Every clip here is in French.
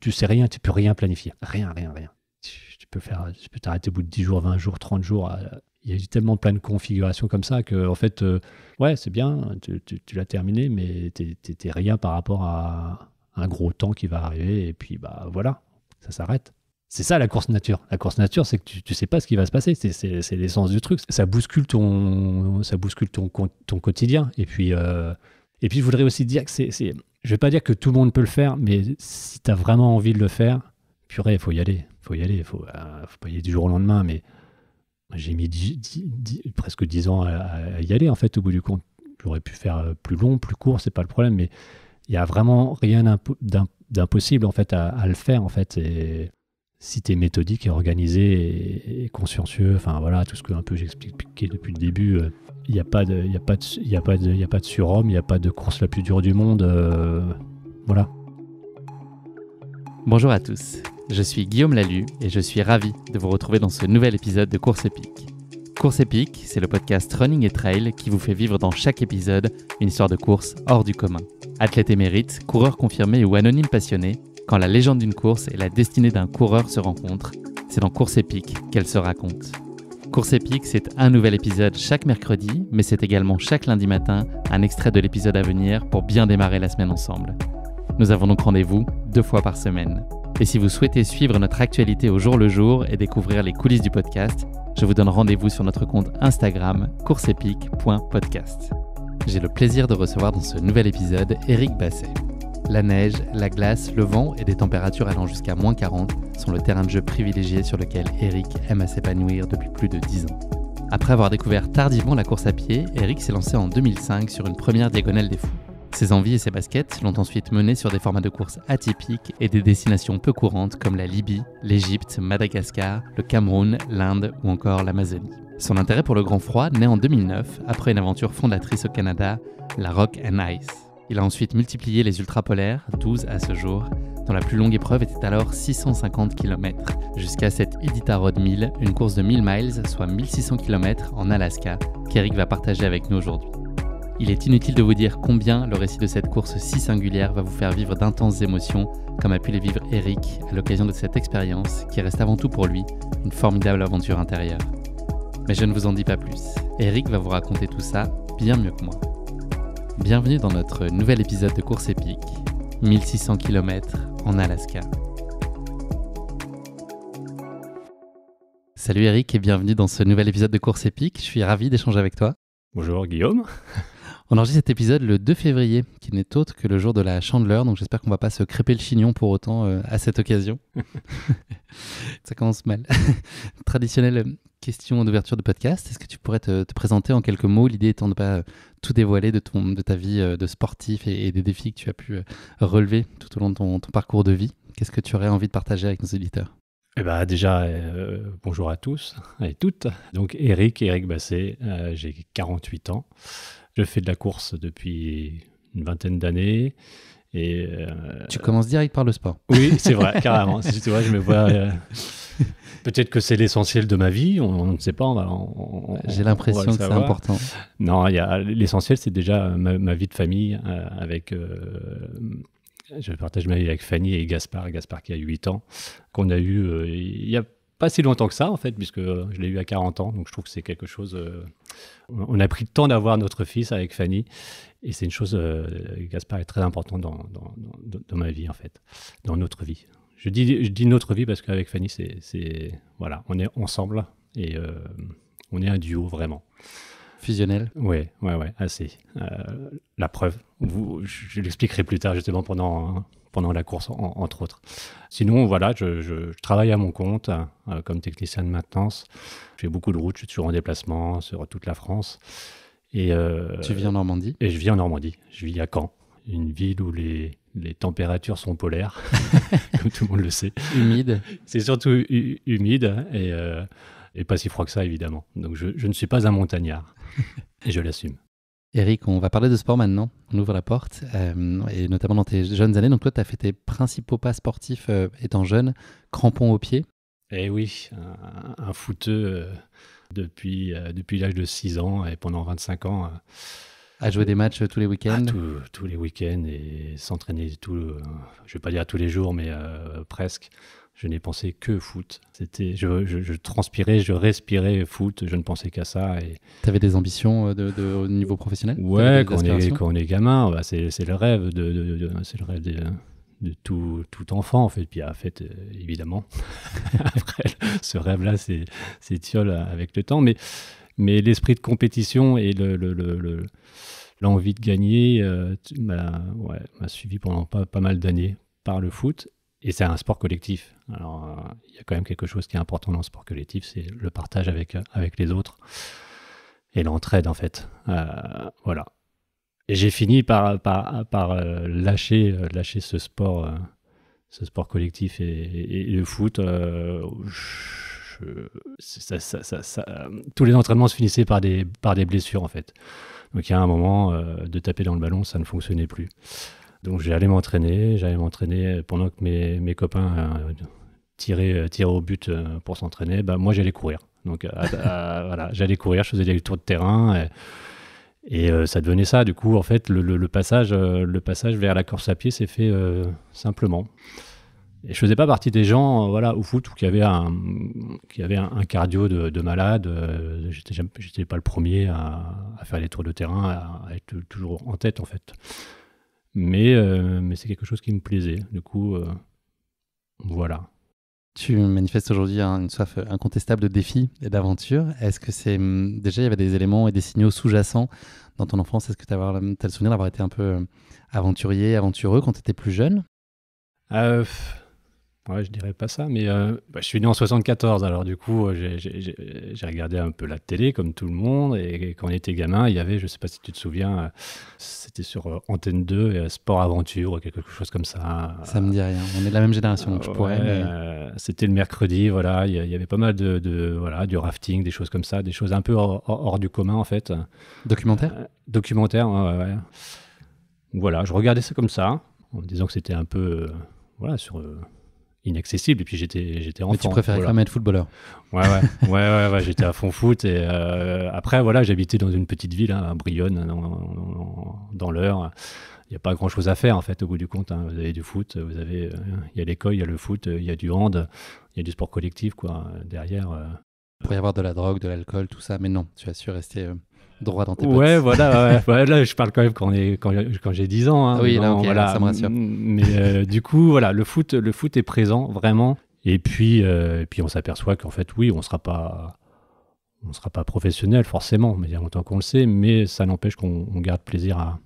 tu sais rien, tu peux rien planifier. Rien. Tu peux t'arrêter au bout de 10 jours, 20 jours, 30 jours. Il y a eu tellement plein de configurations comme ça que, en fait, ouais, c'est bien, tu l'as terminé, mais t'es rien par rapport à un gros temps qui va arriver. Et puis, bah voilà, ça s'arrête. C'est ça la course nature. La course nature, c'est que tu sais pas ce qui va se passer. C'est l'essence du truc. Ça bouscule ton quotidien. Et puis, je voudrais aussi dire que je vais pas dire que tout le monde peut le faire, mais si tu as vraiment envie de le faire, purée, il faut y aller. Faut pas y aller du jour au lendemain, mais j'ai mis presque 10 ans à y aller, en fait, au bout du compte. J'aurais pu faire plus long, plus court, c'est pas le problème, mais il y a vraiment rien d'impossible, en fait, à le faire, en fait. Et si tu es méthodique et organisé et consciencieux, enfin voilà, tout ce que un peu j'expliquais depuis le début, il n'y a pas de surhomme, il n'y a pas de course la plus dure du monde, voilà. Bonjour à tous, je suis Guillaume Lalu et je suis ravi de vous retrouver dans ce nouvel épisode de Course épique. Course épique, c'est le podcast Running et Trail qui vous fait vivre dans chaque épisode une histoire de course hors du commun. Athlète émérite, coureur confirmé ou anonyme passionné, quand la légende d'une course et la destinée d'un coureur se rencontrent, c'est dans Course épique qu'elle se raconte. Course épique, c'est un nouvel épisode chaque mercredi, mais c'est également chaque lundi matin un extrait de l'épisode à venir pour bien démarrer la semaine ensemble. Nous avons donc rendez-vous 2 fois par semaine. Et si vous souhaitez suivre notre actualité au jour le jour et découvrir les coulisses du podcast, je vous donne rendez-vous sur notre compte Instagram courseepique.podcast. J'ai le plaisir de recevoir dans ce nouvel épisode Eric Basset. La neige, la glace, le vent et des températures allant jusqu'à moins 40 sont le terrain de jeu privilégié sur lequel Eric aime à s'épanouir depuis plus de 10 ans. Après avoir découvert tardivement la course à pied, Eric s'est lancé en 2005 sur une première diagonale des fous. Ses envies et ses baskets l'ont ensuite mené sur des formats de course atypiques et des destinations peu courantes comme la Libye, l'Égypte, Madagascar, le Cameroun, l'Inde ou encore l'Amazonie. Son intérêt pour le grand froid naît en 2009 après une aventure fondatrice au Canada, la Rock and Ice. Il a ensuite multiplié les ultrapolaires, 12 à ce jour, dont la plus longue épreuve était alors 650 km, jusqu'à cette Iditarod 1000, une course de 1000 miles, soit 1600 km en Alaska, qu'Eric va partager avec nous aujourd'hui. Il est inutile de vous dire combien le récit de cette course si singulière va vous faire vivre d'intenses émotions, comme a pu les vivre Eric à l'occasion de cette expérience, qui reste avant tout pour lui une formidable aventure intérieure. Mais je ne vous en dis pas plus. Eric va vous raconter tout ça bien mieux que moi. Bienvenue dans notre nouvel épisode de Course épique, 1600 km en Alaska. Salut Eric et bienvenue dans ce nouvel épisode de Course épique. Je suis ravi d'échanger avec toi. Bonjour Guillaume. On enregistre cet épisode le 2 février, qui n'est autre que le jour de la Chandeleur, donc j'espère qu'on ne va pas se crêper le chignon pour autant à cette occasion. Ça commence mal. Traditionnelle question d'ouverture de podcast, est-ce que tu pourrais te présenter en quelques mots, l'idée étant de ne pas tout dévoiler de ta vie de sportif et des défis que tu as pu relever tout au long de ton parcours de vie. Qu'est-ce que tu aurais envie de partager avec nos auditeurs ? Déjà, bonjour à tous et toutes. Donc Eric Basset, j'ai 48 ans. Je fais de la course depuis une vingtaine d'années. Tu commences direct par le sport. Oui, c'est vrai, carrément. Tu vois, je me vois... peut-être que c'est l'essentiel de ma vie, on ne sait pas. J'ai l'impression que c'est important. Non, l'essentiel, c'est déjà ma vie de famille avec... je partage ma vie avec Fanny et Gaspard qui a 8 ans, qu'on a eu il n'y a pas si longtemps que ça, en fait, puisque je l'ai eu à 40 ans. Donc, je trouve que c'est quelque chose... on a pris le temps d'avoir notre fils avec Fanny. Et c'est une chose... Gaspard est très important dans ma vie, en fait. Dans notre vie. Je dis notre vie parce qu'avec Fanny, voilà, on est ensemble. Et on est un duo, vraiment. Fusionnel. Ouais, assez. La preuve, je l'expliquerai plus tard, justement, pendant la course, entre autres. Sinon, voilà, je travaille à mon compte comme technicien de maintenance. Je fais beaucoup de routes, je suis toujours en déplacement sur toute la France. Et, tu vis en Normandie ? Et je vis en Normandie. Je vis à Caen, une ville où les températures sont polaires, comme tout le monde le sait. Humide. C'est surtout humide et pas si froid que ça, évidemment. Donc, je ne suis pas un montagnard et je l'assume. Eric, on va parler de sport maintenant. On ouvre la porte, et notamment dans tes jeunes années. Donc toi, tu as fait tes principaux pas sportifs étant jeune, crampons aux pieds. Eh oui, un footeux depuis l'âge de 6 ans et pendant 25 ans. À jouer des matchs tous les week-ends? Tous les week-ends et s'entraîner je vais pas dire tous les jours, mais presque. Je n'ai pensé que foot. Je transpirais, je respirais foot, je ne pensais qu'à ça. Tu avais des ambitions au niveau professionnel? Ouais, quand on est gamin, bah, c'est le rêve c'est le rêve de tout enfant, en fait. Puis, en fait, évidemment, après, ce rêve-là, s'étiole avec le temps. Mais l'esprit de compétition et l'envie de gagner m'a suivi pendant pas mal d'années par le foot. Et c'est un sport collectif. Alors, il y a quand même quelque chose qui est important dans le sport collectif, c'est le partage avec les autres et l'entraide, en fait. Voilà. Et j'ai fini par lâcher ce sport collectif et le foot. Tous les entraînements se finissaient par des blessures, en fait. Donc il y a un moment, de taper dans le ballon, ça ne fonctionnait plus. Donc j'allais m'entraîner pendant que mes copains tiraient au but pour s'entraîner. Bah, moi, j'allais courir. Donc voilà, j'allais courir, je faisais des tours de terrain et ça devenait ça. Du coup, en fait, le passage vers la course à pied s'est fait simplement. Et je faisais pas partie des gens au foot qui avaient un cardio de malade. J'étais pas le premier à faire les tours de terrain, à être toujours en tête, en fait. Mais c'est quelque chose qui me plaisait. Du coup, voilà. Tu manifestes aujourd'hui une soif incontestable de défis et d'aventure. Est-ce que déjà il y avait des éléments et des signaux sous-jacents dans ton enfance? Est-ce que tu as le souvenir d'avoir été un peu aventurier, aventureux quand tu étais plus jeune? Ouais, je dirais pas ça, mais je suis né en 74, alors du coup, j'ai regardé un peu la télé comme tout le monde, et quand on était gamin, il y avait, je sais pas si tu te souviens, c'était sur Antenne 2, Sport Aventure, ou quelque chose comme ça. Ça me dit rien, on est de la même génération, donc je pourrais. Mais... c'était le mercredi, voilà, il y avait pas mal du rafting, des choses comme ça, des choses un peu hors du commun, en fait. Documentaire? Documentaire, ouais. Voilà, je regardais ça comme ça, en me disant que c'était un peu, inaccessible, et puis j'étais enfant. Mais tu préférais quand même être footballeur? Ouais, j'étais à fond foot, et après, voilà, j'habitais dans une petite ville, à Brionne, dans l'Eure. Il n'y a pas grand chose à faire, en fait, au bout du compte, hein. Vous avez du foot, il y a l'école, il y a le foot, il y a du hand, il y a du sport collectif, quoi, derrière. Il pourrait y avoir de la drogue, de l'alcool, tout ça, mais non, tu as su rester droit dans tes bottes. Ouais, voilà, là, je parle quand même quand j'ai 10 ans. Hein, oui, là, non, ok, voilà. Ça me rassure. Mais du coup, voilà, le foot est présent, vraiment. Et puis on s'aperçoit qu'en fait, oui, on ne sera pas professionnel, forcément, mais il y a longtemps qu'on le sait, mais ça n'empêche qu'on garde plaisir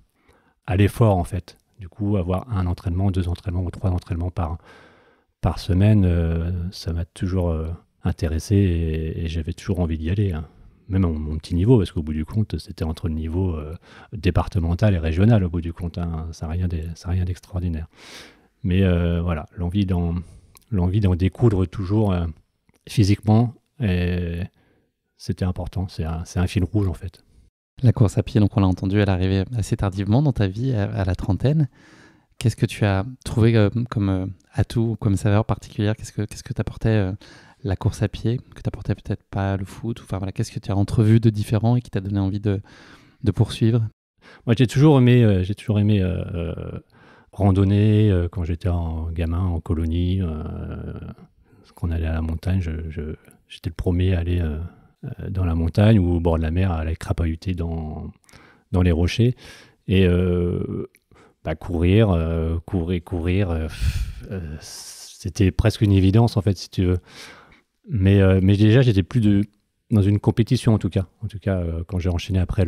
à l'effort, en fait. Du coup, avoir 1 entraînement, 2 entraînements ou 3 entraînements par semaine, ça m'a toujours intéressé, et j'avais toujours envie d'y aller, hein. Même à mon petit niveau, parce qu'au bout du compte, c'était entre le niveau départemental et régional, au bout du compte, hein. Ça n'a rien d'extraordinaire. Mais voilà, l'envie d'en découdre toujours physiquement, et c'était important. C'est un fil rouge, en fait. La course à pied, donc on l'a entendu, elle arrivait assez tardivement dans ta vie, à la trentaine. Qu'est-ce que tu as trouvé comme atout, comme saveur particulière? Qu'est-ce que t'apportait la course à pied, que t'apportait peut-être pas le foot? Enfin voilà, qu'est-ce que tu as entrevu de différent et qui t'a donné envie de poursuivre? Moi, j'ai toujours aimé randonner quand j'étais gamin en colonie. Quand on allait à la montagne, j'étais le premier à aller dans la montagne ou au bord de la mer, à aller crapahuter dans les rochers. Et courir, c'était presque une évidence, en fait, si tu veux. Mais déjà, j'étais plus dans une compétition, en tout cas. Quand j'ai enchaîné après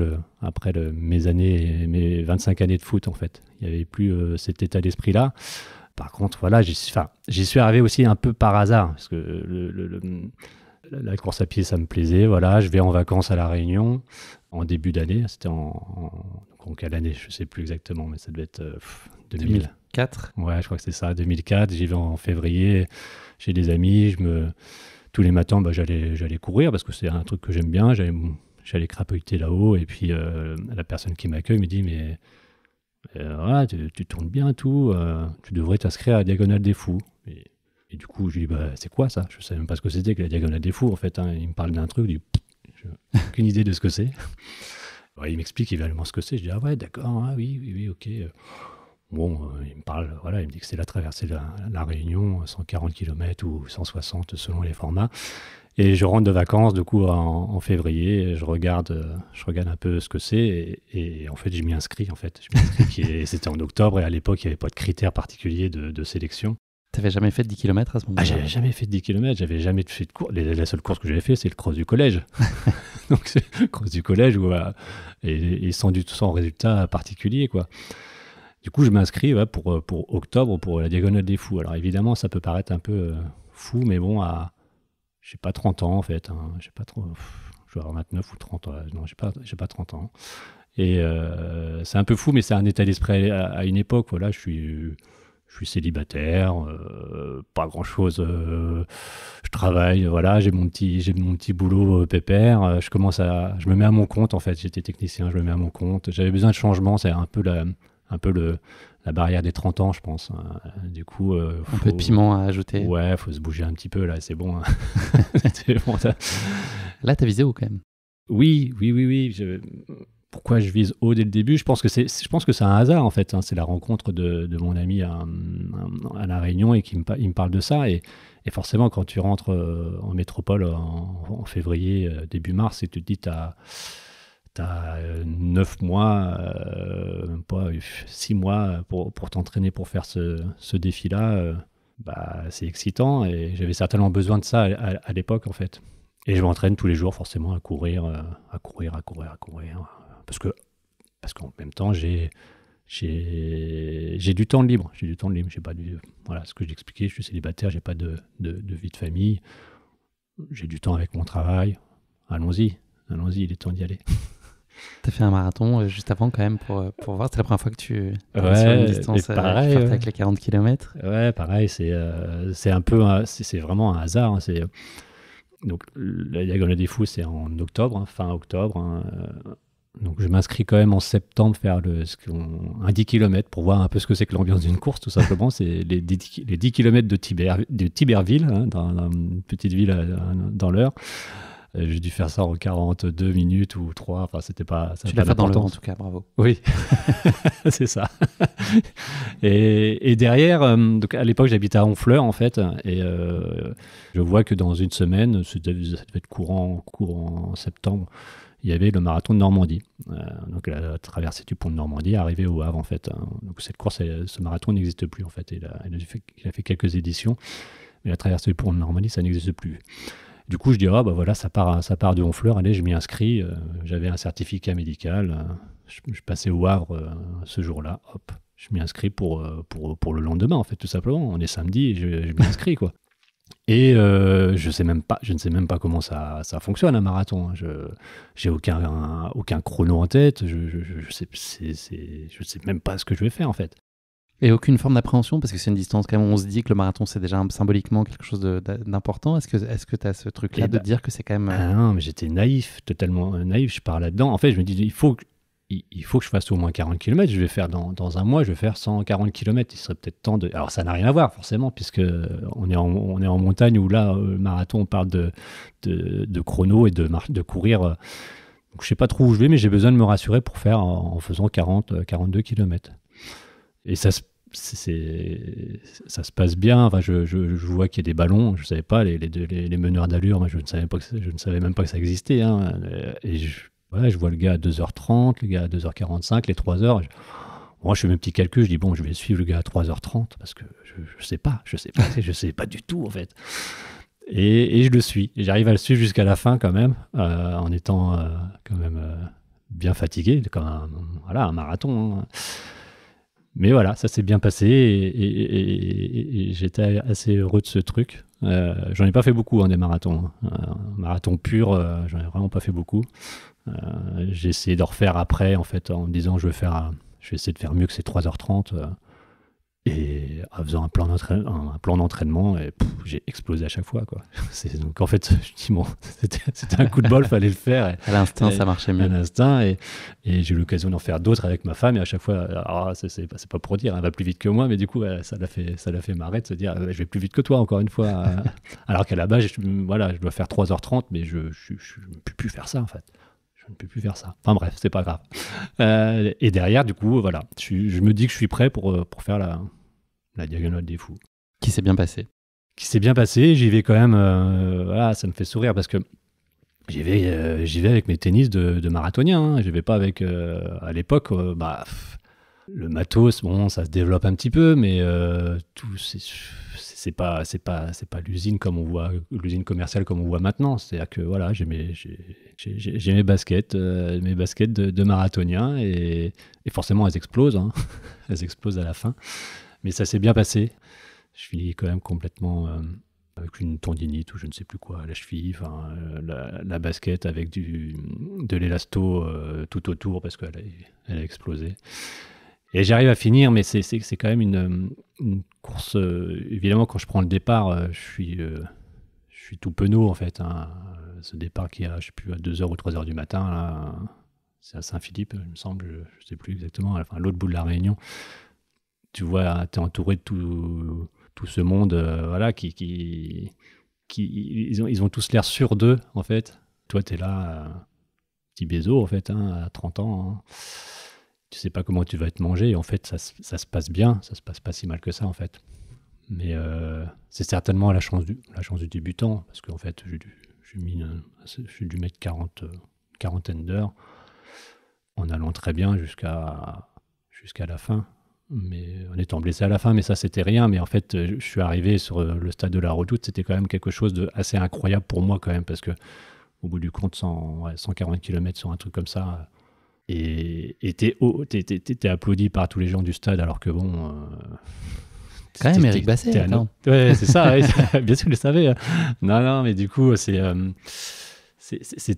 mes 25 années de foot, en fait. Il n'y avait plus cet état d'esprit-là. Par contre, voilà, j'y suis arrivé aussi un peu par hasard, parce que la course à pied, ça me plaisait. Voilà, je vais en vacances à La Réunion en début d'année. C'était en quelle année? Je ne sais plus exactement, mais ça devait être 2004. Ouais, je crois que c'est ça, 2004. J'y vais en février chez des amis. Tous les matins, j'allais courir parce que c'est un truc que j'aime bien. J'allais crapahuter là-haut, et puis la personne qui m'accueille me dit, mais voilà, tu tournes bien, tout. Tu devrais t'inscrire à la Diagonale des Fous. Et du coup, je lui dis, c'est quoi ça? Je ne savais même pas ce que c'était que la Diagonale des Fous, en fait, hein. Il me parle d'un truc, je n'ai aucune idée de ce que c'est. Ouais, il m'explique évidemment ce que c'est. Je dis, ah ouais, d'accord, ah oui, ok. Bon, il me parle, voilà, il me dit que c'est la traversée de la Réunion, 140 km ou 160 selon les formats. Et je rentre de vacances, du coup, en février, je regarde un peu ce que c'est, et en fait, je m'y inscris, en fait. Je m'y inscris, c'était en octobre, et à l'époque, il n'y avait pas de critères particuliers de sélection. T'avais jamais fait de 10 km à ce moment-là? J'avais jamais fait de 10 km, j'avais jamais fait de course. La seule course que j'avais fait, c'est le cross du collège. Donc, c'est le cross du collège, et sans résultat particulier, quoi. Du coup, je m'inscris pour octobre, pour la Diagonale des Fous. Alors, évidemment, ça peut paraître un peu fou, mais bon, j'ai pas 30 ans, en fait. J'ai pas trop... Je vais avoir 29 ou 30 ans. Non, j'ai pas 30 ans. Et c'est un peu fou, mais c'est un état d'esprit à une époque. Voilà, je suis célibataire, pas grand-chose. Je travaille, voilà, j'ai mon petit boulot pépère. Je me mets à mon compte, en fait. J'étais technicien, je me mets à mon compte. J'avais besoin de changement, c'est un peu la barrière des 30 ans, je pense. Du coup, un peu de piment à ajouter. Ouais, faut se bouger un petit peu, là, c'est bon. C'est bon, ça. Là, t'as visé haut, quand même. Oui. Pourquoi je vise haut dès le début? Je pense que c'est un hasard, en fait. C'est la rencontre de mon ami à La Réunion, et il me parle de ça. Et forcément, quand tu rentres en métropole en février, début mars, et tu te dis, t'as 9 mois, même pas 6 mois pour t'entraîner pour faire ce défi-là, c'est excitant, et j'avais certainement besoin de ça à l'époque, en fait. Et je m'entraîne tous les jours, forcément, à courir. Parce qu'en même temps, j'ai du temps libre. J'ai pas voilà, ce que j'expliquais, je suis célibataire, j'ai pas de vie de famille. J'ai du temps avec mon travail. Allons-y, il est temps d'y aller. T'as fait un marathon juste avant, quand même, pour voir. C'était la première fois que tu sur une distance pareil, avec les 40 km. Ouais, pareil, c'est vraiment un hasard. Donc, la Diagonale des Fous, c'est en octobre, fin octobre. Donc, je m'inscris quand même en septembre faire un 10 km pour voir un peu ce que c'est que l'ambiance d'une course, tout simplement. C'est les 10 km de Tiberville, dans une petite ville dans l'Eure. J'ai dû faire ça en 42 minutes ou 3. Enfin, c'était pas. Tu l'as fait dans l'Eure, en tout cas, bravo. Oui, c'est ça. Et derrière, donc à l'époque, j'habitais à Honfleur, en fait, et je vois que dans une semaine, ça devait être courant en septembre, il y avait le marathon de Normandie. Donc la traversée du pont de Normandie, arrivée au Havre, en fait. Donc cette course, ce marathon n'existe plus, en fait. Il a fait quelques éditions, mais la traversée du pont de Normandie, ça n'existe plus. Du coup, je dis, voilà, ça part de Honfleur, allez, je m'y inscris. J'avais un certificat médical. Je passais au Havre ce jour-là, hop, je m'y inscris pour le lendemain, en fait, tout simplement. On est samedi et je m'y inscris, quoi. Et je ne sais même pas comment ça fonctionne, un marathon. J'ai aucun chrono en tête. Je sais même pas ce que je vais faire, en fait. Et aucune forme d'appréhension, parce que c'est une distance quand même où on se dit que le marathon, c'est déjà symboliquement quelque chose d'important. Est-ce que tu as ce truc-là de dire que c'est quand même... Ah non, mais j'étais naïf, totalement naïf. Je pars là-dedans. En fait, je me dis, il faut que je fasse au moins 40 km. Je vais faire dans un mois, je vais faire 140 km. Il serait peut-être temps de... Alors, ça n'a rien à voir, forcément, puisque on est en montagne, où là, le marathon, on parle de chrono et de courir. Donc, je ne sais pas trop où je vais, mais j'ai besoin de me rassurer pour faire en faisant 42 km. Et ça se passe bien. Enfin, je vois qu'il y a des ballons. Je ne savais pas, les meneurs d'allure, moi, je ne savais même pas que ça existait. Et je vois le gars à 2h30, le gars à 2h45, les 3h. Moi, je fais mes petits calculs. Je dis, bon, je vais suivre le gars à 3h30 parce que je sais pas du tout, en fait. Et je le suis. Et j'arrive à le suivre jusqu'à la fin, quand même, en étant quand même bien fatigué, comme un marathon. Mais voilà, ça s'est bien passé, et j'étais assez heureux de ce truc. J'en ai pas fait beaucoup, des marathons. Marathon pur, j'en ai vraiment pas fait beaucoup. J'ai essayé de refaire après, en fait, en me disant je vais essayer de faire mieux que ces 3h30. Et en faisant un plan d'entraînement, et j'ai explosé à chaque fois, quoi. Donc en fait, je dis, bon, c'était un coup de bol, fallait le faire. À l'instinct, ça marchait mieux. À l'instinct, et j'ai eu l'occasion d'en faire d'autres avec ma femme, et à chaque fois, c'est pas pour dire, elle va plus vite que moi, mais du coup, ça l'a fait marrer de se dire, je vais plus vite que toi, encore une fois. Alors qu'à la base, je dois faire 3h30, mais je ne peux plus faire ça, en fait. je ne peux plus faire ça. Enfin bref, c'est pas grave. Et derrière, du coup, voilà, je me dis que je suis prêt pour faire la Diagonale des Fous. Qui s'est bien passé. Qui s'est bien passé, j'y vais quand même, voilà, ça me fait sourire parce que j'y vais avec mes tennis de marathonien, hein. Je vais pas avec, à l'époque, le matos, bon, ça se développe un petit peu, mais tout, c'est pas l'usine comme on voit, l'usine commerciale comme on voit maintenant. C'est-à-dire que voilà, j'ai mes baskets, de marathonien et forcément elles explosent, hein. Elles explosent à la fin. Mais ça s'est bien passé. Je finis quand même complètement avec une tendinite ou je ne sais plus quoi à la cheville, la basket avec de l'élasto tout autour parce qu'elle a explosé. Et j'arrive à finir, mais c'est quand même une course. Évidemment, quand je prends le départ, je suis tout penaud en fait, hein. Ce départ qui a, je sais plus, à 2h ou 3h du matin, là, c'est à Saint-Philippe, il me semble, je ne sais plus exactement, à l'autre bout de la Réunion. Tu vois, tu es entouré de tout ce monde, voilà, ils ont tous l'air sûrs d'eux, en fait. Toi, tu es là, petit bézo, en fait, hein, à 30 ans. Hein. Tu sais pas comment tu vas te manger. Et en fait, ça se passe bien. Ça se passe pas si mal que ça, en fait. Mais c'est certainement la chance du débutant. Parce qu'en fait, j'ai dû mettre quarantaine d'heures en allant très bien jusqu'à la fin. Mais en étant blessé à la fin, mais ça c'était rien. Mais en fait, je suis arrivé sur le stade de la Redoute, c'était quand même quelque chose d'assez incroyable pour moi quand même, parce que au bout du compte, 140 km sur un truc comme ça, et t'es applaudi par tous les gens du stade, alors que bon... quand même Eric Basset. Ouais, c'est ça, ouais, bien sûr que je le savais. Hein. Non, mais du coup, c'était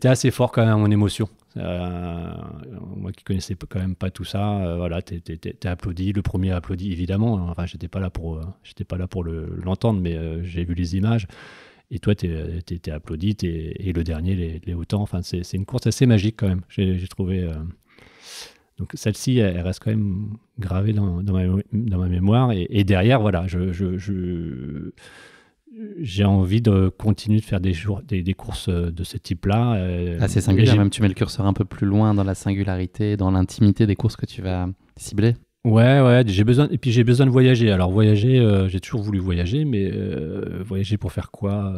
assez fort quand même en émotion. Moi qui connaissais quand même pas tout ça, voilà, t'es applaudi. Le premier applaudi évidemment. Enfin, j'étais pas là pour l'entendre, mais j'ai vu les images. Et toi, t'es applaudi. Et le dernier, les autant. Enfin, c'est une course assez magique quand même. J'ai trouvé. Donc celle-ci, elle reste quand même gravée dans ma mémoire. Et derrière, voilà, j'ai envie de continuer de faire des courses de ce type-là. C'est singulier, même tu mets le curseur un peu plus loin dans la singularité, dans l'intimité des courses que tu vas cibler. Ouais, j'ai besoin de voyager. Alors voyager, j'ai toujours voulu voyager, mais voyager pour faire quoi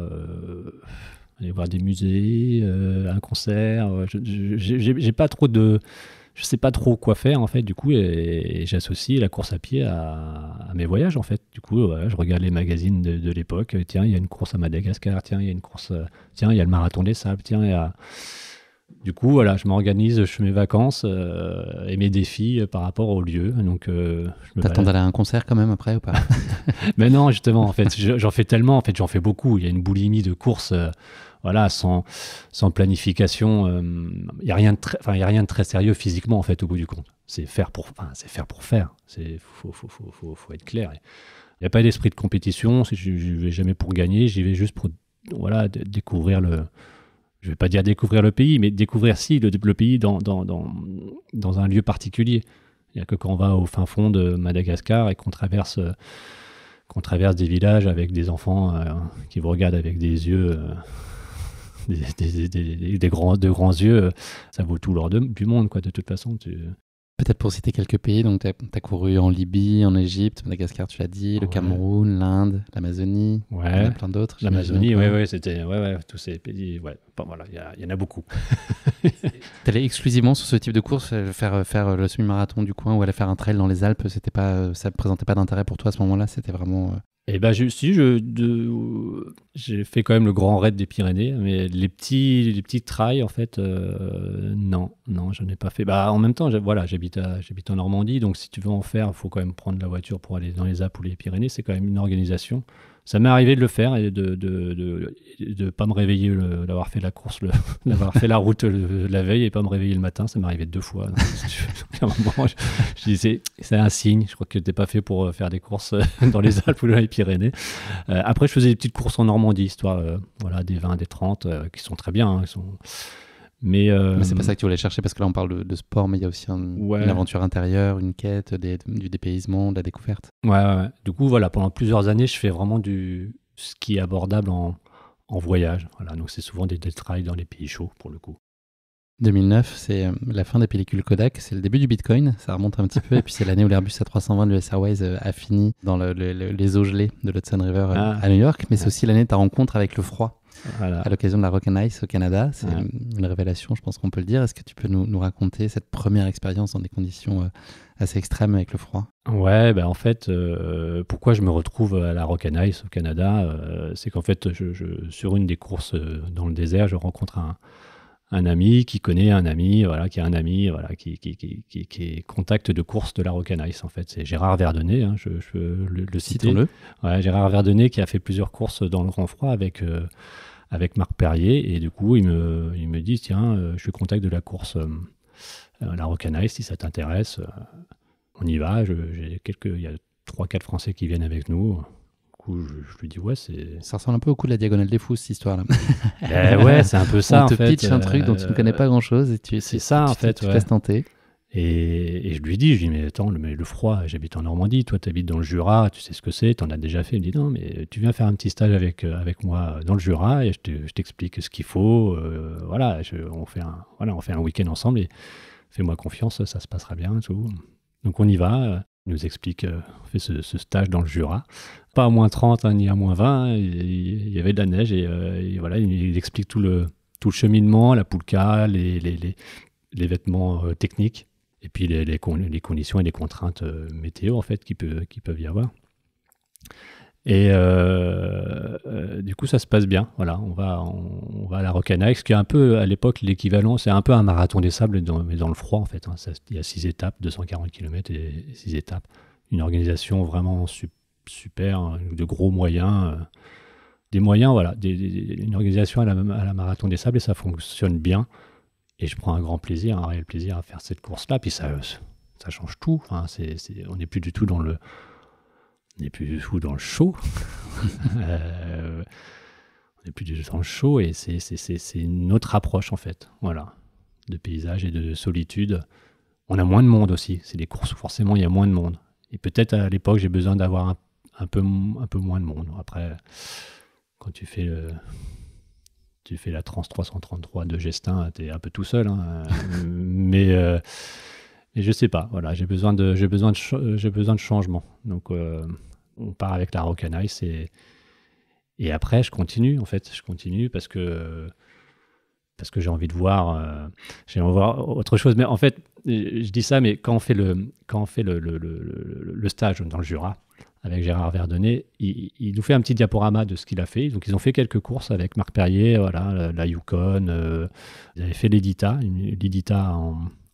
aller voir des musées, un concert. J'ai pas trop je sais pas trop quoi faire en fait du coup et j'associe la course à pied à mes voyages en fait. Du coup, je regarde les magazines de l'époque. Tiens, il y a une course à Madagascar. Tiens, il y a une course. Tiens, il y a le marathon des sables. Tiens, il y a... Du coup, voilà, je m'organise, je fais mes vacances et mes défis par rapport au lieu. Donc, t'attends d'aller à un concert quand même après ou pas? Mais non, justement, en fait, j'en fais tellement. En fait, j'en fais beaucoup. Il y a une boulimie de courses. Voilà, sans planification, il y a rien de très sérieux physiquement en fait au bout du compte. C'est faire pour faire. Faut être clair. Il n'y a pas d'esprit de compétition. Je vais jamais pour gagner. J'y vais juste pour découvrir je vais pas dire découvrir le pays, mais découvrir le pays dans un lieu particulier. Il y a que quand on va au fin fond de Madagascar et qu'on traverse des villages avec des enfants qui vous regardent avec des yeux. De grands yeux, ça vaut tout l'or du monde, quoi, de toute façon. Peut-être pour citer quelques pays, donc tu as couru en Libye, en Égypte, Madagascar, tu l'as dit, le Cameroun, l'Inde, l'Amazonie, il y en a plein d'autres. L'Amazonie, c'était tous ces pays, voilà, il y en a beaucoup. Tu allais exclusivement sur ce type de course, faire le semi-marathon du coin ou aller faire un trail dans les Alpes, ça ne présentait pas d'intérêt pour toi à ce moment-là, c'était vraiment... Eh ben, j'ai fait quand même le grand raid des Pyrénées, mais les petits trails, en fait, non, je n'ai pas fait. En même temps, j'habite en Normandie, donc si tu veux en faire, il faut quand même prendre la voiture pour aller dans les Alpes ou les Pyrénées, c'est quand même une organisation. Ça m'est arrivé de le faire et de pas me réveiller, d'avoir fait la course, d'avoir fait la route la veille et pas me réveiller le matin. Ça m'est arrivé 2 fois. Donc, je disais, c'est un signe. Je crois que t'es pas fait pour faire des courses dans les Alpes ou dans les Pyrénées. Après, je faisais des petites courses en Normandie, histoire, des 20, des 30, qui sont très bien. Hein, Mais c'est pas ça que tu voulais chercher parce que là on parle de sport, mais il y a aussi une aventure intérieure, une quête, du dépaysement, de la découverte. Ouais. Du coup, voilà, pendant plusieurs années, je fais vraiment du ski abordable en voyage. Voilà, donc c'est souvent des trails dans les pays chauds pour le coup. 2009, c'est la fin des pellicules Kodak, c'est le début du Bitcoin, ça remonte un petit peu, et puis c'est l'année où l'Airbus A320 de US Airways a fini dans les eaux gelées de l'Hudson River à New York, mais c'est aussi l'année de ta rencontre avec le froid, à l'occasion de la Rock and Ice au Canada. C'est une révélation, je pense qu'on peut le dire. Est-ce que tu peux nous raconter cette première expérience dans des conditions assez extrêmes avec le froid? Ouais, en fait, pourquoi je me retrouve à la Rock and Ice au Canada, c'est qu'en fait, sur une des courses dans le désert, je rencontre un ami qui connaît un ami, qui a un ami, qui est contact de course de la Rock and Ice. En fait, c'est Gérard Verdonnet, je peux le citer. Citons-le. Ouais, Gérard Verdonnet qui a fait plusieurs courses dans le grand froid avec Marc Perrier, et du coup, il me dit, tiens, je suis contact de la course la Rock and Ice, si ça t'intéresse, on y va. Il y a 3-4 Français qui viennent avec nous. Je lui dis ouais, ça ressemble un peu au coup de la Diagonale des Fous, cette histoire-là. Ouais, c'est un peu ça. On te pitch un truc dont tu ne connais pas grand-chose et c'est ça en fait. Tu te laisses tenter. Et je lui dis mais attends, le froid, j'habite en Normandie, toi tu habites dans le Jura, tu sais ce que c'est, tu en as déjà fait. Il me dit non, mais tu viens faire un petit stage avec moi dans le Jura et je t'explique ce qu'il faut. On fait un week-end ensemble et fais-moi confiance, ça se passera bien. Tout. Donc on y va. Il nous explique, on fait ce stage dans le Jura. Pas à moins 30 ni à moins 20, il y avait de la neige et voilà, il explique tout le cheminement, la poulka, les vêtements techniques et puis les conditions et les contraintes météo en fait qui peuvent y avoir. Et du coup ça se passe bien. Voilà, on va à la Rock and Ice, qui est un peu à l'époque l'équivalent, c'est un peu un marathon des sables mais dans le froid en fait. Il y a 6 étapes, 240 km et 6 étapes. Une organisation vraiment super, de gros moyens, des moyens, une organisation à la Marathon des Sables, et ça fonctionne bien. Et je prends un réel plaisir à faire cette course-là. Puis ça change tout. Enfin, on n'est plus du tout dans le show. On n'est plus du tout dans le show, et c'est une autre approche en fait. Voilà, de paysage et de solitude. On a moins de monde aussi. C'est des courses où forcément il y a moins de monde. Et peut-être à l'époque j'ai besoin d'avoir un peu moins de monde. Après, quand tu fais la Trans 333 de Gestin, tu es un peu tout seul. Mais je sais pas. Voilà, j'ai besoin de changement. Donc, on part avec la Rock and Ice et après, je continue. En fait, parce que j'ai envie de voir autre chose. Mais en fait, je dis ça, mais quand on fait le stage dans le Jura avec Gérard Verdonnet, il nous fait un petit diaporama de ce qu'il a fait. Donc, ils ont fait quelques courses avec Marc Perrier, la Yukon. Ils avaient fait l'Edita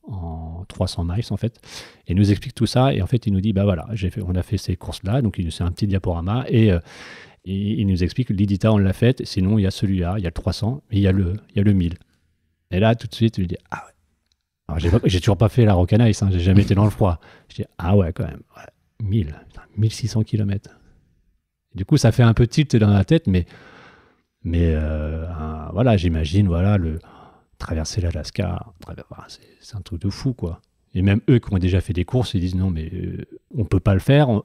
en 300 miles, en fait. Et il nous explique tout ça. Et en fait, il nous dit, on a fait ces courses-là. Donc, c'est un petit diaporama. Et il nous explique que l'Edita, on l'a faite. Sinon, il y a celui-là, il y a le 300, mais il y a le 1000. Et là, tout de suite, je lui dis, ah ouais. Alors, j'ai toujours pas fait la Rock and Ice, j'ai jamais été dans le froid. Je dis, ah ouais, quand même, 1600 km. Du coup, ça fait un peu tilt dans la tête, mais j'imagine, traverser l'Alaska, c'est un truc de fou, quoi. Et même eux qui ont déjà fait des courses, ils disent non, mais on peut pas le faire,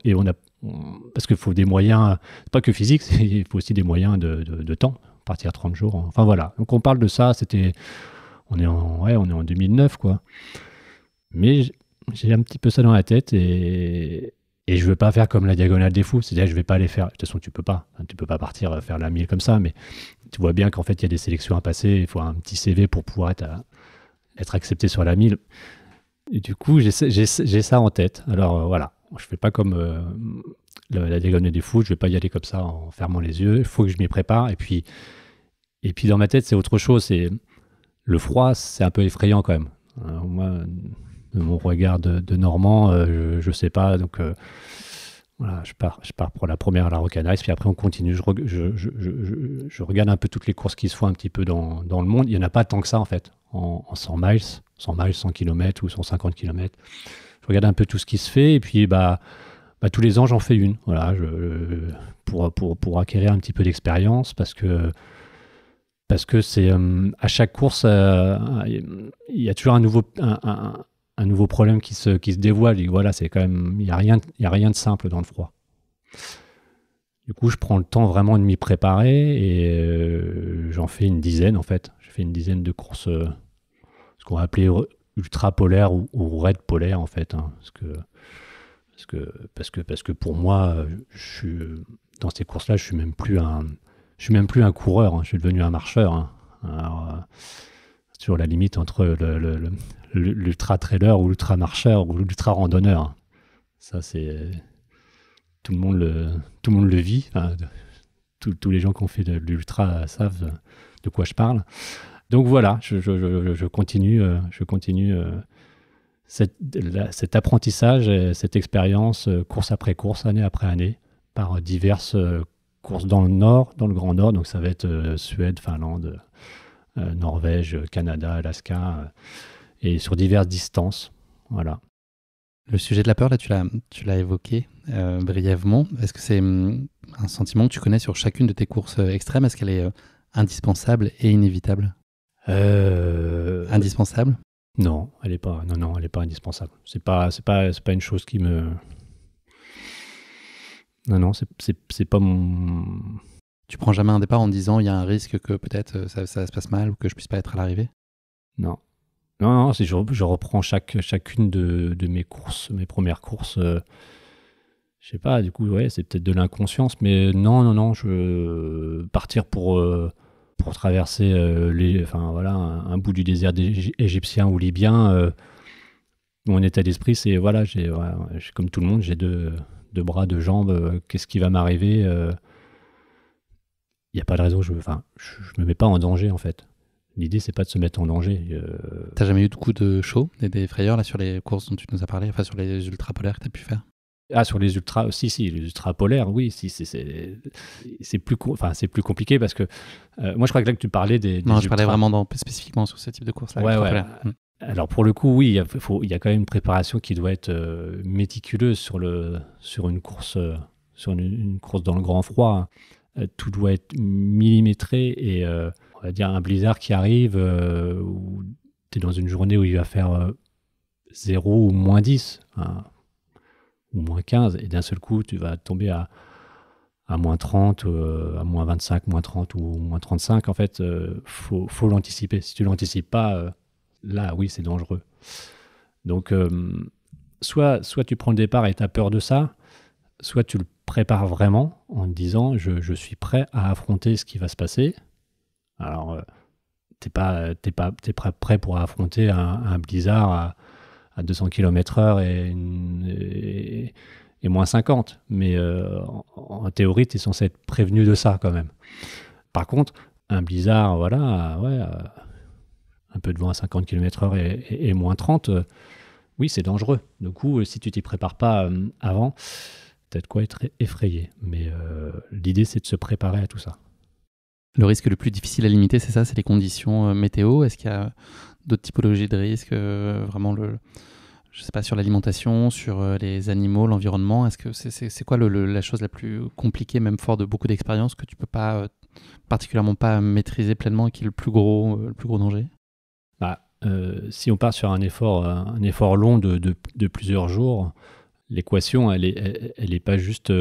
parce qu'il faut des moyens, pas que physiques, il faut aussi des moyens de temps, partir 30 jours. Enfin voilà, donc on parle de ça, on est en 2009, quoi. Mais j'ai un petit peu ça dans la tête et je veux pas faire comme la Diagonale des Fous, c'est-à-dire je vais pas aller faire, de toute façon tu peux pas partir faire la 1000 comme ça, mais tu vois bien qu'en fait il y a des sélections à passer, il faut un petit CV pour pouvoir être accepté sur la 1000. Et du coup j'ai ça en tête. Alors voilà, je fais pas comme la Diagonale des Fous, je vais pas y aller comme ça en fermant les yeux, il faut que je m'y prépare. Et puis dans ma tête c'est autre chose, c'est le froid, c'est un peu effrayant quand même. Moi, de mon regard de Normand, je sais pas, donc voilà, je pars pour la première à la Rock and Ice, puis après on continue. Je regarde un peu toutes les courses qui se font un petit peu dans le monde. Il n'y en a pas tant que ça en fait, en 100 miles, 100 km ou 150 km. Je regarde un peu tout ce qui se fait, et puis tous les ans j'en fais une, voilà, pour acquérir un petit peu d'expérience, parce que c'est à chaque course, il y a toujours un nouveau problème qui se dévoile. Et voilà, c'est quand même, il y a rien de simple dans le froid. Du coup, je prends le temps vraiment de m'y préparer et j'en fais une dizaine en fait. Je fais une dizaine de courses ce qu'on va appeler ultra polaire ou raid polaire en fait. Hein, parce que pour moi, dans ces courses-là, je suis même plus un coureur. Hein, je suis devenu un marcheur. Hein. Alors, sur la limite entre l'ultra trailer ou l'ultra marcheur ou l'ultra randonneur. Hein. Ça, c'est tout le monde le vit. Enfin, tous les gens qui ont fait de l'ultra savent de quoi je parle. Donc voilà, je continue cet apprentissage, cette expérience, course après course, année après année, par diverses courses dans le Nord, dans le Grand Nord. Donc ça va être Suède, Finlande, Norvège, Canada, Alaska, et sur diverses distances. Voilà. Le sujet de la peur, là, tu l'as évoqué brièvement. Est-ce que c'est un sentiment que tu connais sur chacune de tes courses extrêmes? Est-ce qu'elle est indispensable et inévitable? Indispensable? Non, elle n'est pas indispensable. C'est pas une chose qui me... Non, c'est pas mon... Tu prends jamais un départ en te disant il y a un risque que peut-être ça se passe mal ou que je puisse pas être à l'arrivée? Non, si je reprends chacune de mes courses, mes premières courses, je sais pas, du coup, ouais, c'est peut-être de l'inconscience, mais non, je partir pour traverser un bout du désert égyptien ou libyen. Mon état d'esprit, c'est voilà, j'ai comme tout le monde, j'ai deux bras, deux jambes. Qu'est-ce qui va m'arriver? Il n'y a pas de raison. Je me mets pas en danger en fait. L'idée, c'est pas de se mettre en danger. T'as jamais eu de coups de chaud, des frayeurs là sur les courses dont tu nous as parlé, enfin sur les ultra polaires que tu as pu faire? Ah, sur les ultras, si, les ultra polaires, oui, si, c'est plus compliqué parce que moi, je crois que là que tu parlais des non, je ultras... parlais vraiment spécifiquement sur ce type de course-là. Ouais. Alors pour le coup, oui, il y a quand même une préparation qui doit être méticuleuse sur une course, sur une course dans le grand froid. Tout doit être millimétré et on va dire un blizzard qui arrive où tu es dans une journée où il va faire 0 ou moins 10. Hein, ou moins 15, et d'un seul coup, tu vas tomber à moins 30, à moins 25, moins 30 ou moins 35. En fait, faut l'anticiper. Si tu ne l'anticipes pas, là, oui, c'est dangereux. Donc, soit tu prends le départ et tu as peur de ça, soit tu le prépares vraiment en te disant je suis prêt à affronter ce qui va se passer. Alors, t'es pas prêt pour affronter un blizzard à 200 km/h et moins 50. Mais en théorie, tu es censé être prévenu de ça quand même. Par contre, un blizzard, voilà, un peu de vent à 50 km/h et moins 30, oui, c'est dangereux. Du coup, si tu t'y prépares pas avant, peut-être quoi être effrayé. Mais l'idée, c'est de se préparer à tout ça. Le risque le plus difficile à limiter, c'est ça, c'est les conditions météo. Est-ce qu'il y a d'autres typologies de risques, vraiment je sais pas, sur l'alimentation, sur les animaux, l'environnement? Est-ce que c'est quoi la chose la plus compliquée, même fort de beaucoup d'expérience, que tu peux pas particulièrement pas maîtriser pleinement et qui est le plus gros danger? Si on part sur un effort long de plusieurs jours, l'équation, elle est pas juste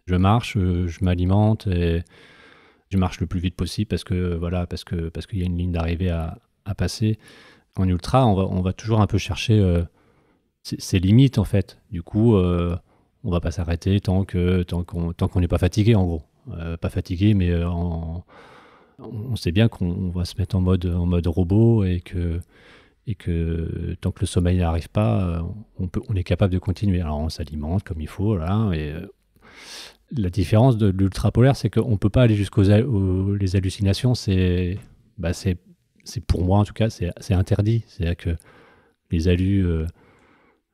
je marche, je m'alimente et je marche le plus vite possible parce qu'il y a une ligne d'arrivée à passer. En ultra, on va toujours un peu chercher ses limites en fait. Du coup, on va pas s'arrêter tant qu'on n'est pas fatigué en gros. Pas fatigué, mais on sait bien qu'on va se mettre en mode robot et que tant que le sommeil n'arrive pas, on est capable de continuer. Alors on s'alimente comme il faut, là. Et la différence de l'ultrapolaire, c'est qu'on ne peut pas aller jusqu'aux les hallucinations. C'est pour moi en tout cas, c'est interdit. C'est-à-dire que les halus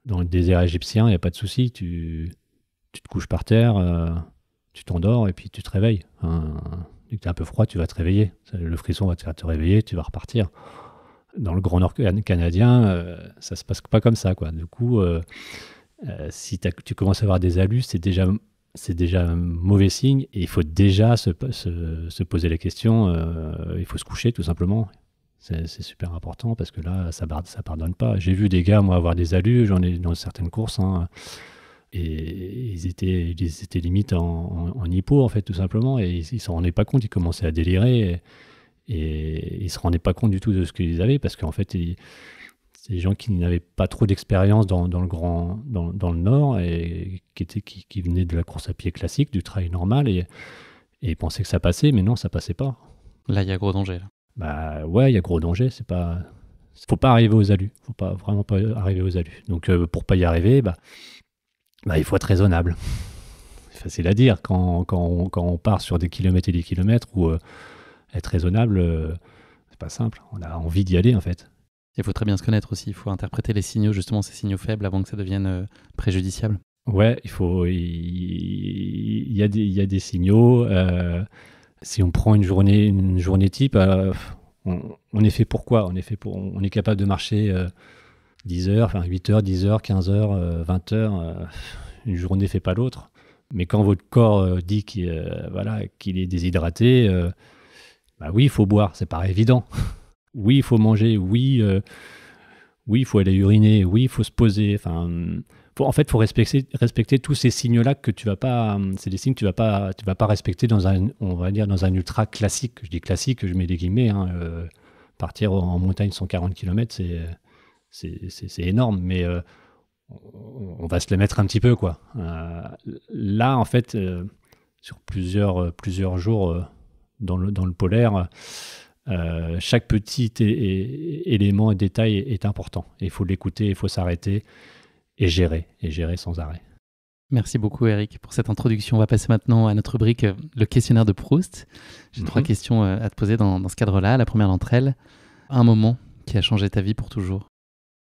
dans le désert égyptien, il n'y a pas de souci. Tu te couches par terre, tu t'endors et puis tu te réveilles. Dès que tu es un peu froid, tu vas te réveiller. Le frisson va te faire te réveiller, tu vas repartir. Dans le Grand Nord canadien, ça ne se passe pas comme ça, quoi. Du coup, si tu commences à avoir des halus, c'est déjà un mauvais signe et il faut déjà se poser la question. Il faut se coucher tout simplement. C'est super important parce que là, ça pardonne pas. J'ai vu des gars, moi, avoir des halus, j'en ai dans certaines courses, et ils étaient limite en hypo, en fait, tout simplement, et ils s'en rendaient pas compte, ils commençaient à délirer. Et ils ne se rendaient pas compte du tout de ce qu'ils avaient, parce qu'en fait, c'est des gens qui n'avaient pas trop d'expérience dans le Nord, et qui venaient de la course à pied classique, du trail normal, et ils pensaient que ça passait, mais non, ça passait pas. Là, il y a gros danger. Là. Bah ouais, il y a gros danger. Faut pas arriver aux alus. Faut pas vraiment pas arriver aux alus. Donc pour pas y arriver, il faut être raisonnable. C'est facile à dire quand on part sur des kilomètres et des kilomètres, ou être raisonnable, c'est pas simple. On a envie d'y aller en fait. Il faut très bien se connaître aussi. Il faut interpréter les signaux, justement ces signaux faibles, avant que ça devienne préjudiciable. Ouais, il y a des signaux. Si on prend une journée type, on est fait pour quoi ? On est capable de marcher 10 heures, enfin 8 heures, 10 heures, 15 heures, 20 heures. Une journée ne fait pas l'autre. Mais quand votre corps dit qu'il est déshydraté, oui, il faut boire, c'est pas évident. Oui, il faut manger, oui, il faut aller uriner, oui, il faut se poser. En fait, il faut respecter tous ces signes-là que tu vas pas. C'est des signes que tu vas pas respecter dans un ultra classique. Je dis classique, je mets des guillemets. Partir en montagne 140 km, c'est énorme, mais on va se les mettre un petit peu, quoi. Là, en fait, sur plusieurs jours dans le polaire, chaque petit élément et détail est important. Il faut l'écouter, il faut s'arrêter et gérer sans arrêt. Merci beaucoup Eric pour cette introduction. On va passer maintenant à notre rubrique le questionnaire de Proust. J'ai 3 questions à te poser dans ce cadre-là. La première d'entre elles, un moment qui a changé ta vie pour toujours.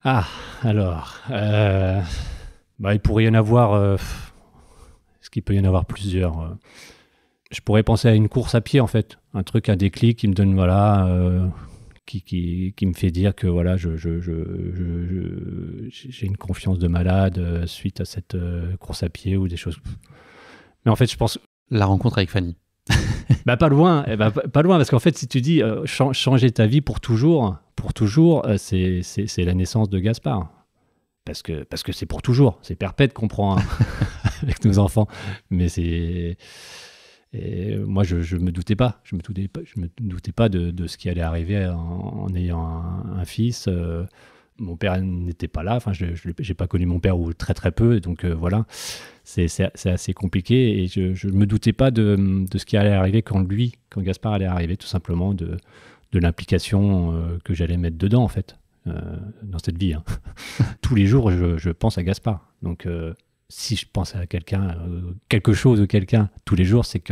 Ah, alors, il pourrait y en avoir. Est-ce qu'il peut y en avoir plusieurs Je pourrais penser à une course à pied, en fait. Un déclic qui me donne, qui me fait dire que j'ai une confiance de malade suite à cette course à pied ou des choses. Mais en fait, je pense. La rencontre avec Fanny. Pas loin. Pas loin, parce qu'en fait, si tu dis changer ta vie pour toujours, c'est la naissance de Gaspard. Parce que c'est pour toujours. C'est perpète qu'on prend avec nos enfants. Mais c'est. Et moi, je me doutais pas. Je me doutais pas de ce qui allait arriver en ayant un fils. Mon père n'était pas là. Enfin, j'ai pas connu mon père, ou très très peu. Donc voilà, c'est assez compliqué. Et je me doutais pas de ce qui allait arriver quand Gaspard allait arriver, tout simplement de l'implication que j'allais mettre dedans, en fait, dans cette vie. Tous les jours, je pense à Gaspard. Donc si je pense à quelqu'un, quelque chose ou quelqu'un tous les jours, c'est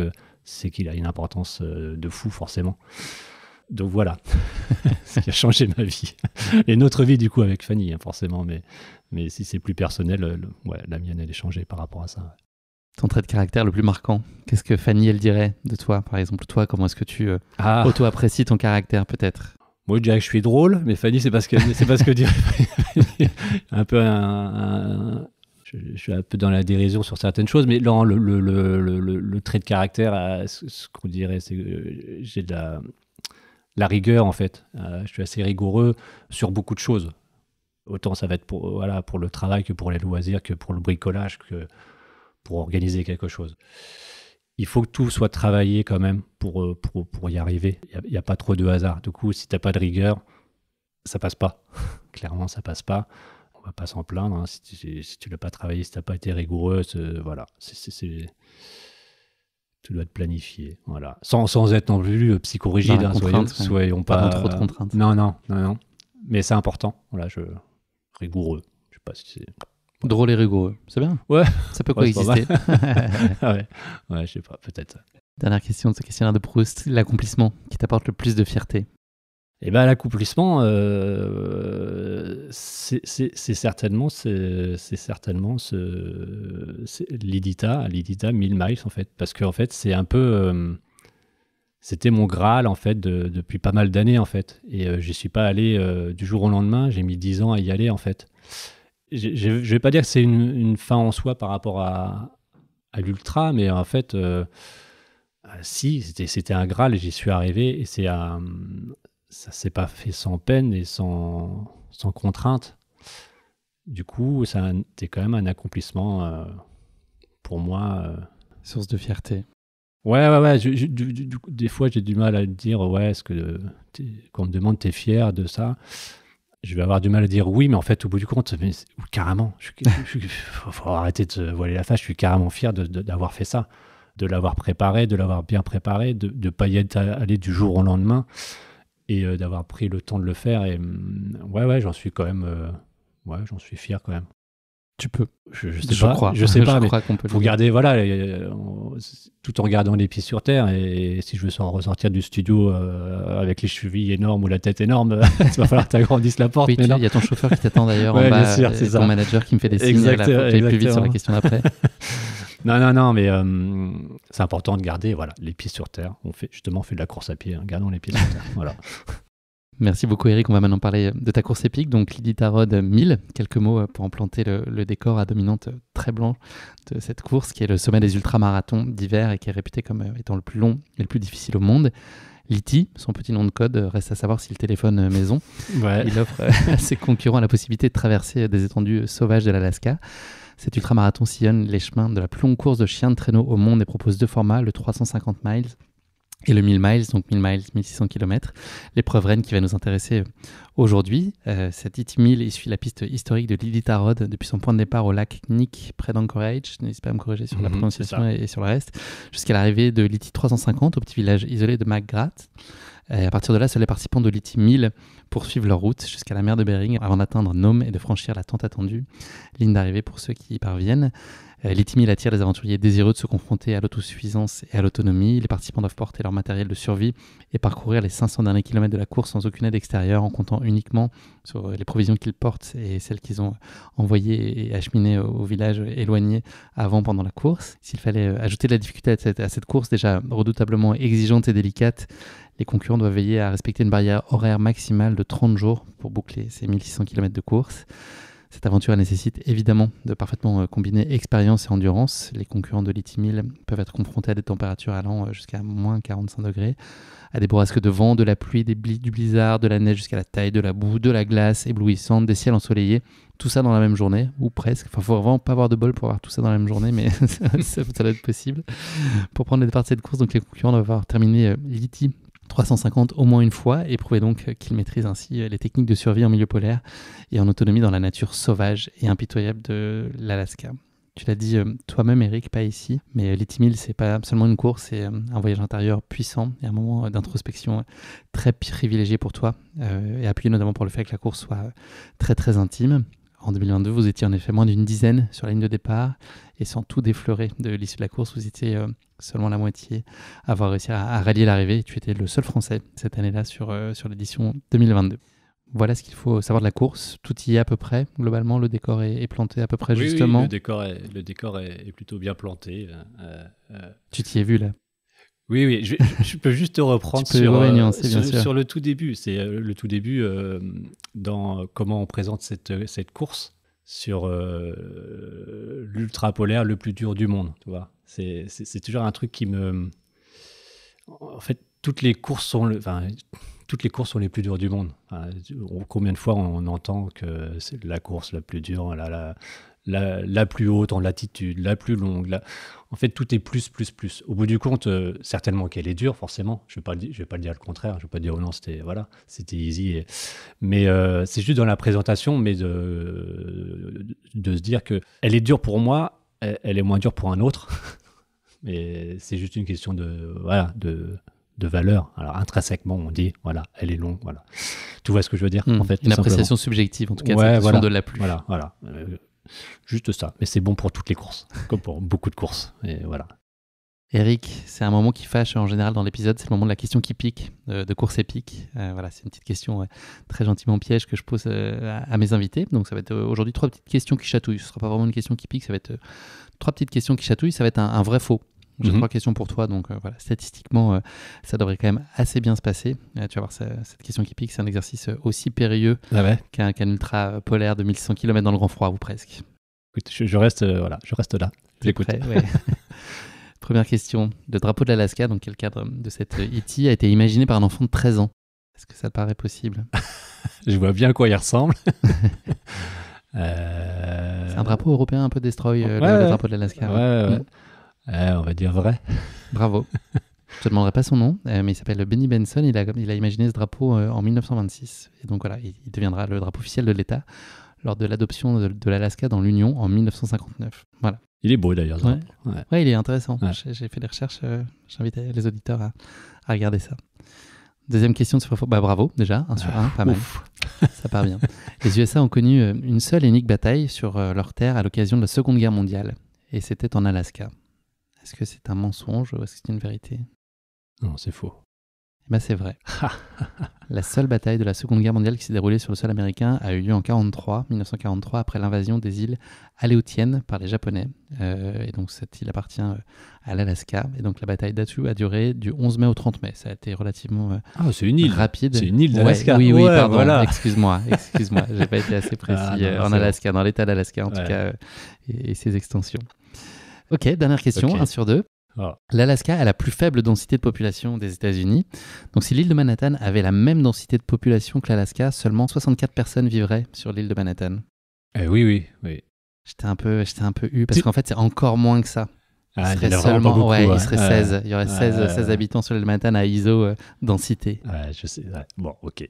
qu'il a une importance de fou, forcément. Donc voilà, ce qui a changé ma vie. Et notre vie, du coup, avec Fanny, forcément. Mais si c'est plus personnel, la mienne, elle est changée par rapport à ça. Ton trait de caractère le plus marquant, qu'est-ce que Fanny, elle dirait de toi ? Par exemple, toi, comment est-ce que tu auto-apprécies ton caractère, peut-être ? Moi, je dirais que je suis drôle, mais Fanny, c'est parce que dirait un peu je suis un peu dans la dérision sur certaines choses, mais non, le trait de caractère, ce qu'on dirait, c'est que j'ai de la rigueur, en fait. Je suis assez rigoureux sur beaucoup de choses. Autant ça va être pour le travail, que pour les loisirs, que pour le bricolage, que pour organiser quelque chose. Il faut que tout soit travaillé quand même pour y arriver. Il n'y a pas trop de hasard. Du coup, si tu n'as pas de rigueur, ça passe pas. Clairement, ça passe pas. On va pas s'en plaindre. Si tu l'as pas travaillé, si tu n'as pas été rigoureux, voilà. Tu dois te planifier. Voilà. Sans être non plus psychorigide. Soyons pas trop de contraintes. Non. Mais c'est important. Voilà, rigoureux. Je sais pas si c'est... Drôle et rigoureux, c'est bien. Ouais. Ça peut coexister. ouais, je sais pas, peut-être. Dernière question de ce questionnaire de Proust, l'accomplissement qui t'apporte le plus de fierté. L'accomplissement, c'est certainement l'Idita 1000 miles, en fait, parce que en fait c'est un peu c'était mon Graal, en fait, depuis pas mal d'années, en fait, et j'y suis pas allé du jour au lendemain. J'ai mis 10 ans à y aller, en fait. Je vais pas dire que c'est une fin en soi par rapport à l'ultra, mais en fait si, c'était un Graal, et j'y suis arrivé, et ça s'est pas fait sans peine et sans contrainte. Du coup, c'était quand même un accomplissement pour moi. Source de fierté. Ouais. Des fois, j'ai du mal à dire, ouais, est-ce que quand on me demande, t'es fier de ça? Je vais avoir du mal à dire oui, mais en fait, au bout du compte, carrément, faut arrêter de se voiler la face. Je suis carrément fier d'avoir fait ça, de l'avoir préparé, de l'avoir bien préparé, de ne pas y être allé du jour au lendemain et d'avoir pris le temps de le faire. Et ouais, j'en suis quand même, j'en suis fier quand même. Tu peux. Je sais pas, mais faut garder, voilà, tout en gardant les pieds sur terre. Et si je veux ressortir du studio avec les chevilles énormes ou la tête énorme, il va falloir que tu agrandisses la porte. Oui, il y a ton chauffeur qui t'attend d'ailleurs en bas, ton manager qui me fait des signes là, pour que j'aille plus vite sur la question d'après. Non, mais c'est important de garder, voilà, les pieds sur terre. On fait de la course à pied, gardons les pieds sur terre. Voilà. Merci beaucoup Eric, on va maintenant parler de ta course épique, donc l'Iditarod 1000, quelques mots pour en planter le décor à dominante très blanche de cette course qui est le sommet des ultramarathons d'hiver et qui est réputé comme étant le plus long et le plus difficile au monde. Liti, son petit nom de code, reste à savoir si le téléphone maison. Ouais. Il offre à ses concurrents la possibilité de traverser des étendues sauvages de l'Alaska. Cet ultramarathon sillonne les chemins de la plus longue course de chiens de traîneau au monde et propose 2 formats, le 350 miles et le 1000 miles, donc 1000 miles, 1600 km. L'épreuve reine qui va nous intéresser aujourd'hui. Cette IT 1000 suit la piste historique de l'Iditarod depuis son point de départ au lac Knik, près d'Anchorage. N'hésitez pas à me corriger sur la prononciation et sur le reste. Jusqu'à l'arrivée de l'IT 350 au petit village isolé de McGrath. Et à partir de là, seuls les participants de l'IT 1000 poursuivent leur route jusqu'à la mer de Bering avant d'atteindre Nome et de franchir la tant attendue ligne d'arrivée pour ceux qui y parviennent. L'IT 1000 attire les aventuriers désireux de se confronter à l'autosuffisance et à l'autonomie. Les participants doivent porter leur matériel de survie et parcourir les 500 derniers kilomètres de la course sans aucune aide extérieure en comptant uniquement sur les provisions qu'ils portent et celles qu'ils ont envoyées et acheminées au village éloigné avant, pendant la course. S'il fallait ajouter de la difficulté à cette course déjà redoutablement exigeante et délicate, les concurrents doivent veiller à respecter une barrière horaire maximale de 30 jours pour boucler ces 1600 km de course. Cette aventure nécessite évidemment de parfaitement combiner expérience et endurance. Les concurrents de l'IT 1000 peuvent être confrontés à des températures allant jusqu'à moins 45 degrés, à des bourrasques de vent, de la pluie, du blizzard, de la neige jusqu'à la taille, de la boue, de la glace éblouissante, des ciels ensoleillés, tout ça dans la même journée, ou presque. Enfin, il faut vraiment pas avoir de bol pour avoir tout ça dans la même journée, mais ça doit être possible. Pour prendre le départ de cette course, donc les concurrents doivent avoir terminé l'IT 350 au moins une fois et prouver donc qu'ils maîtrisent ainsi les techniques de survie en milieu polaire et en autonomie dans la nature sauvage et impitoyable de l'Alaska. Tu l'as dit toi-même Eric, pas ici, mais l'IT 1000 c'est pas seulement une course, c'est un voyage intérieur puissant et un moment d'introspection très privilégié pour toi et appuyé notamment pour le fait que la course soit très très intime. En 2022, vous étiez en effet moins d'une dizaine sur la ligne de départ et sans tout déflorer de l'issue de la course, vous étiez seulement la moitié à avoir réussi à rallier l'arrivée. Et tu étais le seul Français cette année-là sur l'édition 2022. Voilà ce qu'il faut savoir de la course. Tout y est à peu près. Globalement, le décor est planté à peu près justement. Oui, le décor est plutôt bien planté. Tu t'y es vu là? Oui, je peux juste te reprendre sur le tout début. C'est le tout début dans comment on présente cette course sur l'ultra polaire le plus dur du monde. Tu vois, c'est toujours un truc qui me. En fait, toutes les courses sont les plus dures du monde. Enfin, combien de fois on entend que c'est la course la plus dure, la plus haute en latitude, la plus longue. En fait, tout est plus. Au bout du compte, certainement qu'elle est dure, forcément. Je vais pas le dire le contraire. Je vais pas dire, oh non, c'était easy. Mais c'est juste dans la présentation, mais de se dire qu'elle est dure pour moi, elle est moins dure pour un autre. Mais c'est juste une question de valeur. Alors, intrinsèquement, on dit, voilà, elle est longue, voilà. Tu vois ce que je veux dire, en fait. Une appréciation subjective, en tout cas, c'est la question de la pluie. Voilà. Juste ça. Mais c'est bon pour toutes les courses, comme pour beaucoup de courses. Et voilà. Eric, c'est un moment qui fâche en général dans l'épisode, c'est le moment de la question qui pique, de course épique. Voilà, c'est une petite question très gentiment piège que je pose à mes invités. Donc ça va être aujourd'hui 3 petites questions qui chatouillent. Ce ne sera pas vraiment une question qui pique, ça va être 3 petites questions qui chatouillent. Ça va être un vrai faux. J'ai 3 questions pour toi, donc voilà, statistiquement, ça devrait quand même assez bien se passer. Tu vas voir, cette question qui pique, c'est un exercice aussi périlleux qu'un ultra polaire de 1600 km dans le grand froid, ou presque. Écoute, je reste là. J'écoute. Ouais. Première question. Le drapeau de l'Alaska, dans quel cadre de cette IT, a été imaginé par un enfant de 13 ans? Est-ce que ça te paraît possible? Je vois bien à quoi il ressemble. C'est un drapeau européen un peu destroy, le drapeau de l'Alaska. Ouais. On va dire vrai. Bravo. Je ne te demanderai pas son nom, mais il s'appelle Benny Benson. Il a imaginé ce drapeau en 1926. Et donc voilà, il deviendra le drapeau officiel de l'État lors de l'adoption de l'Alaska dans l'Union en 1959. Voilà. Il est beau d'ailleurs. Ouais, il est intéressant. Ouais. J'ai fait des recherches. J'invite les auditeurs à regarder ça. Deuxième question de Faux. Bah, bravo, déjà, 1 sur 1, pas mal. Ça part bien. Les USA ont connu une seule et unique bataille sur leur terre à l'occasion de la Seconde Guerre mondiale. Et c'était en Alaska. Est-ce que c'est un mensonge ou est-ce que c'est une vérité ? Non, c'est faux. Ben, c'est vrai. La seule bataille de la Seconde Guerre mondiale qui s'est déroulée sur le sol américain a eu lieu en 1943, après l'invasion des îles Aléoutiennes par les Japonais. Et donc cette île appartient à l'Alaska. Et donc la bataille d'Attu a duré du 11 mai au 30 mai. Ça a été relativement c'est une île. Rapide. C'est une île d'Alaska. Oui, pardon. Voilà. Excuse-moi. J'ai pas été assez précis en Alaska, dans l'état d'Alaska en tout cas, et ses extensions. Ok, dernière question, 1 sur 2. Oh. L'Alaska a la plus faible densité de population des États-Unis. Donc, si l'île de Manhattan avait la même densité de population que l'Alaska, seulement 64 personnes vivraient sur l'île de Manhattan. Oui. J'étais un peu eu parce qu'en fait, c'est encore moins que ça. Il serait seulement beaucoup, il serait 16. Il y aurait 16 habitants sur l'île de Manhattan à ISO densité. Ouais, je sais. Ouais. Bon, ok.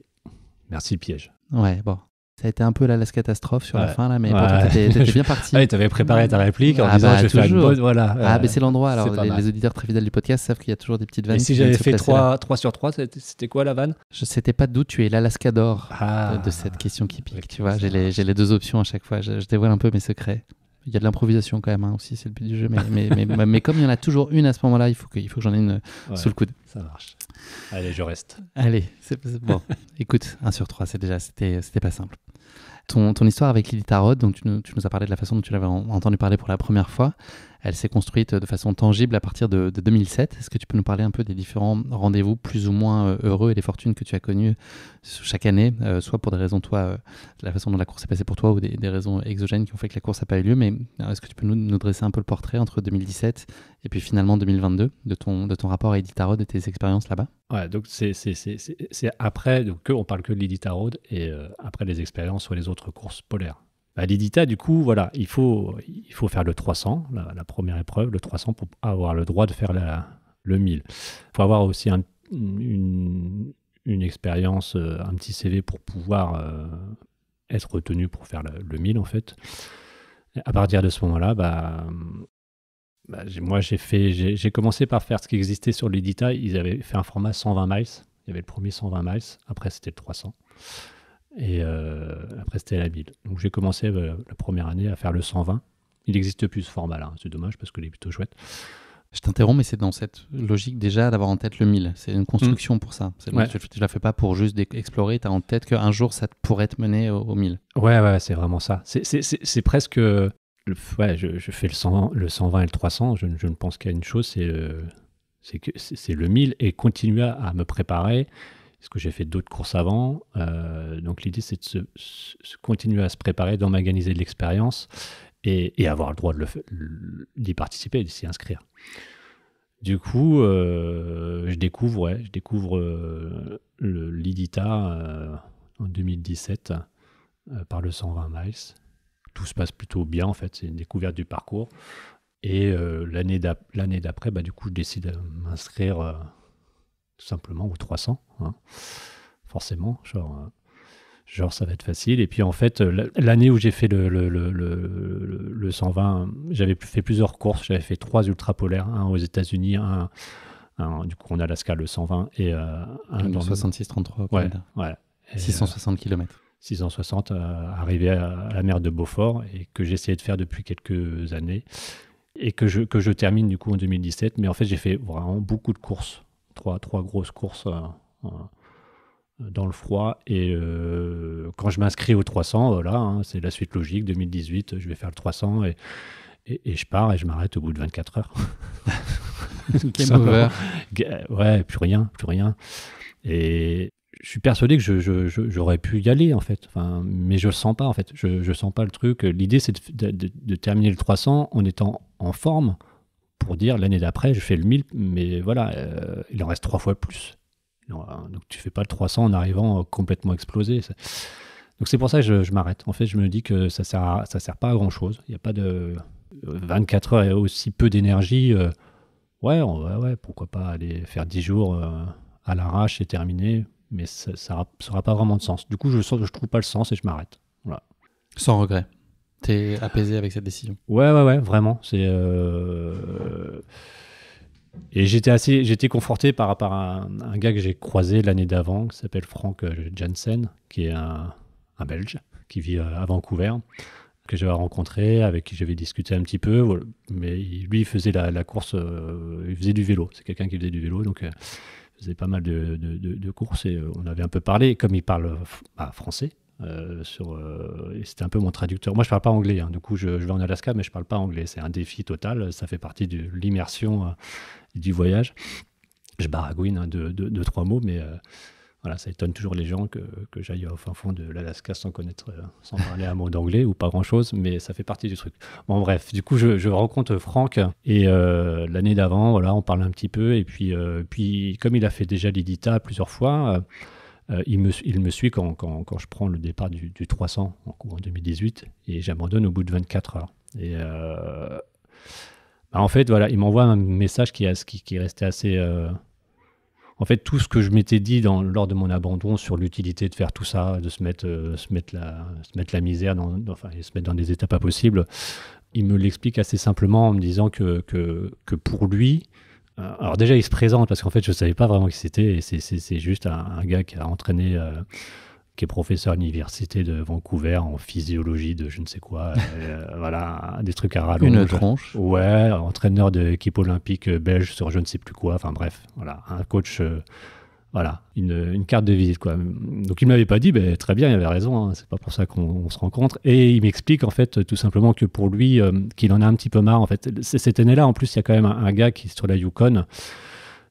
Merci le piège. Ouais, bon. Ça a été un peu la catastrophe sur la fin, là, mais pourtant, t'étais bien parti. Tu avais préparé ta réplique en disant je vais faire une bonne. Voilà. C'est l'endroit. Alors, les auditeurs très fidèles du podcast savent qu'il y a toujours des petites vannes. Et si j'avais fait 3 sur 3, c'était quoi la vanne ? C'était pas de doute, tu es l'Alaska d'or de cette question qui pique. Tu vois, j'ai les 2 options à chaque fois. Je dévoile un peu mes secrets. Il y a de l'improvisation quand même, aussi, c'est le but du jeu. Mais comme il y en a toujours une à ce moment-là, il faut que j'en ai une sous le coude. Ça marche. Allez, je reste. Allez, c'est bon. Écoute, 1 sur 3, c'était pas simple. Ton histoire avec Lily Tarot, donc tu nous as parlé de la façon dont tu l'avais entendu parler pour la première fois. Elle s'est construite de façon tangible à partir de 2007. Est-ce que tu peux nous parler un peu des différents rendez-vous plus ou moins heureux et des fortunes que tu as connues chaque année, soit pour des raisons, toi, la façon dont la course est passée pour toi, ou des raisons exogènes qui ont fait que la course n'a pas eu lieu. Mais est-ce que tu peux nous dresser un peu le portrait entre 2017 et puis finalement 2022 de ton rapport à Iditarod et tes expériences là-bas ? Ouais, donc c'est après, donc on parle que de l'Iditarod et après les expériences sur les autres courses polaires. L'Idita, du coup, voilà, il faut faire le 300, la première épreuve, le 300 pour avoir le droit de faire le 1000. Il faut avoir aussi une expérience, un petit CV pour pouvoir être retenu pour faire le 1000 en fait. Et à partir de ce moment-là, moi j'ai commencé par faire ce qui existait sur l'Idita. Ils avaient fait un format 120 miles. Il y avait le premier 120 miles, après c'était le 300. Et après, c'était la 1000. Donc, j'ai commencé la première année à faire le 120. Il n'existe plus ce format-là. C'est dommage parce qu'il est plutôt chouette. Je t'interromps, mais c'est dans cette logique déjà d'avoir en tête le 1000. C'est une construction pour ça. Tu ne la fais pas pour juste explorer. Tu as en tête qu'un jour, ça pourrait te mener au 1000. Ouais, c'est vraiment ça. C'est presque... je fais le 120 et le 300. Je ne pense qu'à une chose, c'est le 1000 et continuer à me préparer. Parce que j'ai fait d'autres courses avant. Donc l'idée, c'est de se continuer à se préparer, d'emmaganiser de l'expérience et avoir le droit d'y participer, de s'y inscrire. Du coup, je découvre l'IDITA en 2017 par le 120 miles. Tout se passe plutôt bien, en fait. C'est une découverte du parcours. Et l'année d'après, du coup, je décide de m'inscrire... tout simplement, ou 300, hein. Forcément, genre ça va être facile. Et puis en fait, l'année où j'ai fait le 120, j'avais fait plusieurs courses, j'avais fait 3 ultrapolaires, un aux États-Unis, un du coup en Alaska, le 120, et un dans 66-33 ouais. 660 km. 660, arrivé à la mer de Beaufort, et que j'ai essayé de faire depuis quelques années, et que je termine du coup en 2017. Mais en fait, j'ai fait vraiment beaucoup de courses. Trois grosses courses dans le froid. Et quand je m'inscris au 300, voilà, c'est la suite logique. 2018, je vais faire le 300 et je pars et je m'arrête au bout de 24 heures. Game over. Ouais, plus rien. Et je suis persuadé que j'aurais pu y aller, en fait. Mais je le sens pas, en fait. Je sens pas le truc. L'idée, c'est de terminer le 300 en étant en forme, pour dire l'année d'après, je fais le 1000, mais voilà, il en reste 3 fois plus. Donc tu fais pas le 300 en arrivant complètement explosé. Donc c'est pour ça que je m'arrête. En fait, je me dis que ça sert pas à grand chose. Il n'y a pas de 24 heures et aussi peu d'énergie, ouais, pourquoi pas aller faire 10 jours à l'arrache et terminer, mais ça n'aura pas vraiment de sens. Du coup, je trouve pas le sens et je m'arrête. Voilà. Sans regret. T'es apaisé avec cette décision? Ouais, vraiment. Et j'étais conforté par rapport à un gars que j'ai croisé l'année d'avant, qui s'appelle Frank Janssen, qui est un Belge, qui vit à Vancouver, que j'avais rencontré, avec qui j'avais discuté un petit peu. Voilà. Mais lui, il faisait la course, il faisait du vélo. C'est quelqu'un qui faisait du vélo, donc il faisait pas mal de courses. Et on avait un peu parlé, et comme il parle français, et c'était un peu mon traducteur. Moi, je parle pas anglais, hein. Du coup, je vais en Alaska, mais je parle pas anglais. C'est un défi total. Ça fait partie de l'immersion du voyage. Je baragouine deux, trois mots, mais voilà, ça étonne toujours les gens que j'aille au fin fond de l'Alaska sans parler un mot d'anglais ou pas grand-chose, mais ça fait partie du truc. Bon, bref, du coup, je rencontre Franck et l'année d'avant, voilà, on parle un petit peu, et puis comme il a fait déjà l'Idita plusieurs fois, il me suit quand je prends le départ du 300 en 2018 et j'abandonne au bout de 24 heures. Et en fait, voilà, il m'envoie un message qui est resté assez... En fait, tout ce que je m'étais dit lors de mon abandon sur l'utilité de faire tout ça, de se mettre la misère, et se mettre dans des états pas possibles, il me l'explique assez simplement en me disant que pour lui... Alors déjà, il se présente parce qu'en fait, je ne savais pas vraiment qui c'était. Et c'est juste un gars qui a entraîné, qui est professeur à l'université de Vancouver en physiologie de je ne sais quoi. Voilà, des trucs à rallonge. Une tronche. Ouais, entraîneur d'équipe olympique belge sur je ne sais plus quoi. Enfin bref, voilà, un coach... Voilà, une carte de visite, quoi. Donc il ne m'avait pas dit, très bien, il avait raison, hein, c'est pas pour ça qu'on se rencontre. Et il m'explique en fait tout simplement que pour lui, qu'il en a un petit peu marre. En fait, cette année-là, en plus, il y a quand même un gars qui est sur la Yukon.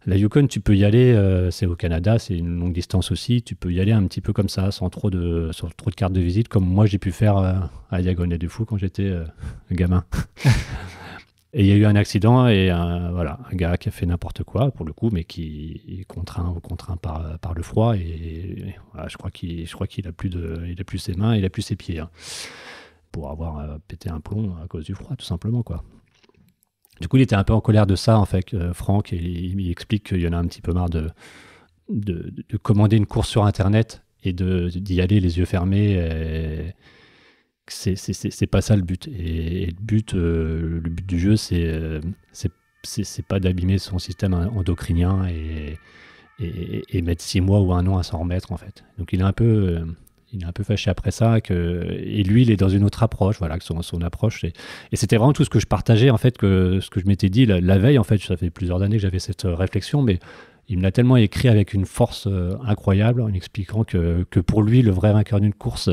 La Yukon, tu peux y aller, c'est au Canada, c'est une longue distance aussi. Tu peux y aller un petit peu comme ça, sans trop de cartes de visite, comme moi j'ai pu faire à Diagonale-du-Fou quand j'étais gamin. Et il y a eu un accident et un gars qui a fait n'importe quoi, pour le coup, mais qui est contraint par le froid. Et voilà, je crois qu'il a plus ses mains, il a plus ses pieds, hein, pour avoir pété un plomb à cause du froid, tout simplement, quoi. Du coup, il était un peu en colère de ça, en fait, Franck, et il explique qu'il y en a un petit peu marre de commander une course sur Internet et d'y aller les yeux fermés. Et c'est pas ça le but. Et le but du jeu, c'est pas d'abîmer son système endocrinien et mettre 6 mois ou 1 an à s'en remettre, en fait. Donc il est un peu fâché après ça, et lui il est dans une autre approche, voilà, que son approche, et c'était vraiment tout ce que je partageais, en fait, que ce que je m'étais dit la veille, en fait. Ça fait plusieurs années que j'avais cette réflexion, mais il me l'a tellement écrit avec une force incroyable, en expliquant que pour lui, le vrai vainqueur d'une course,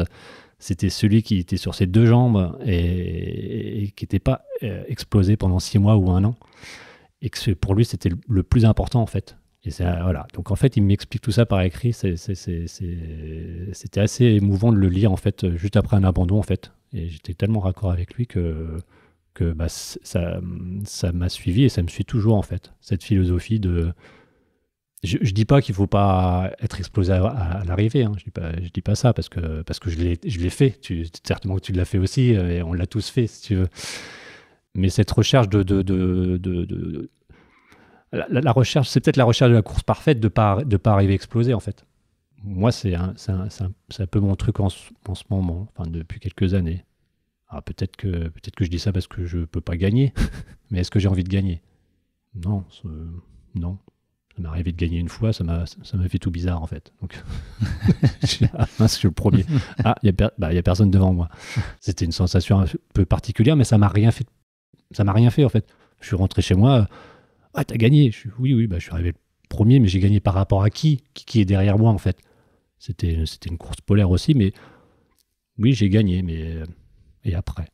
c'était celui qui était sur ses 2 jambes et qui n'était pas explosé pendant 6 mois ou 1 an. Et que pour lui, c'était le plus important, en fait. Et voilà. Donc, en fait, il m'explique tout ça par écrit. C'était assez émouvant de le lire, en fait, juste après un abandon, en fait. Et j'étais tellement raccord avec lui que ça m'a suivi et ça me suit toujours, en fait. Cette philosophie de... Je dis pas qu'il faut pas être explosé à l'arrivée, hein. Je dis pas ça parce que je l'ai fait. Certainement que tu l'as fait aussi, et on l'a tous fait, si tu veux. Mais cette recherche la recherche, c'est peut-être la recherche de la course parfaite, de pas arriver explosé, en fait. Moi, c'est un peu mon truc en ce moment, enfin depuis quelques années. Alors peut-être que je dis ça parce que je peux pas gagner, mais est-ce que j'ai envie de gagner? Non, non. Ça m'est arrivé de gagner une fois, ça m'a fait tout bizarre, en fait. Donc, mince, je suis le premier. Il y a personne devant moi. C'était une sensation un peu particulière, mais ça m'a rien fait. Ça m'a rien fait, en fait. Je suis rentré chez moi. Ah, t'as gagné. Oui, je suis arrivé le premier, mais j'ai gagné par rapport à qui est derrière moi, en fait. C'était une course polaire aussi, mais oui, j'ai gagné, mais et après.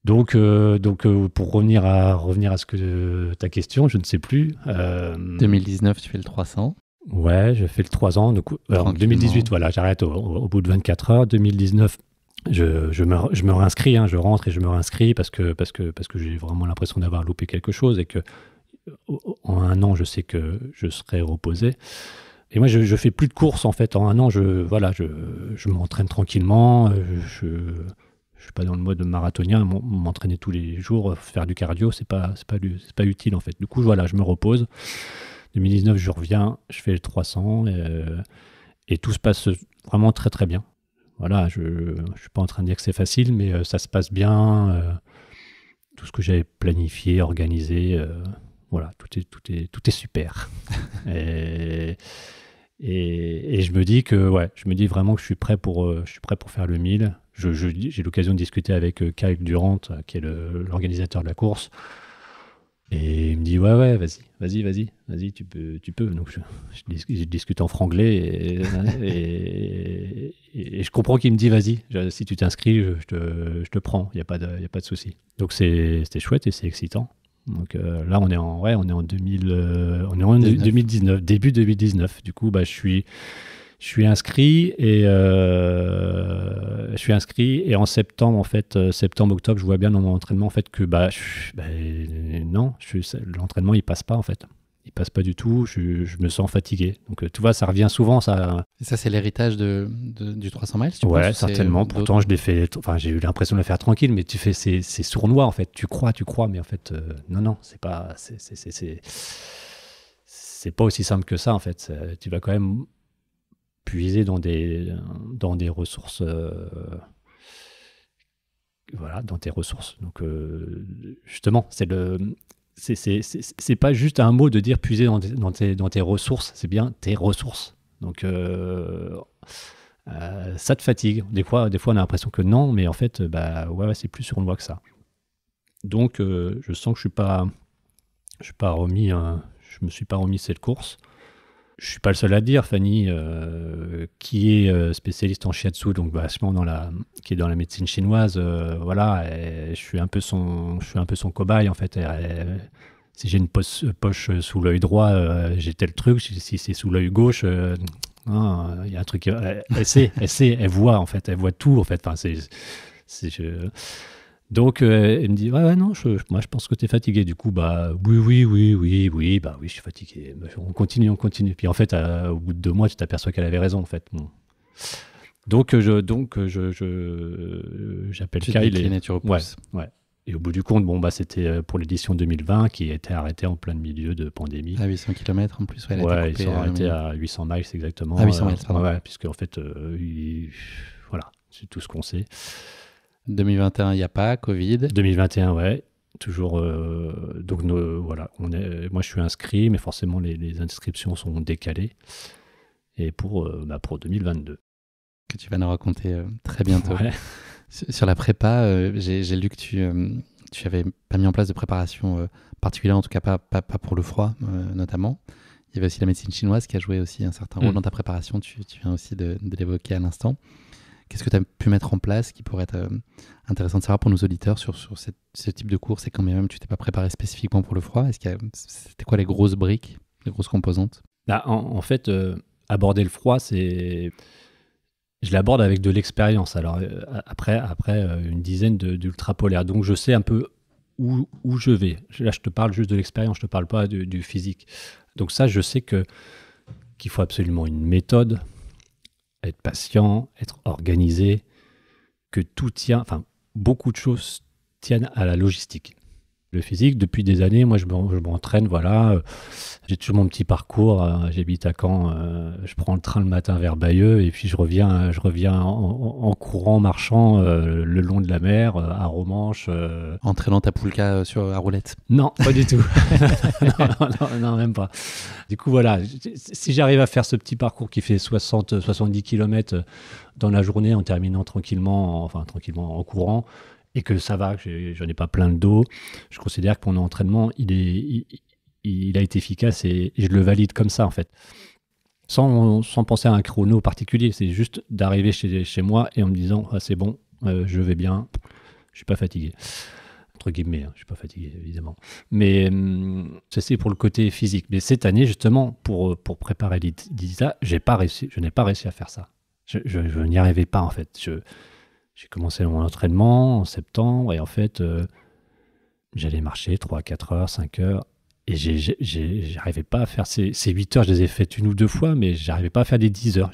Donc, pour revenir à ce que ta question, je ne sais plus. 2019, tu fais le 300. Ouais, je fais le 3 ans. Donc, en 2018, voilà, j'arrête au bout de 24 heures. 2019, je me réinscris, hein, je rentre et je me réinscris parce que j'ai vraiment l'impression d'avoir loupé quelque chose et que en 1 an, je sais que je serai reposé. Et moi, je fais plus de courses, en fait. En 1 an, je m'entraîne tranquillement. Je suis pas dans le mode marathonien, m'entraîner tous les jours, faire du cardio, c'est pas utile en fait. Du coup, voilà, je me repose. 2019, je reviens, je fais le 300 et tout se passe vraiment très très bien. Voilà, je suis pas en train de dire que c'est facile, mais ça se passe bien. Tout ce que j'avais planifié, organisé, voilà, tout est super. et je me dis que, ouais, je me dis vraiment que je suis prêt pour faire le 1000. J'ai l'occasion de discuter avec Kyle Durant, qui est l'organisateur de la course. Et il me dit, ouais, vas-y, tu peux. Donc, je discute en franglais et je comprends qu'il me dit, vas-y, si tu t'inscris, je te prends, il n'y a pas de souci. Donc, c'était chouette et c'est excitant. Donc là, on est en 2019, début 2019. Du coup, je suis inscrit et en septembre, en fait, septembre-octobre, je vois bien dans mon entraînement en fait que non, l'entraînement il passe pas en fait. Il passe pas du tout, je me sens fatigué. Donc tu vois, ça revient souvent ça. Et ça, c'est l'héritage du 300 miles, tu Ouais, penses, certainement. Pourtant, j'ai eu l'impression de le faire tranquille, mais c'est sournois en fait. Tu crois, mais en fait, non, c'est pas, c'est pas aussi simple que ça en fait. Tu vas quand même puiser dans des ressources, voilà, dans tes ressources. Donc justement, c'est pas juste un mot de dire puiser dans tes ressources, c'est bien tes ressources. Donc ça te fatigue. Des fois, on a l'impression que non, mais en fait, ouais, c'est plus sournois que ça. Donc je sens que je me suis pas remis cette course. Je suis pas le seul à le dire. Fanny, qui est spécialiste en shiatsu, donc vachement qui est dans la médecine chinoise, voilà, je suis un peu son cobaye en fait. Si j'ai une poche sous l'œil droit, j'ai tel truc. Si c'est sous l'œil gauche, il y a un truc. Elle sait, elle voit en fait, elle voit tout en fait. Enfin, Donc, elle me dit, ouais, non, moi, je pense que tu es fatigué. Du coup, oui, je suis fatigué. On continue. Puis, en fait, au bout de 2 mois, tu t'aperçois qu'elle avait raison, en fait. Bon. Donc, j'appelle Kyle. Et tu repousses. Ouais. Et au bout du compte, c'était pour l'édition 2020 qui a été arrêtée en plein milieu de pandémie. À 800 km en plus, ouais, ils sont arrêtés à 800 miles exactement. À 800 miles, pardon. Ouais, puisque en fait, voilà, c'est tout ce qu'on sait. 2021, il n'y a pas, Covid. 2021, ouais, toujours. Donc, voilà, moi je suis inscrit, mais forcément les inscriptions sont décalées. Et pour 2022. Que tu vas nous raconter très bientôt. Ouais. Sur la prépa, j'ai lu que tu n'avais pas mis en place de préparation particulière, en tout cas pas pour le froid notamment. Il y avait aussi la médecine chinoise qui a joué aussi un certain rôle dans ta préparation, tu viens aussi de l'évoquer à l'instant. Qu'est-ce que tu as pu mettre en place qui pourrait être intéressant de savoir pour nos auditeurs sur ce type de course et quand même tu t'es pas préparé spécifiquement pour le froid? C'était quoi les grosses briques, les grosses composantes? En fait, aborder le froid, je l'aborde avec de l'expérience. Alors après une dizaine d'ultrapolaires, donc je sais un peu où je vais. Là, je te parle juste de l'expérience, je te parle pas du physique. Donc ça, je sais qu'il faut absolument une méthode, être patient, être organisé, que tout tient, enfin beaucoup de choses tiennent à la logistique. Le physique, depuis des années, moi je m'entraîne, voilà. J'ai toujours mon petit parcours. J'habite à Caen. Je prends le train le matin vers Bayeux et puis je reviens en courant, marchant le long de la mer, à Romanche. Entraînant ta poulka à roulette? Non, pas du tout. non, même pas. Du coup, voilà. Si j'arrive à faire ce petit parcours qui fait 60-70 km dans la journée en terminant tranquillement en courant, et que ça va, que j'en ai pas plein le dos, je considère que mon entraînement, il a été efficace et je le valide comme ça, en fait. Sans penser à un chrono particulier, c'est juste d'arriver chez moi et en me disant « Ah, c'est bon, je vais bien, je suis pas fatigué ». Entre guillemets, je suis pas fatigué, évidemment. Mais ça, c'est pour le côté physique. Mais cette année, justement, pour préparer l'IDISA, je n'ai pas réussi à faire ça. Je n'y arrivais pas, en fait. J'ai commencé mon entraînement en septembre et en fait, j'allais marcher 3, 4 heures, 5 heures et j'arrivais pas à faire ces 8 heures. Je les ai faites 1 ou 2 fois, mais j'arrivais pas à faire des 10 heures.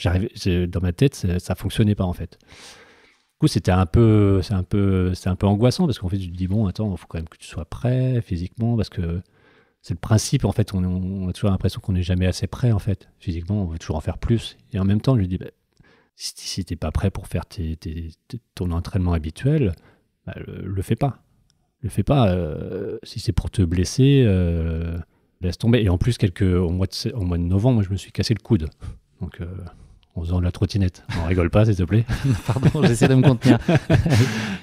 Dans ma tête, ça fonctionnait pas en fait. Du coup, c'est un peu angoissant parce qu'en fait, tu te dis, bon, attends, il faut quand même que tu sois prêt physiquement parce que c'est le principe, en fait, on a toujours l'impression qu'on n'est jamais assez prêt, en fait. Physiquement, on veut toujours en faire plus. Et en même temps, je lui dis, bah, si tu n'es pas prêt pour faire ton entraînement habituel, bah, le fais pas. Le fais pas. Si c'est pour te blesser, laisse tomber. Et en plus, au mois de novembre, moi, je me suis cassé le coude. Donc, en faisant de la trottinette. On rigole pas, s'il te plaît. Pardon, j'essaie de me contenir.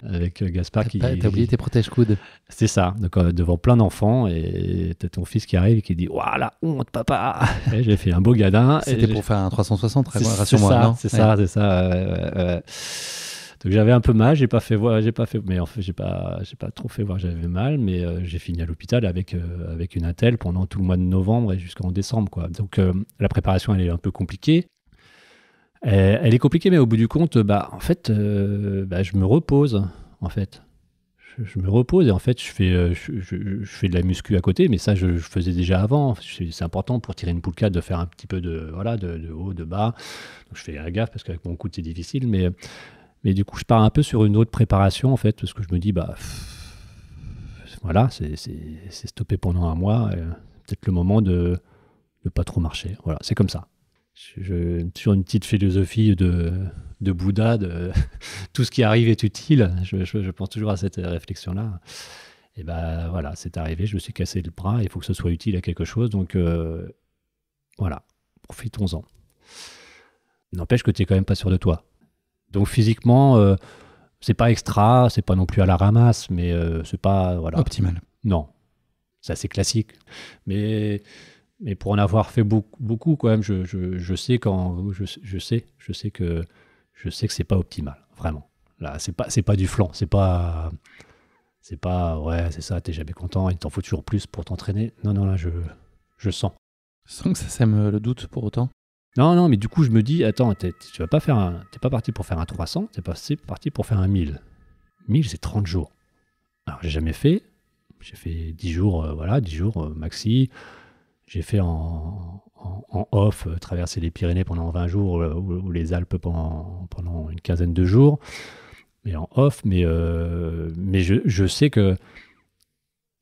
Avec Gaspard qui... T'as oublié tes protège-coudes. C'est ça, donc, devant plein d'enfants, et t'as ton fils qui arrive et qui dit « Waouh, la honte, papa !» Et j'ai fait un beau gadin. C'était pour faire un 360, rassure-moi, non ? C'est ça. Donc j'avais un peu mal, mais en fait j'ai pas trop fait voir que j'avais mal, mais j'ai fini à l'hôpital avec une attelle pendant tout le mois de novembre et jusqu'en décembre, quoi. Donc la préparation, elle est un peu compliquée. Elle est compliquée, mais au bout du compte, en fait, je me repose, en fait. Je me repose et en fait, je fais de la muscu à côté, mais ça, je faisais déjà avant. C'est important pour tirer une poulka de faire un petit peu de haut, de bas. Donc, je fais gaffe parce qu'avec mon coude, c'est difficile, mais du coup, je pars un peu sur une autre préparation, en fait, parce que je me dis, voilà, c'est stoppé pendant un mois. Peut-être le moment de ne pas trop marcher. Voilà, c'est comme ça. Sur une petite philosophie de Bouddha, tout ce qui arrive est utile. Je pense toujours à cette réflexion-là. Et voilà, c'est arrivé, je me suis cassé le bras, il faut que ce soit utile à quelque chose, donc voilà, profitons-en. N'empêche que tu n'es quand même pas sûr de toi. Donc physiquement, c'est pas extra, c'est pas non plus à la ramasse, mais c'est pas... Voilà. Optimal. Non, c'est assez classique. Mais pour en avoir fait beaucoup quand même, je sais que c'est pas optimal, vraiment. Là, c'est pas du flan, c'est pas ouais, c'est ça, t'es jamais content, il t'en faut toujours plus pour t'entraîner. Non, là, je sens. Sans que ça sème le doute pour autant. Non, mais du coup, je me dis, attends, t'es pas parti pour faire un 300, t'es parti pour faire un 1000. 1000, c'est 30 jours. Alors, j'ai jamais fait. J'ai fait 10 jours, 10 jours maxi. J'ai fait en off, traverser les Pyrénées pendant 20 jours ou les Alpes pendant une quinzaine de jours. Mais en off, mais je sais que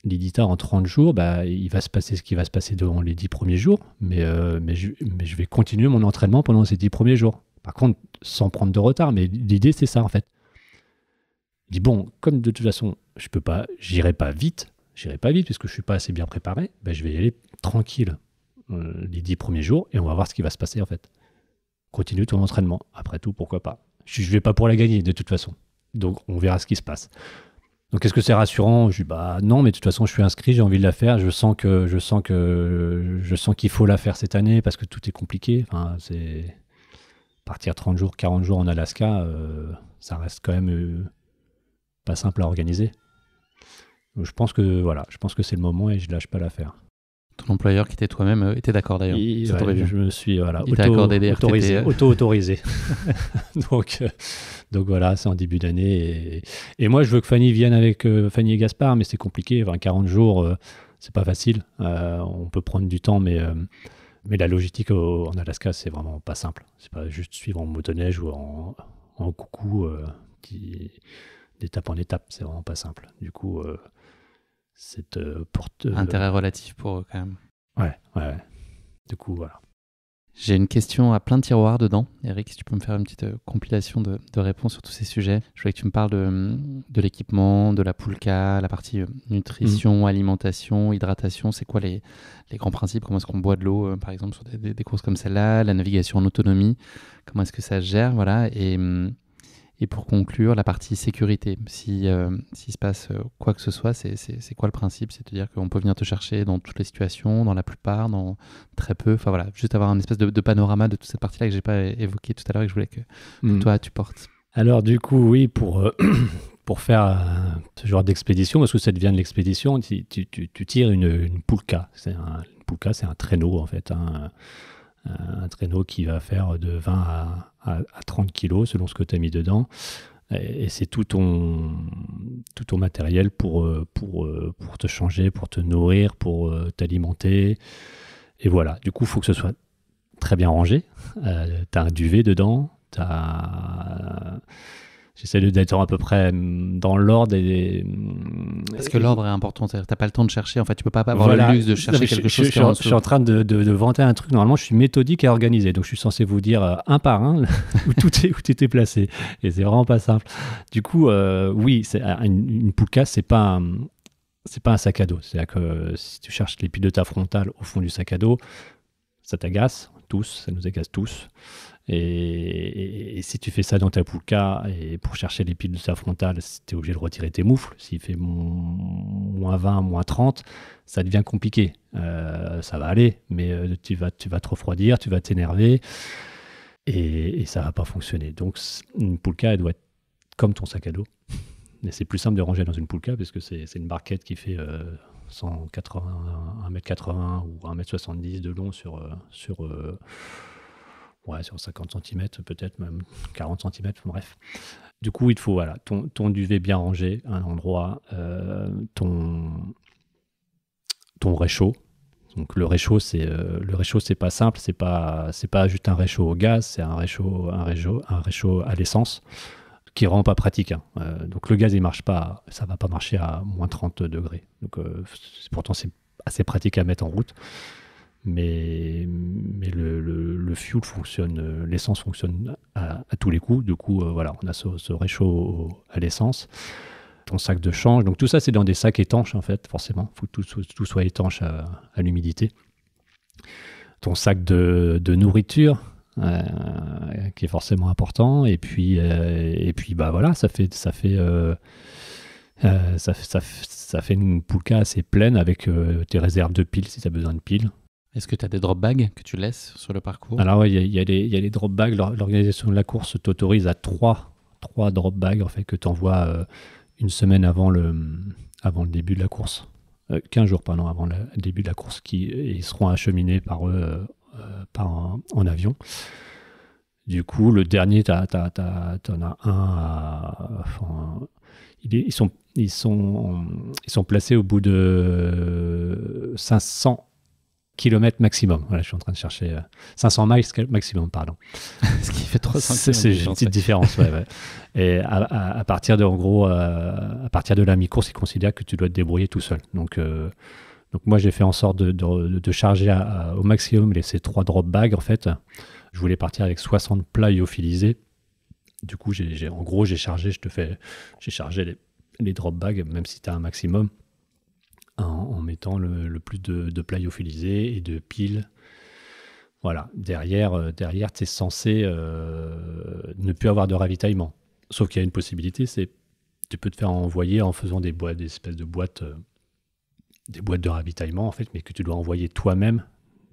l'Idita en 30 jours, il va se passer ce qui va se passer dans les 10 premiers jours, mais je vais continuer mon entraînement pendant ces 10 premiers jours. Par contre, sans prendre de retard, mais l'idée, c'est ça, en fait. Je dis, bon, comme de toute façon, j'irai pas vite, puisque je suis pas assez bien préparé, je vais y aller tranquille les 10 premiers jours, et on va voir ce qui va se passer, en fait. Continue ton entraînement. Après tout, pourquoi pas. Je vais pas pour la gagner, de toute façon. Donc, on verra ce qui se passe. Donc, est-ce que c'est rassurant ? Je dis, non, mais de toute façon, je suis inscrit, j'ai envie de la faire. Je sens qu'il faut la faire cette année parce que tout est compliqué. Enfin, c'est partir 30 jours, 40 jours en Alaska, ça reste quand même pas simple à organiser. Donc, je pense que c'est le moment et je lâche pas l'affaire. Ton employeur qui était toi-même était d'accord d'ailleurs. Je me suis il t'a accordé des auto-autorisé. Donc voilà, c'est en début d'année. Et moi, je veux que Fanny vienne avec Fanny et Gaspard, mais c'est compliqué. 40 jours, c'est pas facile. On peut prendre du temps, mais la logistique en Alaska, c'est vraiment pas simple. C'est pas juste suivre en motoneige ou en coucou d'étape en étape. C'est vraiment pas simple. Du coup... c'est intérêt relatif pour eux quand même. Ouais. Du coup, voilà. J'ai une question à plein de tiroirs dedans. Eric, si tu peux me faire une petite compilation de réponses sur tous ces sujets. Je voulais que tu me parles de l'équipement, de la poulka, la partie nutrition, alimentation, hydratation. C'est quoi les grands principes ? Comment est-ce qu'on boit de l'eau, par exemple, sur des courses comme celle-là ? La navigation en autonomie, comment est-ce que ça se gère ? Voilà. Et pour conclure, la partie sécurité, s'il se passe quoi que ce soit, c'est quoi le principe ? C'est-à-dire qu'on peut venir te chercher dans toutes les situations, dans la plupart, dans très peu. Enfin voilà, juste avoir un espèce de panorama de toute cette partie-là que je n'ai pas évoquée tout à l'heure et que je voulais que toi, tu portes. Alors du coup, oui, pour faire ce genre d'expédition, parce que ça devient de l'expédition, tu tires une poulka. Une poulka, c'est un traîneau en fait, un traîneau qui va faire de 20 à 30 kilos selon ce que tu as mis dedans. Et c'est tout ton matériel pour te changer, pour te nourrir, pour t'alimenter. Et voilà, du coup, il faut que ce soit très bien rangé. Tu as un duvet dedans, tu as J'essaie d'être à peu près dans l'ordre. Parce que l'ordre est important. Tu n'as pas le temps de chercher. En fait, tu peux pas avoir le luxe de chercher quelque chose qui est en dessous. Je suis en train de vanter un truc. Normalement, je suis méthodique et organisé. Donc, je suis censé vous dire un par un où tout est placé. Et c'est vraiment pas simple. Du coup, oui, une Pulka, c'est pas un sac à dos. C'est-à-dire que si tu cherches les piles de ta frontale au fond du sac à dos, ça t'agace tous. Ça nous agace tous. Et si tu fais ça dans ta Pulka, et pour chercher les piles de ta frontale, tu es obligé de retirer tes moufles. S'il fait moins 20, moins 30, ça devient compliqué. Ça va aller, mais tu vas te refroidir, tu vas t'énerver, et ça va pas fonctionner. Donc, une Pulka, elle doit être comme ton sac à dos. Et c'est plus simple de ranger dans une Pulka, parce que c'est une barquette qui fait 180, 1m80 ou 1m70 de long sur 50 cm, peut-être même 40 cm, bref. Du coup, il te faut ton duvet bien rangé à un endroit, ton réchaud. Donc le réchaud, c'est pas simple, c'est pas juste un réchaud au gaz, c'est un réchaud à l'essence qui rend pas pratique. Donc le gaz, il marche pas, ça va pas marcher à moins 30 degrés. Donc pourtant c'est assez pratique à mettre en route. Mais le fuel fonctionne, l'essence fonctionne à tous les coups. Du coup, on a ce réchaud à l'essence. Ton sac de change. Donc tout ça, c'est dans des sacs étanches, en fait, forcément. Il faut que tout soit étanche à l'humidité. Ton sac de nourriture, qui est forcément important. Et puis voilà, ça fait une Pulka assez pleine avec tes réserves de piles si tu as besoin de piles. Est-ce que tu as des drop bags que tu laisses sur le parcours? Alors oui, il y a les drop bags. L'organisation de la course t'autorise à 3 drop bags en fait, que tu envoies une semaine avant le début de la course. 15 jours avant le début de la course, ils seront acheminés par eux en avion. Du coup, le dernier, t'en as un ils sont placés au bout de 500 km maximum. Voilà, je suis en train de chercher 500 miles maximum, pardon. Ce qui fait 300 km. C'est une petite différence, ouais. Et à partir de la mi-course, ils considèrent que tu dois te débrouiller tout seul. Donc moi, j'ai fait en sorte de charger au maximum ces 3 drop bags, en fait. Je voulais partir avec 60 plats lyophilisés. Du coup, j'ai chargé les drop bags, même si tu as un maximum, en mettant le plus de plats lyophilisés et de piles. Voilà. Derrière tu es censé ne plus avoir de ravitaillement. Sauf qu'il y a une possibilité, c'est tu peux te faire envoyer en faisant des espèces de boîtes, des boîtes de ravitaillement, en fait, mais que tu dois envoyer toi-même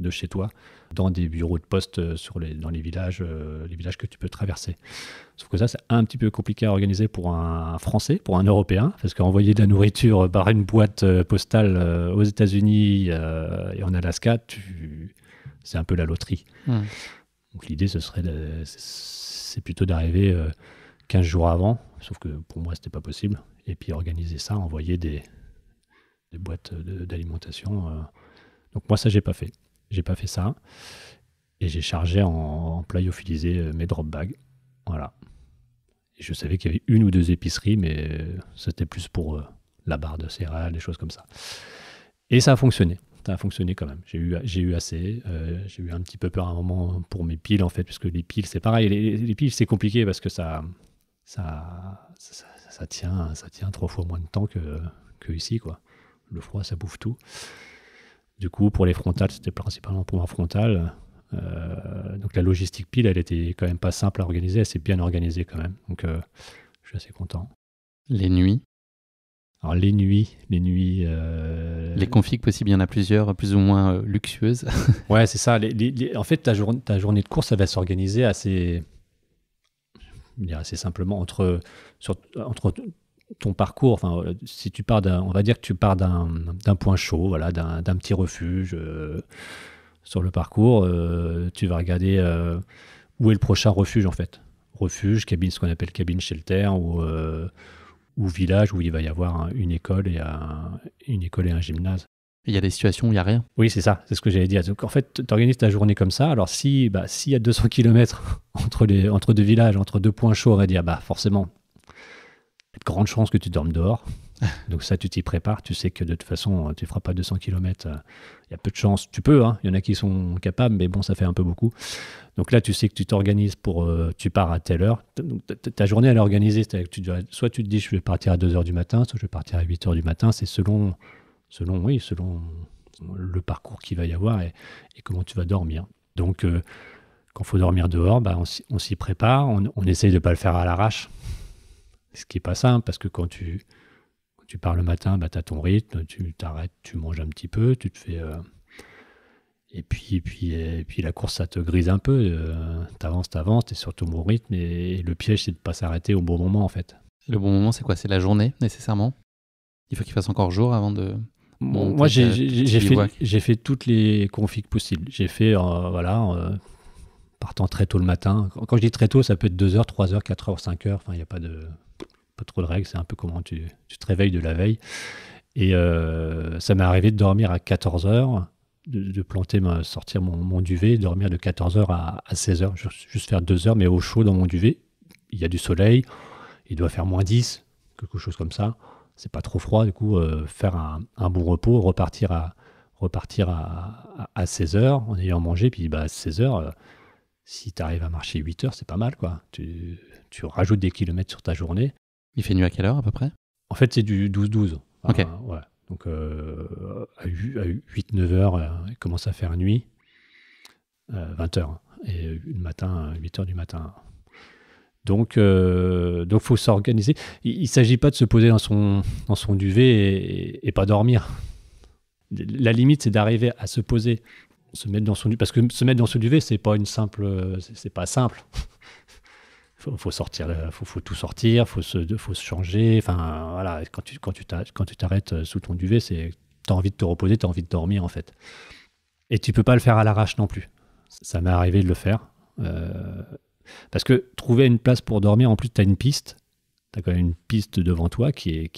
de chez toi dans des bureaux de poste dans les villages que tu peux traverser. Sauf que ça, c'est un petit peu compliqué à organiser pour un Français, pour un Européen, parce qu'envoyer de la nourriture par une boîte postale aux États-Unis et en Alaska, c'est un peu la loterie. Donc l'idée, c'est plutôt d'arriver 15 jours avant, sauf que pour moi, c'était pas possible. Et puis organiser ça, envoyer des boîtes d'alimentation. Donc moi, ça, j'ai pas fait. J'ai pas fait ça. Et j'ai chargé en plat lyophilisé mes drop bags. Voilà. Et je savais qu'il y avait 1 ou 2 épiceries, mais c'était plus pour la barre de céréales, des choses comme ça. Et ça a fonctionné. Ça a fonctionné quand même. J'ai eu assez. J'ai eu un petit peu peur à un moment pour mes piles, en fait, parce que les piles, c'est pareil. Les piles, c'est compliqué parce que ça tient 3 fois moins de temps que ici, quoi. Le froid, ça bouffe tout. Du coup, pour les frontales, c'était principalement pour ma frontale. Donc la logistique pile, elle était quand même pas simple à organiser. Elle s'est bien organisée quand même. Donc je suis assez content. Les nuits? Alors les nuits... Les configs possibles, il y en a plusieurs, plus ou moins luxueuses. Ouais, c'est ça. En fait, ta journée de course, ça va s'organiser assez simplement entre ton parcours. Enfin, si tu pars on va dire que tu pars d'un point chaud, voilà, d'un petit refuge sur le parcours, tu vas regarder où est le prochain refuge, en fait. Refuge, cabine, ce qu'on appelle cabine shelter, ou village où il va y avoir une école et un gymnase. Il y a des situations où il n'y a rien. Oui, c'est ça, c'est ce que j'allais dire. Donc, en fait, tu organises ta journée comme ça. Alors, s'il y a 200 km entre 2 villages, entre 2 points chauds, on va dire, forcément, de grandes chances que tu dormes dehors. Donc ça, tu t'y prépares. Tu sais que de toute façon, tu ne feras pas 200 km. Il y a peu de chances. Tu peux, hein. Il y en a qui sont capables, mais bon, ça fait un peu beaucoup. Donc là, tu sais que tu t'organises tu pars à telle heure. Donc, ta journée, elle est organisée. Soit tu te dis, je vais partir à 2 heures du matin, soit je vais partir à 8 heures du matin. C'est selon le parcours qu'il va y avoir et comment tu vas dormir. Donc, quand il faut dormir dehors, on s'y prépare. On essaye de ne pas le faire à l'arrache. Ce qui n'est pas simple, parce que quand tu pars le matin, tu as ton rythme, tu t'arrêtes, tu manges un petit peu, tu te fais... Et puis la course, ça te grise un peu. T'avances, t'es sur ton bon rythme. Et le piège, c'est de ne pas s'arrêter au bon moment, en fait. Le bon moment, c'est quoi? C'est la journée, nécessairement? Il faut qu'il fasse encore jour avant de... Moi, j'ai fait toutes les configs possibles. J'ai fait, partant très tôt le matin. Quand je dis très tôt, ça peut être 2h, 3h, 4h, 5h. Enfin, il n'y a pas trop de règles. C'est un peu comment tu te réveilles de la veille. Et ça m'est arrivé de dormir à 14h, de sortir mon duvet, dormir de 14h à 16h, juste faire 2 heures, mais au chaud dans mon duvet. Il y a du soleil, il doit faire -10, quelque chose comme ça. C'est pas trop froid, du coup, faire un bon repos, repartir à 16h en ayant mangé, puis à 16h, si tu arrives à marcher 8 heures, c'est pas mal, quoi. Tu rajoutes des kilomètres sur ta journée. Il fait nuit à quelle heure à peu près? En fait, c'est du 12-12. Ok. Ouais. Donc, à 8-9 heures, il commence à faire nuit. 20 heures. Et le matin, 8 heures du matin. Donc, faut s'organiser. Il ne s'agit pas de se poser dans son duvet et pas dormir. La limite, c'est d'arriver à se poser, se mettre dans son duvet. Parce que se mettre dans son duvet, c'est pas simple. Faut sortir, faut tout sortir, faut se changer. Enfin, voilà, quand tu t'arrêtes sous ton duvet, t'as envie de te reposer, t'as envie de dormir, en fait. Et tu peux pas le faire à l'arrache non plus. Ça m'est arrivé de le faire. Parce que trouver une place pour dormir, en plus, tu as une piste. Tu as quand même une piste devant toi qui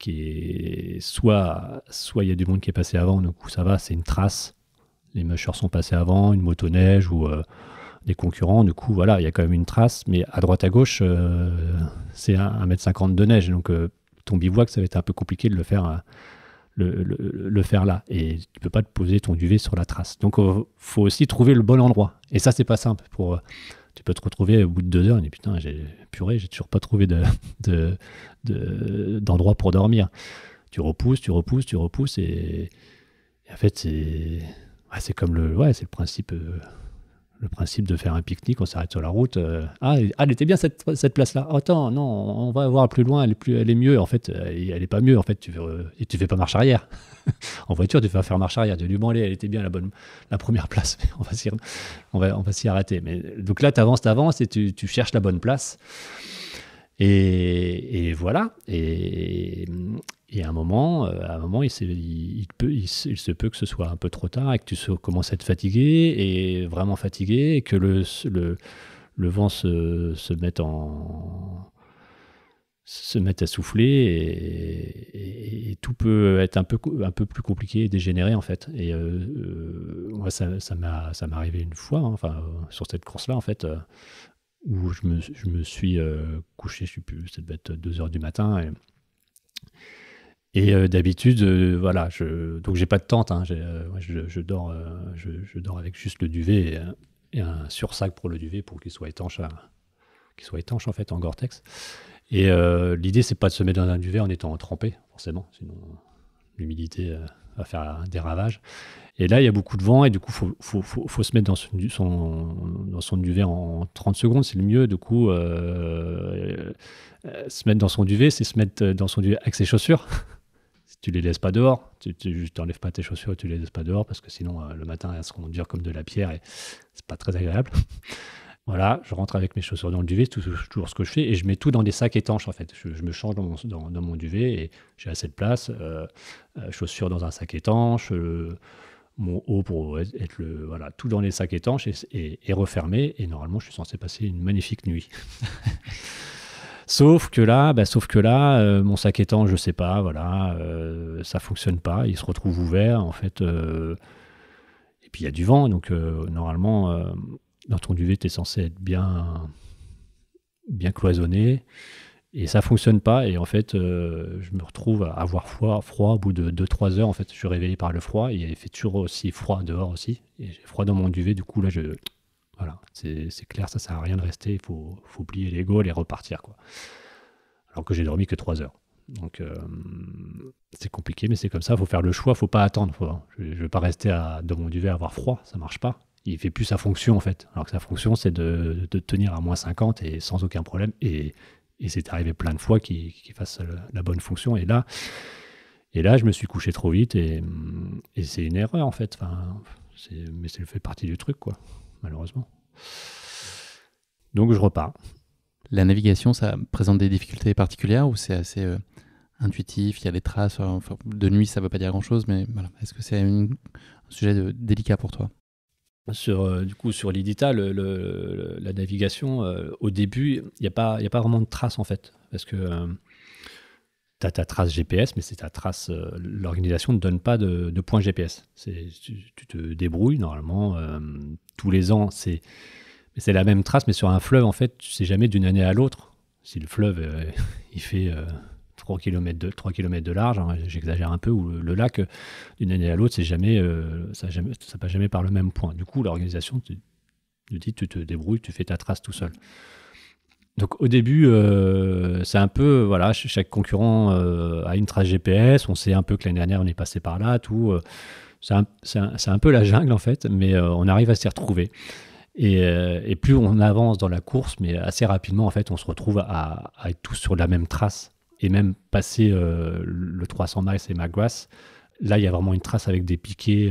est soit il y a du monde qui est passé avant, donc ça va, c'est une trace. Les mushers sont passés avant, une motoneige ou des concurrents. Du coup, voilà, il y a quand même une trace. Mais à droite, à gauche, c'est 1,50 m de neige. Donc, ton bivouac, ça va être un peu compliqué de le faire le faire là. Et tu peux pas te poser ton duvet sur la trace. Donc, faut aussi trouver le bon endroit. Et ça, c'est pas simple. Tu peux te retrouver au bout de 2 heures et putain, j'ai toujours pas trouvé d'endroit pour dormir. Tu repousses et en fait, c'est comme c'est le principe. Le principe de faire un pique-nique, on s'arrête sur la route. Elle était bien cette place-là. Oh, attends, non, on va voir plus loin, elle est mieux. En fait, elle est pas mieux. En fait, tu fais pas marche arrière. En voiture, tu fais faire marche arrière. Tu dis, bon, allez, elle était bien la première place. On va s'y arrêter. Mais, donc là, tu avances et tu cherches la bonne place. Et voilà. Et à un moment, il se peut que ce soit un peu trop tard et que tu commences à être fatigué et vraiment fatigué et que le vent se mette à souffler et tout peut être un peu plus compliqué et dégénéré, en fait. Et moi, ça m'est arrivé une fois, sur cette course-là, en fait, où je me suis couché, je sais plus, ça devait être 2 heures du matin. Et d'habitude, donc j'ai pas de tente, hein, je dors avec juste le duvet et un sursac pour le duvet pour qu'il soit étanche, en fait, en Gore-Tex. Et l'idée, c'est pas de se mettre dans un duvet en étant trempé, forcément, sinon l'humidité va faire des ravages. Et là, il y a beaucoup de vent et du coup, faut se mettre dans son duvet en 30 secondes, c'est le mieux. Du coup, se mettre dans son duvet, c'est se mettre dans son duvet avec ses chaussures. Si tu les laisses pas dehors, tu n'enlèves pas tes chaussures et tu les laisses pas dehors parce que sinon, le matin, elles seront dures comme de la pierre et c'est pas très agréable. Voilà, je rentre avec mes chaussures dans le duvet, c'est toujours ce que je fais, et je mets tout dans des sacs étanches, en fait. Je me change dans mon duvet et j'ai assez de place. Chaussures dans un sac étanche, mon haut pour être tout dans les sacs étanches et refermé. Et normalement, je suis censé passer une magnifique nuit. Sauf que là, mon sac étanche, je sais pas, ça fonctionne pas. Il se retrouve ouvert, en fait. Et puis il y a du vent, donc normalement. Dans ton duvet, tu es censé être bien cloisonné. Et ça fonctionne pas. Et en fait, je me retrouve à avoir froid au bout de 2-3 heures. En fait, je suis réveillé par le froid. Et il fait toujours aussi froid dehors aussi. Et j'ai froid dans mon duvet. Du coup, là, voilà, c'est clair, ça sert à rien de rester. Il faut oublier les goals et repartir, quoi. Alors que j'ai dormi que 3 heures. Donc, c'est compliqué, mais c'est comme ça. Il faut faire le choix. Il ne faut pas attendre. Je ne vais pas rester dans mon duvet à avoir froid. Ça ne marche pas. Il fait plus sa fonction, en fait. Alors que sa fonction, c'est de tenir à moins 50 et sans aucun problème. Et c'est arrivé plein de fois qu'il fasse la bonne fonction. Et là, je me suis couché trop vite. Et c'est une erreur, en fait. Enfin, mais ça fait partie du truc, quoi, malheureusement. Donc, je repars. La navigation, ça présente des difficultés particulières ou c'est assez intuitif, il y a des traces, enfin, de nuit ça ne veut pas dire grand-chose, mais voilà. Est-ce que c'est un sujet délicat pour toi? Du coup, sur l'IDITA, la navigation, au début, il n'y a pas vraiment de trace, en fait. Parce que tu as ta trace GPS, mais c'est ta trace. L'organisation ne donne pas de point GPS. Tu te débrouilles, normalement. Tous les ans, c'est la même trace, mais sur un fleuve, en fait, tu ne sais jamais d'une année à l'autre. Si le fleuve, il fait 3 km de large, hein, j'exagère un peu, ou le lac, d'une année à l'autre, ça passe jamais par le même point. Du coup, l'organisation te dit, tu te débrouilles, tu fais ta trace tout seul. Donc au début, c'est un peu, voilà, chaque concurrent a une trace GPS, on sait un peu que l'année dernière, on est passé par là, tout. C'est un peu la jungle, en fait, mais on arrive à s'y retrouver. Et plus on avance dans la course, mais assez rapidement, en fait, on se retrouve à être tous sur la même trace. Et même passer le 300 miles et McGrath, là, il y a vraiment une trace avec des piquets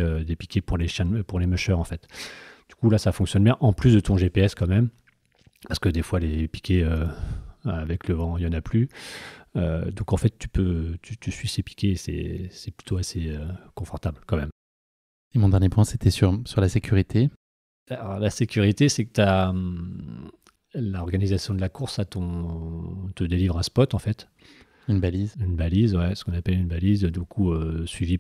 pour les mushers, en fait. Du coup, là, ça fonctionne bien, en plus de ton GPS quand même, parce que des fois, les piquets, avec le vent, il n'y en a plus. Donc, en fait, tu suis ces piquets, c'est plutôt assez confortable quand même. Et mon dernier point, c'était sur la sécurité. Alors, la sécurité, c'est que l'organisation de la course te délivre un spot, en fait. Une balise. Une balise, ouais, ce qu'on appelle une balise, du coup, suivi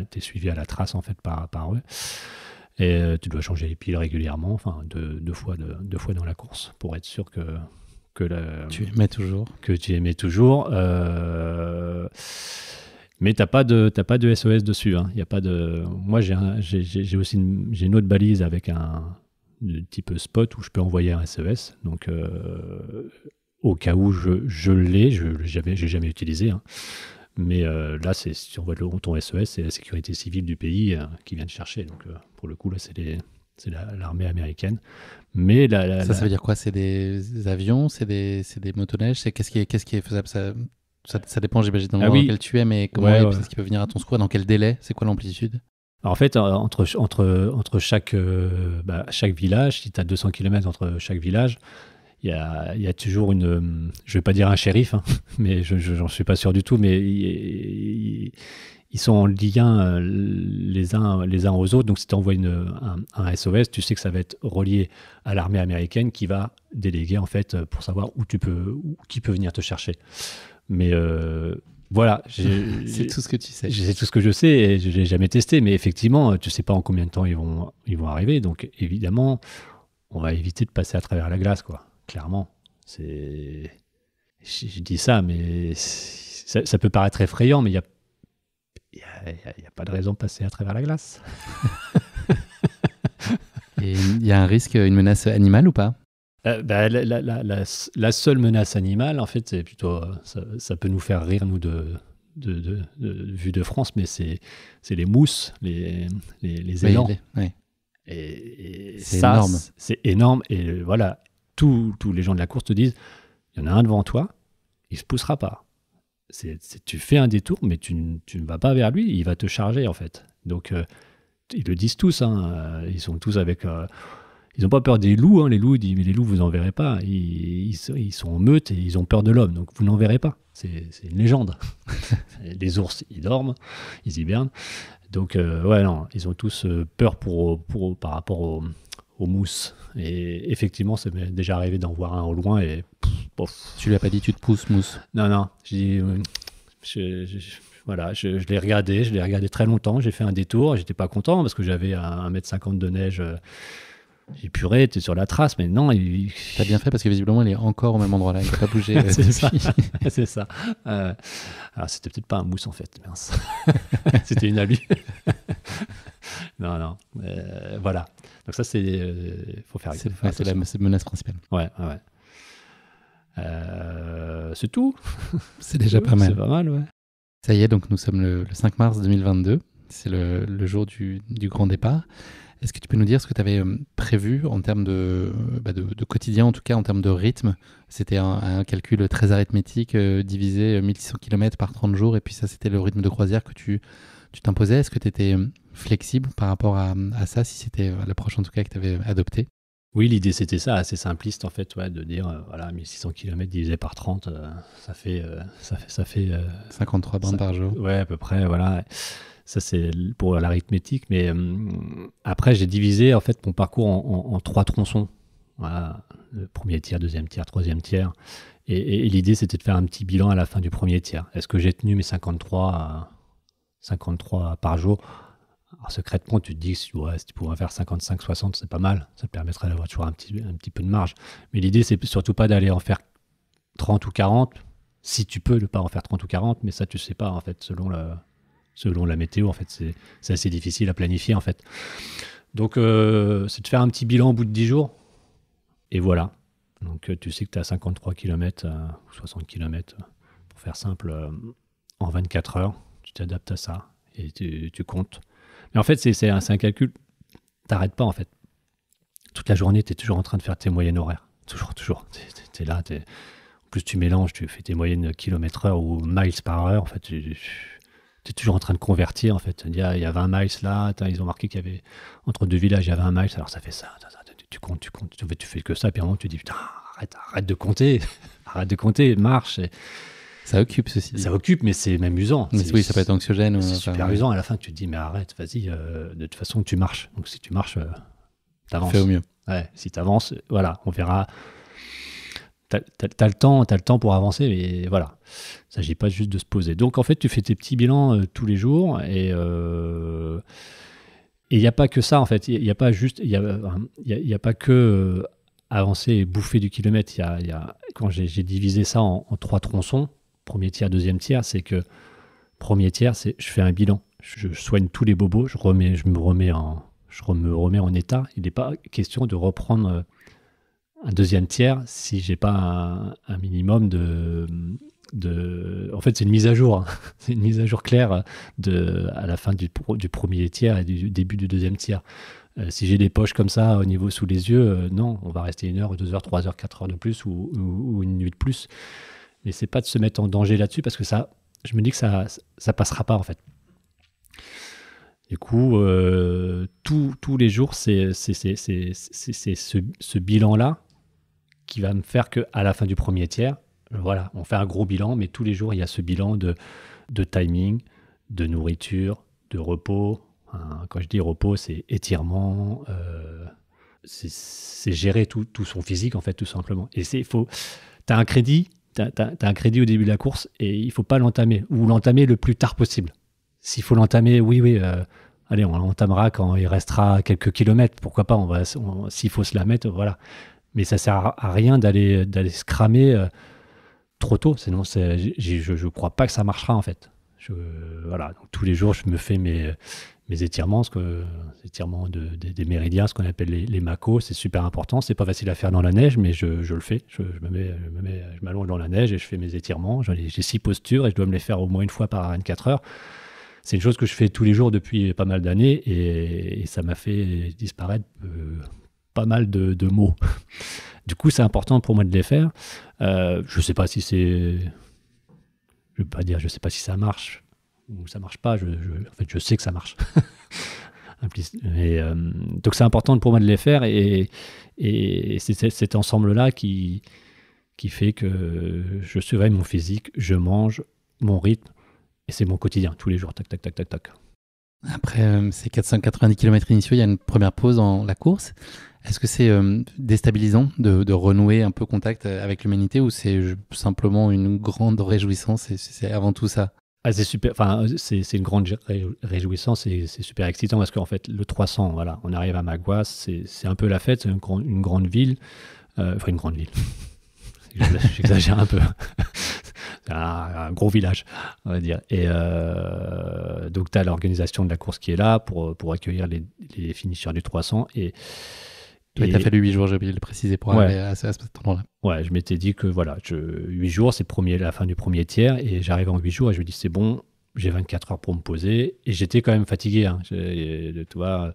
t'es suivi à la trace, en fait, par eux. Et tu dois changer les piles régulièrement, enfin, deux fois dans la course, pour être sûr que tu aimais toujours. Que tu aimais toujours. Mais t'as pas de SOS dessus. Hein. Y a pas de. Moi, j'ai aussi une autre balise avec un type spot où je peux envoyer un SOS. Donc, au cas où je l'ai, j'ai jamais utilisé. Hein. Mais là, si on voit ton SOS, c'est la sécurité civile du pays qui vient te chercher. Donc, pour le coup, là, c'est l'armée américaine. Mais ça veut dire quoi? C'est des avions? C'est des motoneiges? Qu'est-ce qui est faisable? Ça dépend, j'imagine, dans lequel tu es, mais comment est-ce qu'il peut venir à ton secours? Dans quel délai? C'est quoi l'amplitude? Alors, en fait, entre chaque village, si tu as 200 km entre chaque village, il y a toujours je ne vais pas dire un shérif, hein, mais j'en suis pas sûr du tout, mais ils sont en lien les uns aux autres. Donc, si tu envoies un SOS, tu sais que ça va être relié à l'armée américaine qui va déléguer, en fait, pour savoir qui peut venir te chercher. Mais voilà. C'est tout ce que tu sais. C'est tout ce que je sais et je l'ai jamais testé. Mais effectivement, tu ne sais pas en combien de temps ils vont arriver. Donc, évidemment, on va éviter de passer à travers la glace, quoi. Clairement. Je dis ça, mais ça peut paraître effrayant, mais il n'y a pas de raison de passer à travers la glace. Et il y a un risque, une menace animale ou pas? La seule menace animale, en fait, c'est plutôt. Ça peut nous faire rire, nous, de vue de France, mais c'est les mousses, les élans. Oui. Et c'est ça, énorme. C'est énorme. Et voilà, tous les gens de la course te disent, il y en a un devant toi, il ne se poussera pas. Tu fais un détour, mais tu ne vas pas vers lui, il va te charger, en fait. Donc, ils le disent tous. Hein, ils sont tous avec... ils n'ont pas peur des loups. Hein, les loups, ils disent, mais les loups, vous n'en verrez pas. Ils sont en meute et ils ont peur de l'homme. Donc, vous n'en verrez pas. C'est une légende. Les ours, ils dorment, ils hibernent. Donc, non, ils ont tous peur par rapport aux mousses. Et effectivement, ça m'est déjà arrivé d'en voir un au loin et... Tu lui as pas dit, tu te pousses, mousse? Non. Voilà, je l'ai regardé très longtemps. J'ai fait un détour. J'étais pas content parce que j'avais 1,50 m de neige J'ai purée, t'es sur la trace, mais non. T'as bien fait parce que visiblement, il est encore au même endroit là. Il n'a pas bougé. C'est ça. C'est ça. Alors, c'était peut-être pas un mousse en fait. Mince. C'était une alu. Non. Voilà. Donc ça, c'est... faut faire gaffe. C'est la menace principale. Ouais. C'est tout. C'est déjà pas mal. C'est pas mal, ouais. Ça y est, donc nous sommes le 5 mars 2022. C'est le jour du grand départ. Est-ce que tu peux nous dire ce que tu avais prévu en termes de quotidien, en tout cas en termes de rythme? C'était un calcul très arithmétique, divisé 1600 km par 30 jours, et puis ça, c'était le rythme de croisière que tu t'imposais. Est-ce que tu étais flexible par rapport à ça, si c'était l'approche en tout cas que tu avais adoptée? Oui, l'idée c'était ça, assez simpliste en fait, ouais, de dire 1600 km divisé par 30, ça fait 53 bornes par jour. Ouais, à peu près, voilà. Ça c'est pour l'arithmétique, mais après j'ai divisé en fait mon parcours en 3 tronçons. Voilà, le premier tiers, deuxième tiers, troisième tiers. Et l'idée c'était de faire un petit bilan à la fin du premier tiers. Est-ce que j'ai tenu mes 53 par jour? Alors, secrètement, tu te dis que si tu pourrais faire 55-60, c'est pas mal. Ça te permettrait d'avoir toujours un petit peu de marge. Mais l'idée, c'est surtout pas d'aller en faire 30 ou 40. Si tu peux ne pas en faire 30 ou 40, mais ça, tu sais pas, en fait, selon la météo. En fait, c'est assez difficile à planifier, en fait. Donc, c'est de faire un petit bilan au bout de 10 jours. Et voilà. Donc, tu sais que tu as 53 km ou 60 km, pour faire simple, en 24 heures. Tu t'adaptes à ça et tu comptes. Mais en fait, c'est un calcul. T'arrêtes pas, en fait. Toute la journée, tu es toujours en train de faire tes moyennes horaires. Toujours. Tu es là. En plus, tu mélanges, tu fais tes moyennes kilomètres-heure ou miles par heure. En fait, tu es toujours en train de convertir. En fait, il y a 20 miles là. Ils ont marqué qu'il y avait entre 2 villages, il y a 20 miles. Alors, ça fait ça. Tu comptes. Tu fais que ça. Puis à un moment, tu te dis, putain, arrête de compter. Arrête de compter, marche. Ça occupe, ceci dit. Ça occupe, mais c'est même usant. Oui, ça peut être anxiogène. C'est super usant. À la fin, tu te dis, mais arrête, vas-y, de toute façon, tu marches. Donc, si tu marches, t'avances. Fais au mieux. Ouais, si t'avances, voilà, on verra. T'as le temps pour avancer, mais voilà. Il ne s'agit pas juste de se poser. Donc, en fait, tu fais tes petits bilans tous les jours et il n'y a pas que ça, en fait. Il n'y a pas juste... Il y a pas que avancer et bouffer du kilomètre. Quand j'ai divisé ça en 3 tronçons, premier tiers, deuxième tiers, c'est que premier tiers, c'est je fais un bilan. Je soigne tous les bobos, je me remets en état. Il n'est pas question de reprendre un deuxième tiers si j'ai pas un minimum en fait, c'est une mise à jour. Hein. C'est une mise à jour claire à la fin du premier tiers et du début du deuxième tiers. Si j'ai des poches comme ça au niveau sous les yeux, non, on va rester 1 heure, 2 heures, 3 heures, 4 heures de plus ou une nuit de plus. Mais c'est pas de se mettre en danger là-dessus parce que ça, je me dis que ça passera pas en fait. Du coup, tous les jours, c'est ce bilan-là qui va me faire qu'à la fin du premier tiers, voilà, on fait un gros bilan, mais tous les jours, il y a ce bilan de timing, de nourriture, de repos. Hein, quand je dis repos, c'est étirement, c'est gérer tout son physique, en fait, tout simplement. Et t'as un crédit. T'as un crédit au début de la course et il ne faut pas l'entamer ou l'entamer le plus tard possible. S'il faut l'entamer, allez, on l'entamera quand il restera quelques kilomètres. Pourquoi pas, s'il faut se la mettre, voilà. Mais ça ne sert à rien d'aller se cramer trop tôt. Sinon, je ne crois pas que ça marchera en fait. Voilà. Donc, tous les jours, je me fais mes étirements, étirements des méridiens, ce qu'on appelle les macos. C'est super important. C'est pas facile à faire dans la neige, mais je le fais. Je m'allonge dans la neige et je fais mes étirements. J'ai 6 postures et je dois me les faire au moins une fois par 24 heures. C'est une chose que je fais tous les jours depuis pas mal d'années et ça m'a fait disparaître pas mal de mots. Du coup, c'est important pour moi de les faire. Je sais pas si c'est... Je veux pas dire, je sais pas si ça marche ou ça marche pas. En fait, je sais que ça marche. Donc, c'est important pour moi de les faire et c'est cet ensemble-là qui fait que je surveille mon physique, je mange, mon rythme et c'est mon quotidien, tous les jours, tac, tac, tac, tac, tac. Après ces 490 km initiaux, il y a une première pause dans la course. Est-ce que c'est déstabilisant de renouer un peu contact avec l'humanité ou c'est simplement une grande réjouissance et c'est avant tout ça? Ah, c'est super, enfin, c'est une grande réjouissance et c'est super excitant parce qu'en fait, le 300, voilà, on arrive à Magua, c'est un peu la fête, c'est une grande ville, enfin une grande ville, j'exagère un peu, c'est un gros village, on va dire. Et donc, tu as l'organisation de la course qui est là pour accueillir les finisseurs du 300. Il t'a fallu 8 jours, j'ai oublié de le préciser, pour arriver à cet endroit-là. Ouais, je m'étais dit que voilà, 8 jours, c'est la fin du premier tiers, et j'arrive en 8 jours et je me dis c'est bon, j'ai 24 heures pour me poser, et j'étais quand même fatigué, hein. Tu vois,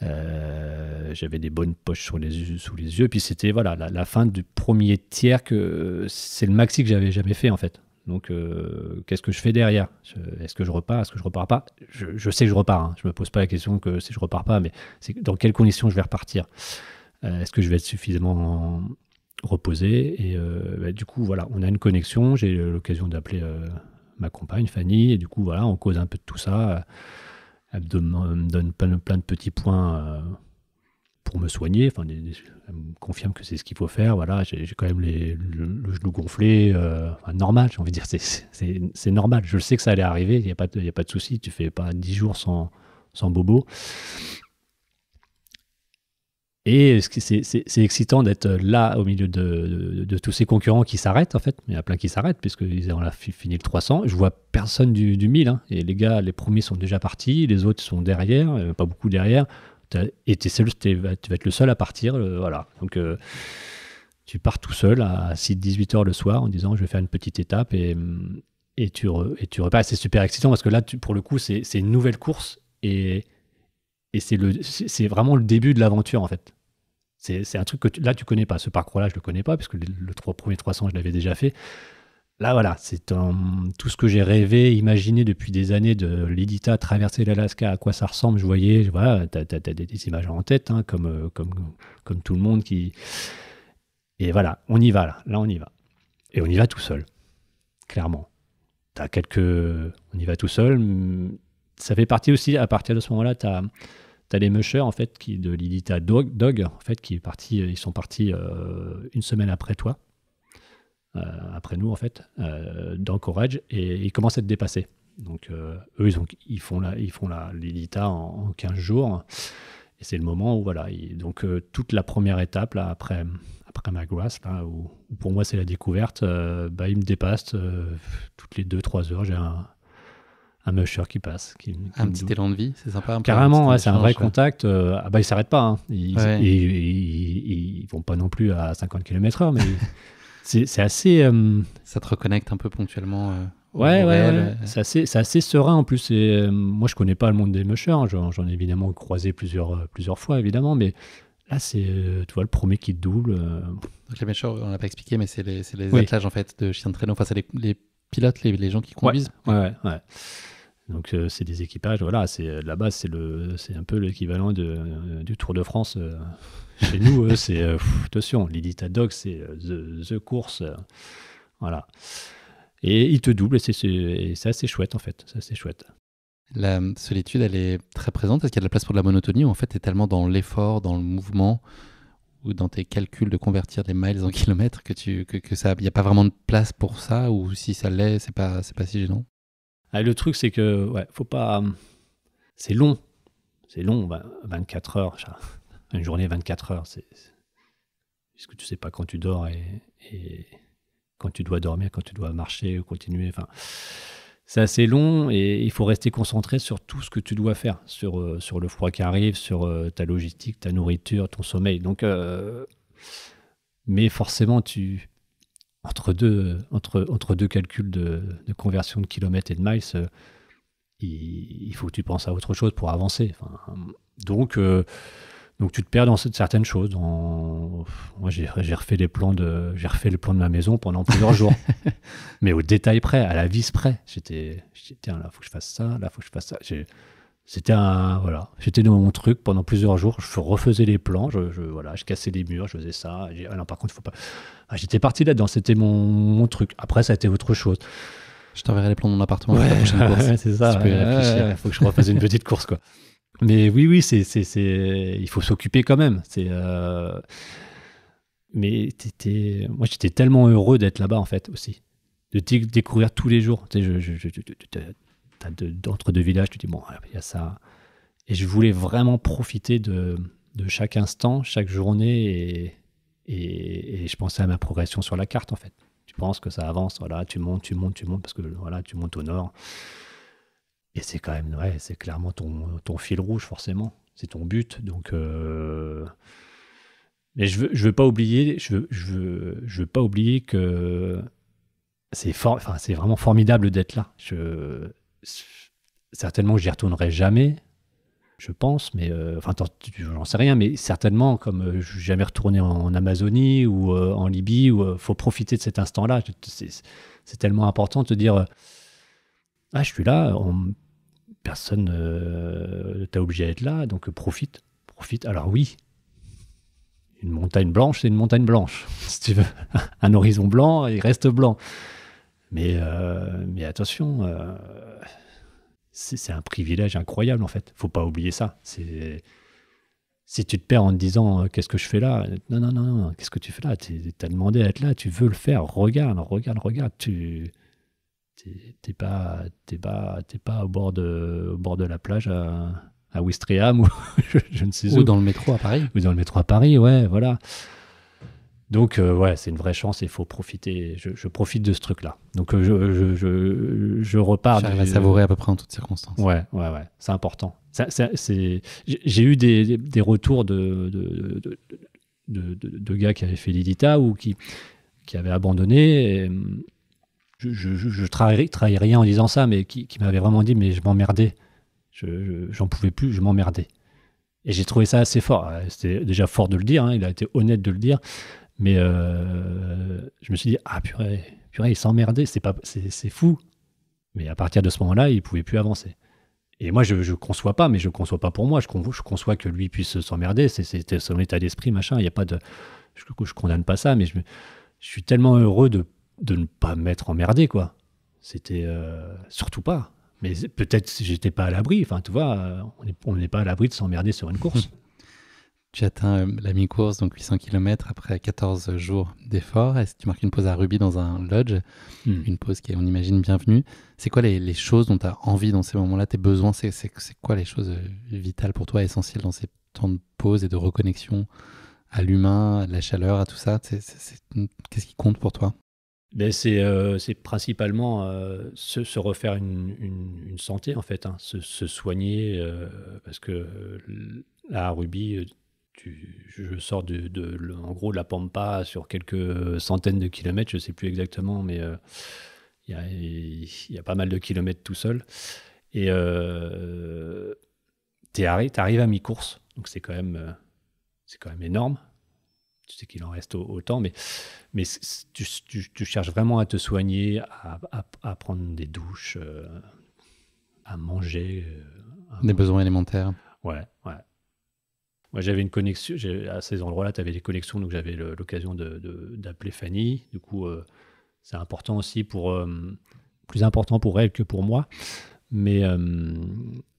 j'avais des bonnes poches sous les yeux, puis c'était voilà, la fin du premier tiers, que c'est le maxi que j'avais jamais fait en fait. Donc, qu'est-ce que je fais derrière? Est-ce que je repars? Est-ce que je repars pas? Je sais que je repars, hein. Je me pose pas la question que si je repars pas, mais c'est dans quelles conditions je vais repartir. Est-ce que je vais être suffisamment reposé? Et du coup, voilà, on a une connexion. J'ai l'occasion d'appeler ma compagne, Fanny, et du coup, voilà, on cause un peu de tout ça. Elle me donne plein de petits points pour me soigner. Enfin, elle me confirme que c'est ce qu'il faut faire. Voilà, j'ai quand même le genou gonflé. Normal, j'ai envie de dire. C'est normal. Je le sais que ça allait arriver. Il n'y a pas de souci. Tu fais pas 10 jours sans bobo. Et c'est excitant d'être là au milieu de tous ces concurrents qui s'arrêtent, en fait. Il y en a plein qui s'arrêtent, puisqu'ils ont fini le 300. Je vois personne du 1000. Hein. Et les gars, les premiers sont déjà partis, les autres sont derrière, pas beaucoup derrière. Et tu vas être le seul à partir. Voilà. Donc, tu pars tout seul à 6-18 heures le soir en disant je vais faire une petite étape, et tu repars. C'est super excitant parce que là, pour le coup, c'est une nouvelle course, et c'est vraiment le début de l'aventure, en fait. C'est un truc que là, tu connais pas. Ce parcours-là, je le connais pas, puisque le premier 300, je l'avais déjà fait. Là, voilà, c'est tout ce que j'ai rêvé, imaginé depuis des années, de l'Edita, traverser l'Alaska, à quoi ça ressemble. Je voyais, voilà, t'as des images en tête, hein, comme tout le monde qui... Et voilà, on y va, là, on y va. Et on y va tout seul, clairement. On y va tout seul. Ça fait partie aussi, à partir de ce moment-là, t'as les mushers, en fait, de l'Edita Dog, en fait, ils sont partis une semaine après toi, après nous, en fait, dans Courage, et ils commencent à te dépasser. Donc, eux, ils font l'Edita en 15 jours, et c'est le moment où, voilà, donc toute la première étape, là, après Magras, là, où pour moi, c'est la découverte, ils me dépassent toutes les 2-3 heures, j'ai un musher qui passe. Un petit élan de vie, c'est sympa. Carrément, ouais, c'est un vrai contact. Ils ne s'arrêtent pas. Hein. Ils vont pas non plus à 50 km/h, mais c'est assez... Ça te reconnecte un peu ponctuellement ouais. C'est assez serein en plus. Moi, je connais pas le monde des mushers. Hein. J'en ai évidemment croisé plusieurs fois, évidemment, mais là, c'est tu vois, le premier qui te double. Donc les mushers, on l'a pas expliqué, mais c'est les attelages, en fait, de chiens de traîneau. Enfin, c'est les pilotes, les gens qui conduisent. Ouais. Donc c'est des équipages, voilà, là-bas c'est un peu l'équivalent du Tour de France. Chez nous, c'est attention, l'Edita Dog, c'est the course, voilà. Et ils te doublent, et c'est assez chouette en fait, c'est assez chouette. La solitude, elle est très présente. Est-ce qu'il y a de la place pour de la monotonie, ou en fait tu es tellement dans l'effort, dans le mouvement, ou dans tes calculs de convertir des miles en kilomètres que il n'y a pas vraiment de place pour ça, ou si ça l'est, c'est pas si gênant? Le truc, c'est que, faut pas. C'est long, 24 heures. Une journée, 24 heures. Puisque tu sais pas quand tu dors et quand tu dois dormir, quand tu dois marcher ou continuer. Enfin, c'est assez long, et il faut rester concentré sur tout ce que tu dois faire, sur le froid qui arrive, sur ta logistique, ta nourriture, ton sommeil. Donc, mais forcément, entre deux calculs de conversion de kilomètres et de miles, il faut que tu penses à autre chose pour avancer. Enfin, donc tu te perds dans certaines choses. Moi, j'ai refait le plan de ma maison pendant plusieurs jours, mais au détail près, à la vis près. J'étais là, faut que je fasse ça, là, faut que je fasse ça. J'étais dans mon truc pendant plusieurs jours. Je refaisais les plans, je cassais les murs, je faisais ça. Non, par contre, il faut pas. J'étais parti là-dedans, c'était mon truc. Après, ça a été autre chose. Je t'enverrai les plans de mon appartement pour la prochaine course. C'est ça. Tu peux y réfléchir. Il faut que je refasse une petite course, quoi. Mais oui, il faut s'occuper quand même. Mais moi, j'étais tellement heureux d'être là-bas, en fait, aussi. de découvrir tous les jours. Tu sais, entre deux villages, tu dis, bon, il y a ça. Et je voulais vraiment profiter de chaque instant, chaque journée, et je pensais à ma progression sur la carte, en fait. Tu penses que ça avance, voilà, tu montes, parce que voilà, tu montes au nord. Et c'est quand même, ouais, c'est clairement ton fil rouge, forcément. C'est ton but. Donc, mais je veux pas oublier, je veux pas oublier que c'est vraiment formidable d'être là. Certainement, j'y retournerai jamais, je pense, mais j'en sais rien, mais certainement, comme je suis jamais retourné en Amazonie ou en Libye, où faut profiter de cet instant-là. C'est tellement important de te dire, je suis là, personne t'a obligé à être là, donc profite. Alors oui, une montagne blanche, c'est une montagne blanche, si tu veux. Un horizon blanc, il reste blanc. Mais attention, c'est un privilège incroyable, en fait. Faut pas oublier ça. Si tu te perds en te disant qu'est-ce que je fais là, non, qu'est-ce que tu fais là? T'as demandé à être là, tu veux le faire. Regarde. T'es pas au bord de la plage à Ouistreham ou je ne sais où. Ou dans le métro à Paris. Ou dans le métro à Paris, ouais, voilà. Donc, c'est une vraie chance et il faut profiter. Je profite de ce truc-là. Donc, je repars. J'arrive à savourer à peu près en toutes circonstances. Ouais, c'est important. J'ai eu des retours de gars qui avaient fait l'IDITA ou qui avaient abandonné. Et, je trahis rien en disant ça, mais qui m'avait vraiment dit, mais je m'emmerdais. J'en pouvais plus, je m'emmerdais. Et j'ai trouvé ça assez fort. C'était déjà fort de le dire, hein, il a été honnête de le dire. Mais je me suis dit, purée, il s'emmerdait, c'est fou. Mais à partir de ce moment-là, il ne pouvait plus avancer. Et moi, je ne conçois pas, mais je ne conçois pas pour moi. Je conçois que lui puisse s'emmerder. C'était son état d'esprit, machin. Il y a pas de, je ne condamne pas ça, mais je suis tellement heureux de ne pas m'être emmerdé, quoi. C'était surtout pas. Mais peut-être si j'étais pas à l'abri. Enfin, tu vois, on n'est pas à l'abri de s'emmerder sur une course. Tu atteins la mi-course, donc 800 km après 14 jours d'effort. Est-ce que tu marques une pause à Ruby dans un lodge? Une pause qui est, on imagine, bienvenue. C'est quoi les choses dont tu as envie dans ces moments-là? Tes besoins, c'est quoi les choses vitales pour toi, essentielles dans ces temps de pause et de reconnexion à l'humain, à la chaleur, à tout ça? Qu'est-ce qui compte pour toi? C'est principalement se refaire une santé, en fait, hein, se soigner, parce que là, à Ruby, je sors en gros de la Pampa sur quelques centaines de kilomètres, je ne sais plus exactement, mais il y a pas mal de kilomètres tout seul. Et t'arrives à mi-course, donc c'est quand même énorme. Tu sais qu'il en reste autant, mais tu cherches vraiment à te soigner, à prendre des douches, à manger. Des besoins élémentaires. Ouais. Moi, j'avais une connexion. À ces endroits-là, tu avais des connexions, donc j'avais l'occasion d'appeler Fanny. Du coup, c'est important aussi plus important pour elle que pour moi. Mais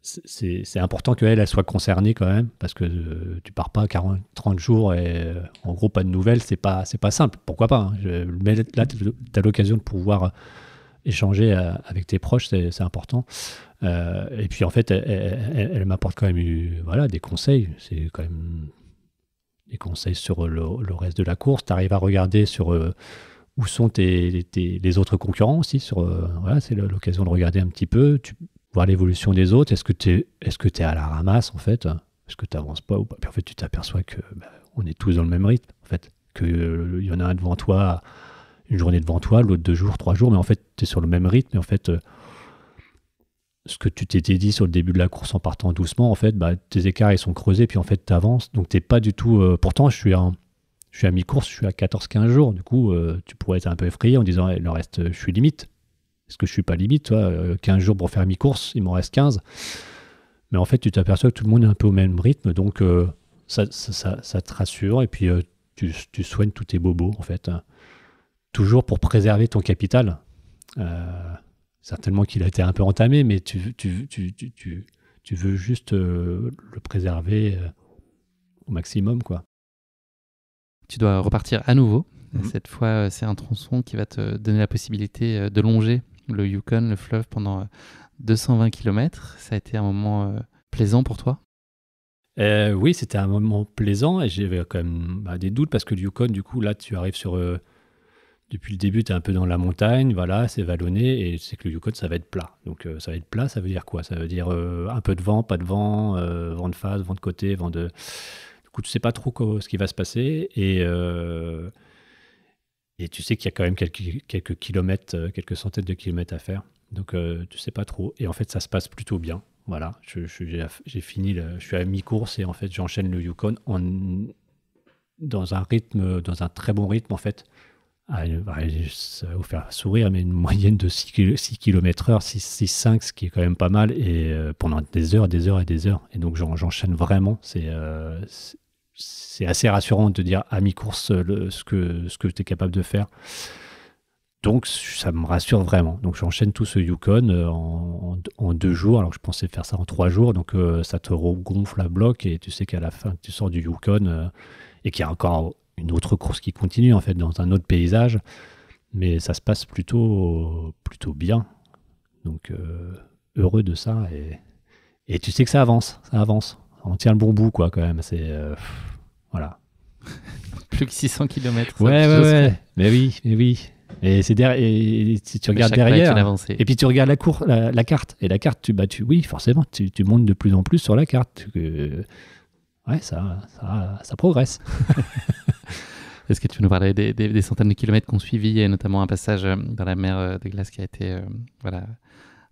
c'est important qu'elle soit concernée quand même, parce que tu pars pas 30 jours et en gros pas de nouvelles, c'est pas simple. Pourquoi pas, hein. Mais là, tu as l'occasion de pouvoir échanger avec tes proches, c'est important. Et puis en fait, elle m'apporte quand même des conseils. C'est quand même des conseils sur le reste de la course. Tu arrives à regarder sur où sont les autres concurrents aussi. C'est l'occasion de regarder un petit peu, voir l'évolution des autres. Est-ce que tu es à la ramasse, en fait? Est-ce que tu n'avances pas ou pas? Puis en fait, tu t'aperçois que on est tous dans le même rythme, en fait. Qu'il y en a un devant toi, une journée devant toi, l'autre 2 jours, 3 jours, mais en fait, tu es sur le même rythme. Et en fait, ce que tu t'étais dit sur le début de la course en partant doucement, en fait, tes écarts, ils sont creusés, puis en fait, tu avances. Donc, tu n'es pas du tout... pourtant, je suis à mi-course, je suis à 14-15 jours. Du coup, tu pourrais être un peu effrayé en disant, il en reste, je suis limite. Est-ce que je suis pas limite, toi 15 jours pour faire mi-course, il m'en reste 15. Mais en fait, tu t'aperçois que tout le monde est un peu au même rythme, donc ça te rassure. Et puis, tu soignes tous tes bobos, en fait. Toujours pour préserver ton capital. Certainement qu'il a été un peu entamé, mais tu veux juste le préserver au maximum, quoi. Tu dois repartir à nouveau Cette fois, c'est un tronçon qui va te donner la possibilité de longer le Yukon, le fleuve, pendant 220 km. Ça a été un moment plaisant pour toi? Oui, c'était un moment plaisant et j'avais quand même des doutes parce que le Yukon, du coup, là, tu arrives depuis le début, tu es un peu dans la montagne, voilà, c'est vallonné et c'est que le Yukon, ça va être plat. Donc, ça va être plat, ça veut dire quoi? Ça veut dire un peu de vent, pas de vent, vent de face, vent de côté, vent de. Du coup, tu sais pas trop ce qui va se passer et tu sais qu'il y a quand même quelques kilomètres, quelques centaines de kilomètres à faire. Donc, tu sais pas trop. Et en fait, ça se passe plutôt bien. Voilà, j'ai fini, je suis à mi-course et en fait, j'enchaîne le Yukon dans un très bon rythme en fait. Ça va vous faire sourire, mais une moyenne de 6 km/h, 6,5, ce qui est quand même pas mal, et pendant des heures, des heures et des heures. Et donc, j'enchaîne vraiment. C'est assez rassurant de te dire à mi-course ce que tu es capable de faire. Donc, ça me rassure vraiment. Donc, j'enchaîne tout ce Yukon en 2 jours. Alors, je pensais faire ça en 3 jours. Donc, ça te regonfle à bloc et tu sais qu'à la fin, tu sors du Yukon et qu'il y a encore une autre course qui continue, en fait, dans un autre paysage. Mais ça se passe plutôt bien. Donc, heureux de ça. Et tu sais que ça avance. Ça avance. On tient le bon bout, quoi, quand même. Voilà. Plus que 600 km. Ouais. Mais oui. Et si tu regardes derrière, et puis tu regardes la carte, et la carte, oui, forcément, tu montes de plus en plus sur la carte. Ouais, ça progresse. Est-ce que tu peux nous parler des centaines de kilomètres qu'on suivit, et notamment un passage dans la mer de glace qui a été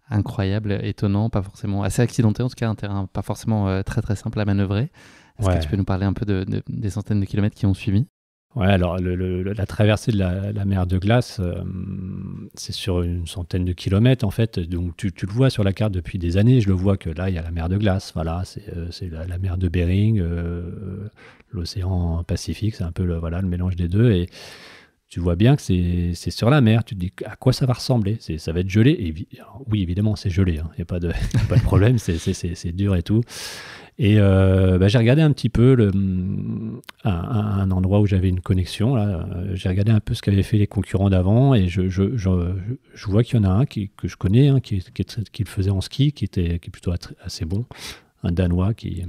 incroyable, étonnant, pas forcément assez accidenté, en tout cas un terrain pas forcément très très simple à manœuvrer. Est-ce que tu peux nous parler un peu des centaines de kilomètres qui ont suivi? Ouais, alors la traversée de la mer de glace, c'est sur une centaine de kilomètres en fait. Donc tu le vois sur la carte depuis des années. Je le vois que là, il y a la mer de glace. Voilà, c'est la mer de Bering, l'océan Pacifique. C'est un peu le mélange des deux. Et tu vois bien que c'est sur la mer. Tu te dis à quoi ça va ressembler. Ça va être gelé. Et oui, évidemment, c'est gelé. Il n'y a pas de problème. C'est dur et tout. Et j'ai regardé un petit peu un endroit où j'avais une connexion. Là. J'ai regardé un peu ce qu'avaient fait les concurrents d'avant et je vois qu'il y en a un que je connais, qui le faisait en ski, qui est plutôt assez bon, un Danois qui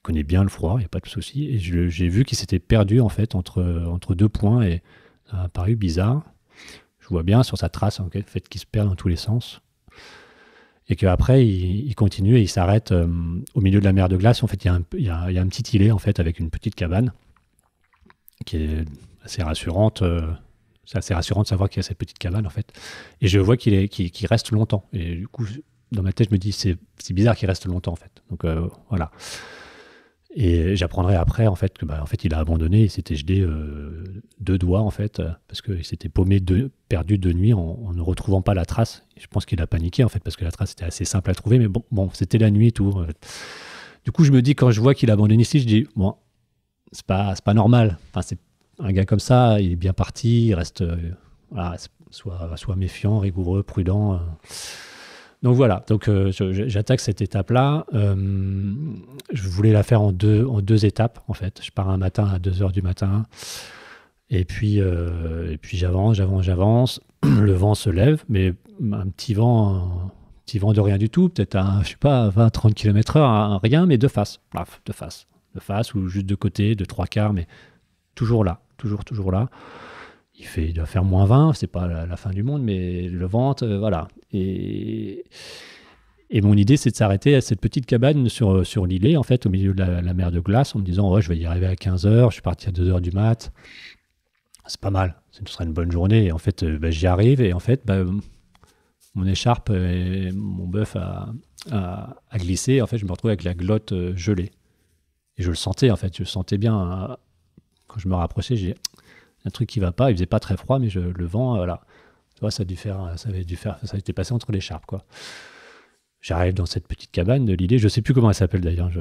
connaît bien le froid, il n'y a pas de souci. Et j'ai vu qu'il s'était perdu en fait entre 2 points et ça a paru bizarre. Je vois bien sur sa trace en fait qu'il se perd dans tous les sens. Et qu'après, il continue et il s'arrête au milieu de la mer de glace. En fait, il y a un petit îlet en fait, avec une petite cabane qui est assez rassurante. C'est assez rassurant de savoir qu'il y a cette petite cabane, en fait. Et je vois qu'il reste longtemps. Et du coup, dans ma tête, je me dis, c'est bizarre qu'il reste longtemps, en fait. Donc, voilà. Et j'apprendrai après, en fait, que en fait, il a abandonné. Il s'était gelé 2 doigts, en fait, parce qu'il s'était perdu de nuit en ne retrouvant pas la trace. Et je pense qu'il a paniqué, en fait, parce que la trace était assez simple à trouver. Mais bon, c'était la nuit et tout. Du coup, je me dis, quand je vois qu'il abandonne ici, je dis, bon, c'est pas normal. Enfin, c'est un gars comme ça, il est bien parti, il reste, voilà, soit méfiant, rigoureux, prudent. Donc voilà, j'attaque cette étape-là. Je voulais la faire en deux étapes, en fait. Je pars un matin à 2h du matin. Et puis j'avance. Le vent se lève, mais un petit vent de rien du tout. Peut-être à, 20-30 km/h, rien, mais de face. Bref, de face ou juste de côté, de 3/4, mais toujours là. Toujours là. Il doit faire -20, c'est pas la fin du monde, mais le vent, voilà. Et mon idée, c'est de s'arrêter à cette petite cabane sur l'îlet, en fait, au milieu de la mer de glace, en me disant, ouais, je vais y arriver à 15h, je suis parti à 2h du mat. C'est pas mal, ce sera une bonne journée. Et en fait, j'y arrive, et en fait, mon écharpe et mon bœuf a glissé. En fait, je me retrouve avec la glotte gelée. Et je le sentais, en fait, je le sentais bien. Quand je me rapprochais, j'ai un truc qui va pas. Il faisait pas très froid, mais le vent, voilà. Tu vois, ça a été passé entre l'écharpe, quoi. J'arrive dans cette petite cabane de l'îlet. Je sais plus comment elle s'appelle d'ailleurs.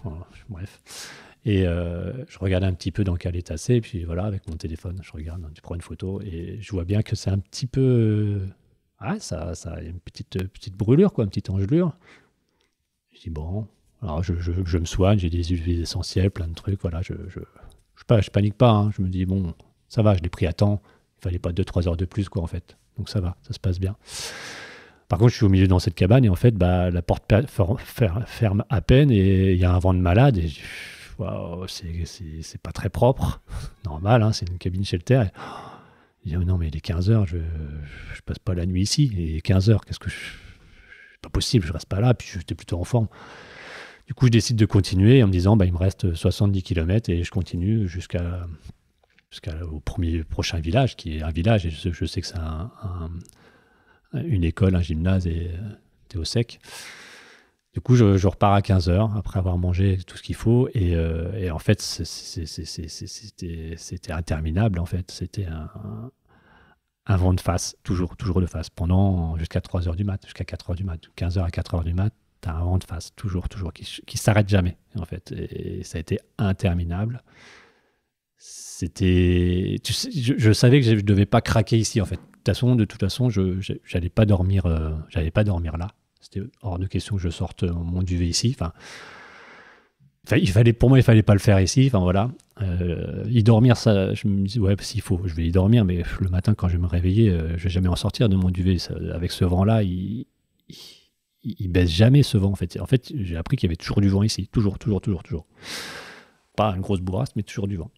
Voilà, bref. Et je regarde un petit peu dans quel état c'est. Et puis voilà, avec mon téléphone, je regarde, je prends une photo et je vois bien que c'est un petit peu. Ça a une petite brûlure, quoi, une petite engelure. Je dis bon. Alors je me soigne, j'ai des huiles essentielles, plein de trucs. Voilà, je panique pas. Hein. Je me dis bon, ça va, je l'ai pris à temps. Il fallait pas 2-3 heures de plus, quoi, en fait. Donc ça va, ça se passe bien. Par contre, je suis au milieu dans cette cabane et en fait, la porte ferme à peine et il y a un vent de malade et waouh, c'est pas très propre. Normal, hein, c'est une cabine shelter. Je dis, non, mais il est 15 heures, je passe pas la nuit ici. Et 15 heures, c'est pas possible, je reste pas là. Puis j'étais plutôt en forme. Du coup, je décide de continuer en me disant, il me reste 70 km et je continue jusqu'au prochain village, qui est un village. Et je sais que c'est une école, un gymnase et t'es au sec. Du coup, je repars à 15 heures après avoir mangé tout ce qu'il faut. Et en fait, c'était interminable. En fait, c'était un vent de face, toujours de face, jusqu'à 3 heures du mat, jusqu'à 4 heures du mat. 15 heures à 4 heures du mat, tu as un vent de face, toujours, qui s'arrête jamais, en fait. Et ça a été interminable. Je savais que je ne devais pas craquer ici, en fait. De toute façon, je n'allais pas dormir là. C'était hors de question que je sorte mon duvet ici. Enfin, pour moi, il fallait pas le faire ici. Enfin, voilà. Y dormir, ça, je me dis, ouais, s'il faut, je vais y dormir. Mais le matin, quand je vais me réveiller, je vais jamais en sortir de mon duvet. Avec ce vent-là, il baisse jamais, ce vent. En fait, j'ai appris qu'il y avait toujours du vent ici. Toujours. Pas une grosse bourrasque, mais toujours du vent.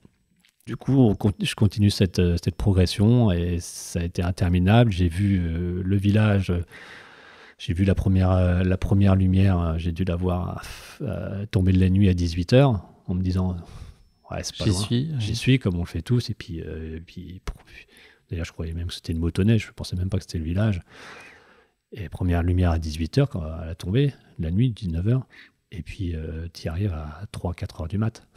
Du coup, je continue cette progression et ça a été interminable. J'ai vu le village... J'ai vu la première lumière, j'ai dû la voir tomber de la nuit à 18h en me disant ouais, c'est pas loin. J'y suis comme on le fait tous. Et puis d'ailleurs, je croyais même que c'était une motoneige, je pensais même pas que c'était le village. Et première lumière à 18h quand elle a tombé, la nuit, 19h. Et puis tu y arrives à 3-4 heures du mat.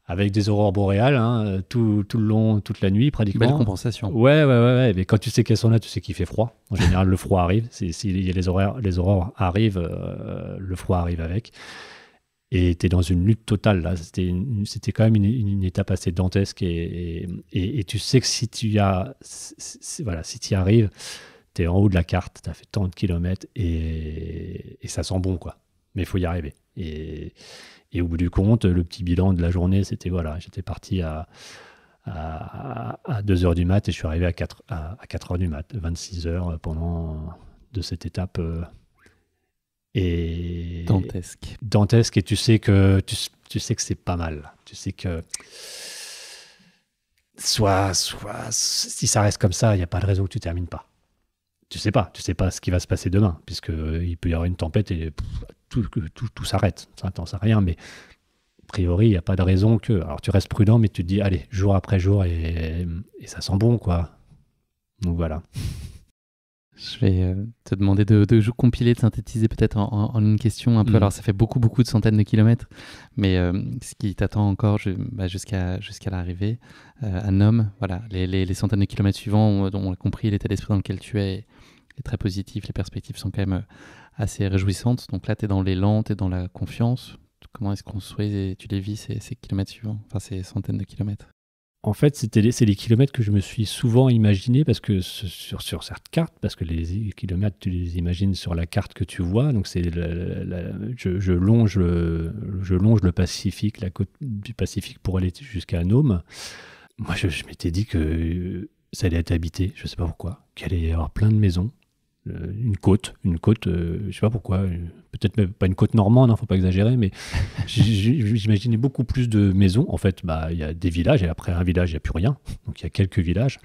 Avec des aurores boréales, hein, tout le long, toute la nuit pratiquement. Belle compensation. Ouais. Mais quand tu sais qu'elles sont là, tu sais qu'il fait froid. En général, le froid arrive. Les aurores arrivent, le froid arrive avec. Et tu es dans une lutte totale. Là. C'était quand même une étape assez dantesque. Et tu sais que si tu y arrives, tu es en haut de la carte, tu as fait tant de kilomètres et ça sent bon, quoi. Mais il faut y arriver. Et au bout du compte, le petit bilan de la journée, c'était j'étais parti à 2 heures du mat et je suis arrivé à 4 heures du mat, 26 heures pendant de cette étape. Et dantesque, et tu sais que c'est pas mal. Tu sais que soit si ça reste comme ça, il n'y a pas de raison que tu termines pas. Tu sais pas ce qui va se passer demain, puisqu'il peut y avoir une tempête et tout s'arrête. Ça n'attend à rien, mais a priori, il n'y a pas de raison que... Alors, tu restes prudent, mais tu te dis, allez, jour après jour, et ça sent bon, quoi. Donc, voilà. Je vais te demander de compiler, de synthétiser peut-être en une question un peu. Alors, ça fait beaucoup de centaines de kilomètres, mais ce qui t'attend encore jusqu'à l'arrivée à Nome, voilà, les centaines de kilomètres suivants, on a compris l'état d'esprit dans lequel tu es est très positif, les perspectives sont quand même assez réjouissantes. Donc là, tu es dans l'élan, tu es dans la confiance. Comment est-ce qu'on souhaite tu les vis ces kilomètres suivants, enfin ces centaines de kilomètres? En fait, c'est les kilomètres que je me suis souvent imaginé parce que sur cette carte, parce que les kilomètres, tu les imagines sur la carte que tu vois. Donc, je longe le Pacifique, la côte du Pacifique pour aller jusqu'à Nome. Moi, je m'étais dit que ça allait être habité, je ne sais pas pourquoi, qu'il allait y avoir plein de maisons. Une côte, je sais pas pourquoi, peut-être même pas une côte normande, hein, faut pas exagérer, mais j'imaginais beaucoup plus de maisons. En fait, il y a des villages et après un village, il n'y a plus rien. Donc il y a quelques villages,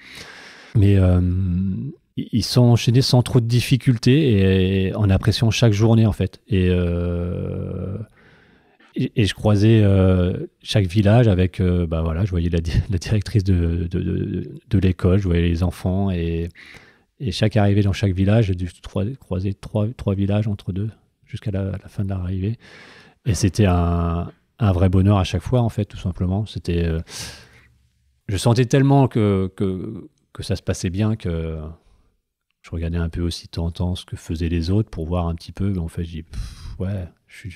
mais ils sont enchaînés sans trop de difficultés et en appréciant chaque journée en fait. Et je croisais chaque village avec, je voyais la directrice de l'école, je voyais les enfants et chaque arrivée dans chaque village, j'ai dû croiser trois villages entre deux jusqu'à la fin de l'arrivée. Et c'était un vrai bonheur à chaque fois, en fait, tout simplement. Je sentais tellement que ça se passait bien que je regardais un peu aussi de temps en temps ce que faisaient les autres pour voir un petit peu. Mais en fait, je dis, je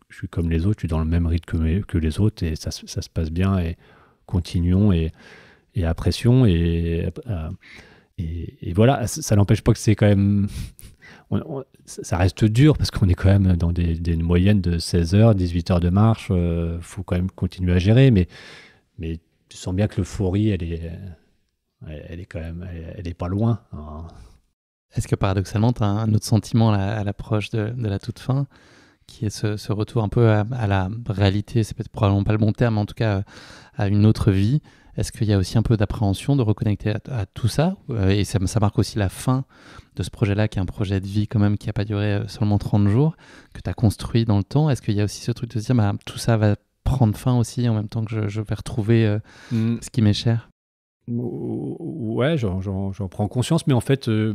suis comme les autres, je suis dans le même rythme que les autres et ça se passe bien et continuons et à pression et Et voilà, ça n'empêche pas que c'est quand même... ça reste dur parce qu'on est quand même dans des moyennes de 16 heures, 18 heures de marche. Faut quand même continuer à gérer, mais tu sens bien que l'euphorie, elle est quand même... Elle est pas loin. Alors, Est-ce que paradoxalement, tu as un autre sentiment à l'approche de la toute fin, qui est ce retour un peu à la réalité, c'est peut-être probablement pas le bon terme, mais en tout cas à une autre vie. Est-ce qu'il y a aussi un peu d'appréhension de reconnecter à tout ça? Et ça marque aussi la fin de ce projet-là, qui est un projet de vie quand même, qui n'a pas duré seulement 30 jours, que tu as construit dans le temps. Est-ce qu'il y a aussi ce truc de se dire, tout ça va prendre fin aussi en même temps que je vais retrouver ce qui m'est cher? Ouais, j'en prends conscience, mais en fait, je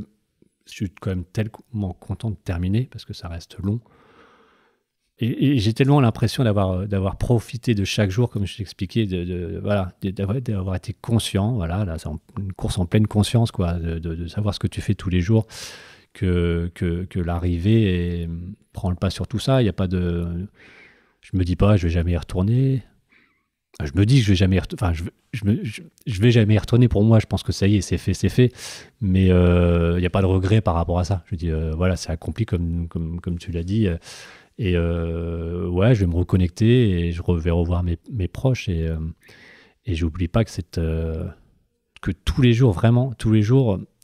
suis quand même tellement content de terminer parce que ça reste long. Et j'ai tellement l'impression d'avoir profité de chaque jour, comme je t'expliquais, d'avoir été conscient. Voilà, là, c'est une course en pleine conscience, quoi, de savoir ce que tu fais tous les jours, que l'arrivée prend le pas sur tout ça. Il y a pas de... Je me dis pas, je vais jamais y retourner. Je me dis que je vais jamais y retourner. Enfin, je vais jamais y retourner. Pour moi, je pense que ça y est, c'est fait. Mais il n'y a pas de regret par rapport à ça. Je dis, voilà, c'est accompli comme tu l'as dit. Et ouais, je vais me reconnecter et je vais revoir mes proches. Et j'oublie pas que tous les jours,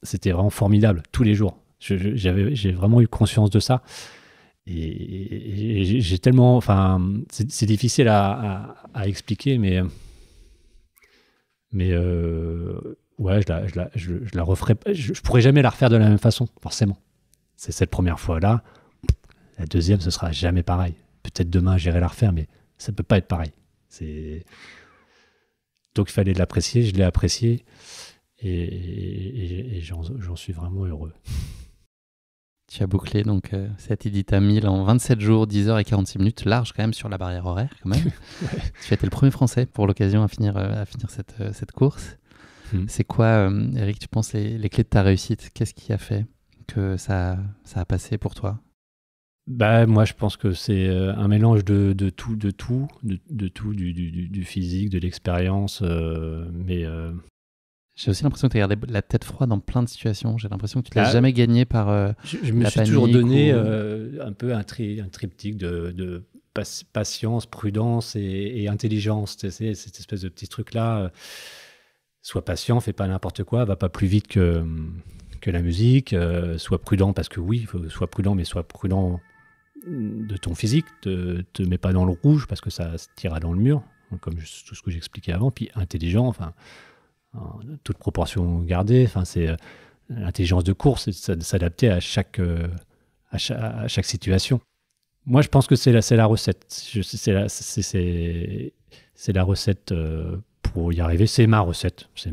c'était vraiment formidable. Tous les jours. J'ai vraiment eu conscience de ça. Et j'ai tellement... Enfin, c'est difficile à expliquer, mais ouais, je la referai. Je pourrais jamais la refaire de la même façon, forcément. C'est cette première fois-là. La deuxième, ce sera jamais pareil. Peut-être demain, j'irai la refaire, mais ça peut pas être pareil. Donc, il fallait l'apprécier. Je l'ai apprécié et j'en suis vraiment heureux. Tu as bouclé donc cette Idita 1000 en 27 jours, 10 heures et 46 minutes, large quand même sur la barrière horaire quand même. Ouais. Tu as été le premier Français pour l'occasion à finir cette course. C'est quoi, Eric, tu penses les clés de ta réussite? Qu'est-ce qui a fait que ça a passé pour toi? Moi, je pense que c'est un mélange de tout, du physique, de l'expérience, mais... J'ai aussi l'impression que tu as gardé la tête froide dans plein de situations. J'ai l'impression que tu ne l'as jamais gagné par je me suis toujours donné un peu un triptyque de patience, prudence et intelligence. Tu sais, cette espèce de petit truc-là. Sois patient, fais pas n'importe quoi, va pas plus vite que la musique. Sois prudent parce que oui, sois prudent, mais sois prudent de ton physique. Te mets pas dans le rouge parce que ça se tirera dans le mur, comme tout ce que j'expliquais avant. Puis intelligent, enfin... toute proportion gardée, c'est l'intelligence de course, c'est de s'adapter à chaque situation. Moi, je pense que c'est la recette. C'est la recette pour y arriver. C'est ma recette. Je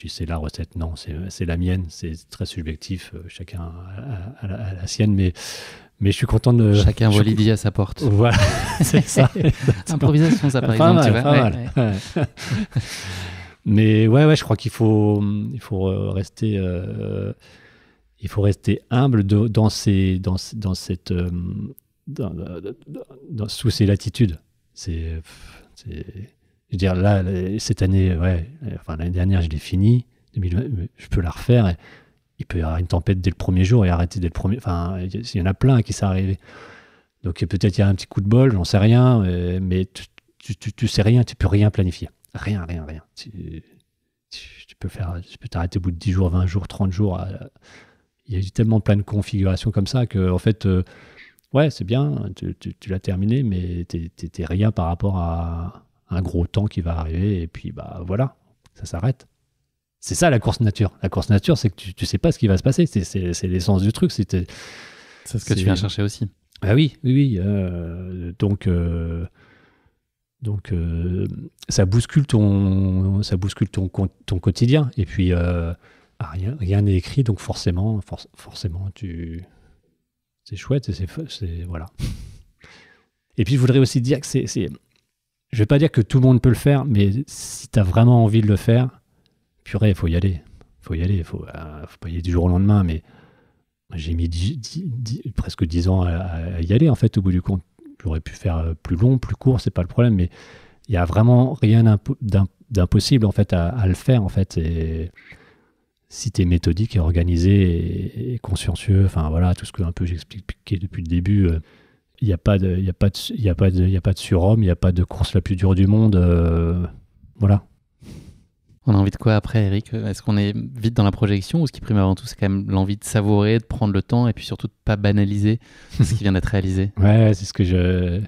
dis c'est la recette. Non, c'est la mienne. C'est très subjectif. Chacun a la sienne, mais je suis content de... Chacun voit Lydie à sa porte. Voilà, c'est ça. Improvisation, ça, par exemple. Tu vois, pas mal. Ouais. Mais ouais, je crois qu'il faut rester humble sous ces latitudes. Je veux dire, là, cette année, l'année dernière, je l'ai fini. 2020, je peux la refaire. Il peut y avoir une tempête dès le premier jour et arrêter dès le premier. Enfin, il y en a plein qui s'est arrivé. Donc peut-être il y a un petit coup de bol, j'en sais rien. Mais tu sais rien, tu peux rien planifier. Rien. Tu peux t'arrêter au bout de 10 jours, 20 jours, 30 jours. Il y a eu tellement plein de configurations comme ça que, en fait, ouais, c'est bien, tu l'as terminé, mais t'es rien par rapport à un gros temps qui va arriver. Et puis, voilà, ça s'arrête. C'est ça la course nature. La course nature, c'est que tu sais pas ce qui va se passer. C'est l'essence du truc. C'est ce que tu viens chercher aussi. Ah oui. Donc, ça bouscule ton quotidien. Et puis, rien n'est écrit, donc forcément, c'est chouette. C'est voilà. Et puis, je voudrais aussi dire que je vais pas dire que tout le monde peut le faire, mais si tu as vraiment envie de le faire, purée, il faut y aller. Faut pas y aller du jour au lendemain, mais j'ai mis presque 10 ans à y aller, en fait, au bout du compte. J'aurais pu faire plus long, plus court, c'est pas le problème, mais il y a vraiment rien d'impossible, en fait, à le faire, en fait. si tu es méthodique et organisé et consciencieux, enfin voilà, tout ce que un peu j'expliquais depuis le début, il n'y a pas de surhomme, il n'y a pas de course la plus dure du monde. Voilà. On a envie de quoi après, Eric? Est-ce qu'on est vite dans la projection ou ce qui prime avant tout, c'est quand même l'envie de savourer, de prendre le temps et puis surtout de ne pas banaliser ce qui vient d'être réalisé? Ouais, c'est ce que je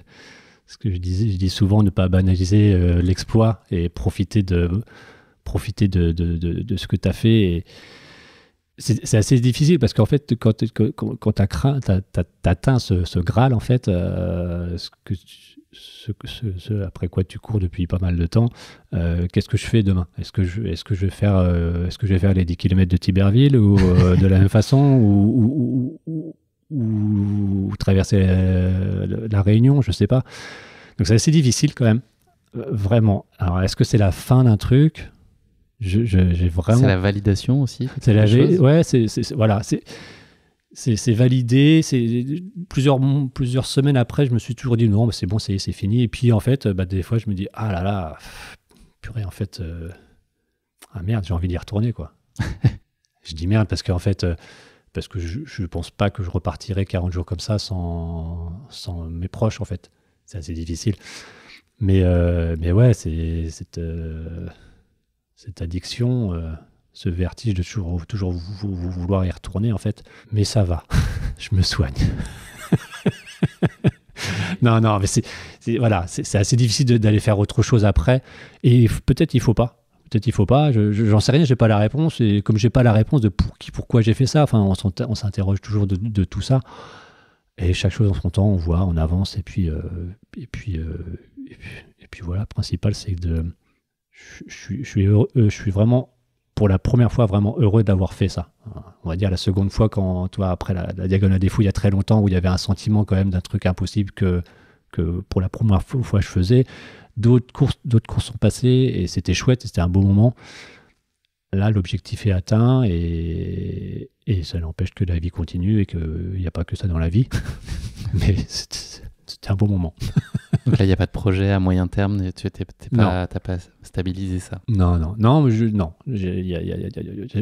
disais. Je dis souvent ne pas banaliser l'exploit et profiter de ce que tu as fait. Et c'est assez difficile parce qu'en fait, quand tu atteint ce Graal, en fait, après quoi tu cours depuis pas mal de temps, qu'est-ce que je fais demain? Est-ce que je vais faire les 10 km de Tiberville ou de la même façon ou traverser la Réunion? Je sais pas. Donc c'est assez difficile quand même, vraiment. Alors est-ce que c'est la fin d'un truc? J'ai vraiment... C'est la validation aussi. C'est ouais, voilà, c'est validé. C'est plusieurs semaines après, je me suis toujours dit non, mais c'est bon, c'est fini. Et puis en fait, des fois, je me dis ah là là, purée, en fait, ah merde, j'ai envie d'y retourner quoi. Je dis merde parce qu'en fait, parce que je pense pas que je repartirai 40 jours comme ça sans mes proches en fait. C'est assez difficile. Mais ouais, c'est cette addiction, ce vertige de toujours vouloir y retourner en fait. Mais ça va, je me soigne. Non, mais voilà, c'est assez difficile d'aller faire autre chose après. Et peut-être il faut pas. J'en sais rien, j'ai pas la réponse. Et comme j'ai pas la réponse de pourquoi j'ai fait ça, enfin, on s'interroge toujours de tout ça. Et chaque chose en son temps, on voit, on avance. Et puis voilà, le principal, c'est que je suis heureux, je suis vraiment, pour la première fois, vraiment heureux d'avoir fait ça. On va dire la seconde fois, quand, toi, après la Diagonale des Fous, il y a très longtemps, où il y avait un sentiment quand même d'un truc impossible que pour la première fois je faisais. D'autres courses sont passées et c'était chouette, c'était un beau moment. Là, l'objectif est atteint et ça n'empêche que la vie continue et qu'il n'y a pas que ça dans la vie. Mais c'était un beau moment. Donc là, il n'y a pas de projet à moyen terme, tu n'as pas stabilisé ça? Non.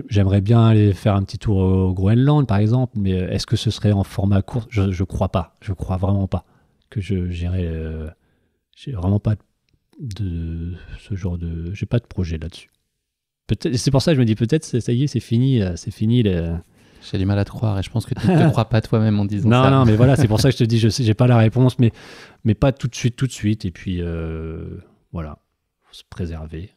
J'aimerais bien aller faire un petit tour au Groenland, par exemple, mais est-ce que ce serait en format court? Je crois pas. Je crois vraiment pas que j'irai. J'ai vraiment pas de ce genre de. J'ai pas de projet là-dessus. Peut-être, c'est pour ça que je me dis peut-être ça y est, c'est fini. J'ai du mal à te croire et je pense que tu ne te crois pas toi-même en disant ça. Non, mais voilà, c'est pour ça que je te dis, j'ai pas la réponse, mais pas tout de suite. Et puis, voilà, faut se préserver.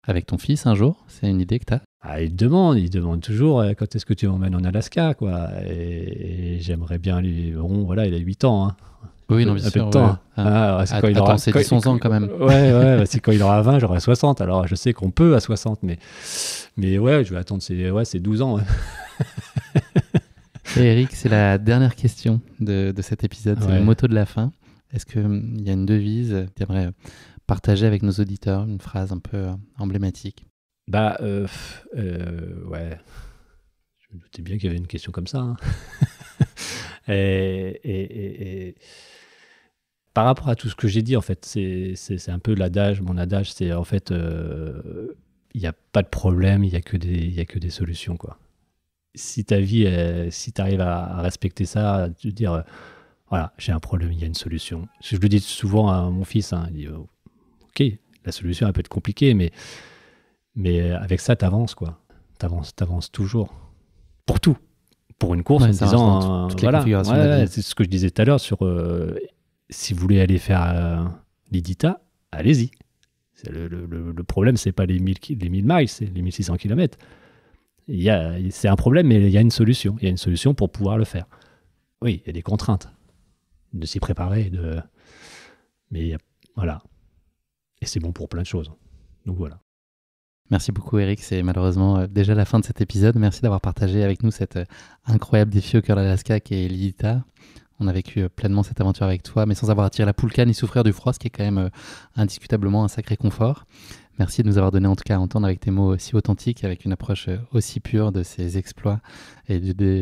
Avec ton fils, un jour, c'est une idée que tu as? Ah, il demande toujours quand est-ce que tu m'emmènes en Alaska, quoi. Et j'aimerais bien lui... Bon, voilà, il a 8 ans, hein. Oui, non, bien sûr. Peu de temps. Ouais. C'est quand il aura... c'est 10-11 ans quand même. Ouais, c'est quand il aura 20, j'aurai 60. Alors, je sais qu'on peut à 60, mais ouais, je vais attendre, c'est 12 ans. Ouais. Et Eric, c'est la dernière question de cet épisode, c'est le motto de la fin. Est-ce qu'il y a une devise que tu aimerais partager avec nos auditeurs, une phrase un peu emblématique? Ouais. Je me doutais bien qu'il y avait une question comme ça. Hein. et par rapport à tout ce que j'ai dit, en fait, c'est un peu mon adage, c'est en fait, il n'y a pas de problème, il n'y a que des solutions, quoi. Si ta vie, si tu arrives à respecter ça, de dire, voilà, j'ai un problème, il y a une solution. Je le dis souvent à mon fils, hein, il dit, ok, la solution, elle peut être compliquée, mais avec ça, t'avances, quoi. T'avances toujours. Pour tout. Pour une course, en disant, voilà, c'est ce que je disais tout à l'heure sur, si vous voulez aller faire l'IDITA, allez-y. Le problème, c'est pas les 1000 miles, c'est les 1600 km. C'est un problème, mais il y a une solution. Il y a une solution pour pouvoir le faire. Oui, il y a des contraintes de s'y préparer, mais voilà. Et c'est bon pour plein de choses. Donc voilà. Merci beaucoup Eric, c'est malheureusement déjà la fin de cet épisode. Merci d'avoir partagé avec nous cet incroyable défi au cœur de l'Alaska qui est l'IDITA. On a vécu pleinement cette aventure avec toi, mais sans avoir à tirer la poulka ni souffrir du froid, ce qui est quand même indiscutablement un sacré confort. Merci de nous avoir donné en tout cas à entendre avec tes mots aussi authentiques, avec une approche aussi pure de ces exploits et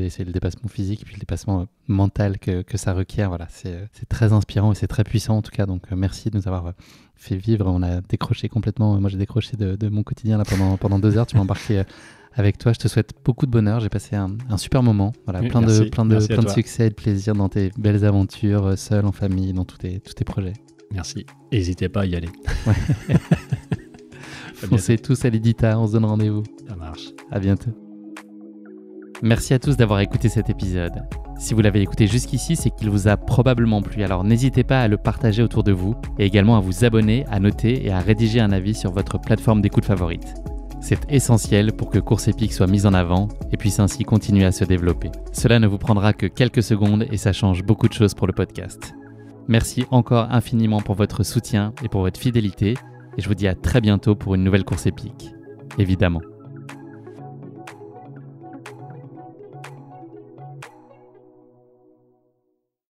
c'est le dépassement physique puis le dépassement mental que ça requiert. Voilà, c'est très inspirant et c'est très puissant en tout cas. Donc merci de nous avoir fait vivre. On a décroché complètement. Moi j'ai décroché de mon quotidien là, pendant 2 heures. Tu m'as embarqué avec toi. Je te souhaite beaucoup de bonheur. J'ai passé un super moment. Voilà, Oui, plein merci. de succès et de plaisir dans tes belles aventures, seul, en famille, dans tous tes projets. Merci. N'hésitez pas à y aller. Ouais. Foncez tous à l'Édita, on se donne rendez-vous. Ça marche. À bientôt. Merci à tous d'avoir écouté cet épisode. Si vous l'avez écouté jusqu'ici, c'est qu'il vous a probablement plu. Alors n'hésitez pas à le partager autour de vous et également à vous abonner, à noter et à rédiger un avis sur votre plateforme d'écoute favorite. C'est essentiel pour que Course Épique soit mise en avant et puisse ainsi continuer à se développer. Cela ne vous prendra que quelques secondes et ça change beaucoup de choses pour le podcast. Merci encore infiniment pour votre soutien et pour votre fidélité. Et je vous dis à très bientôt pour une nouvelle course épique, évidemment.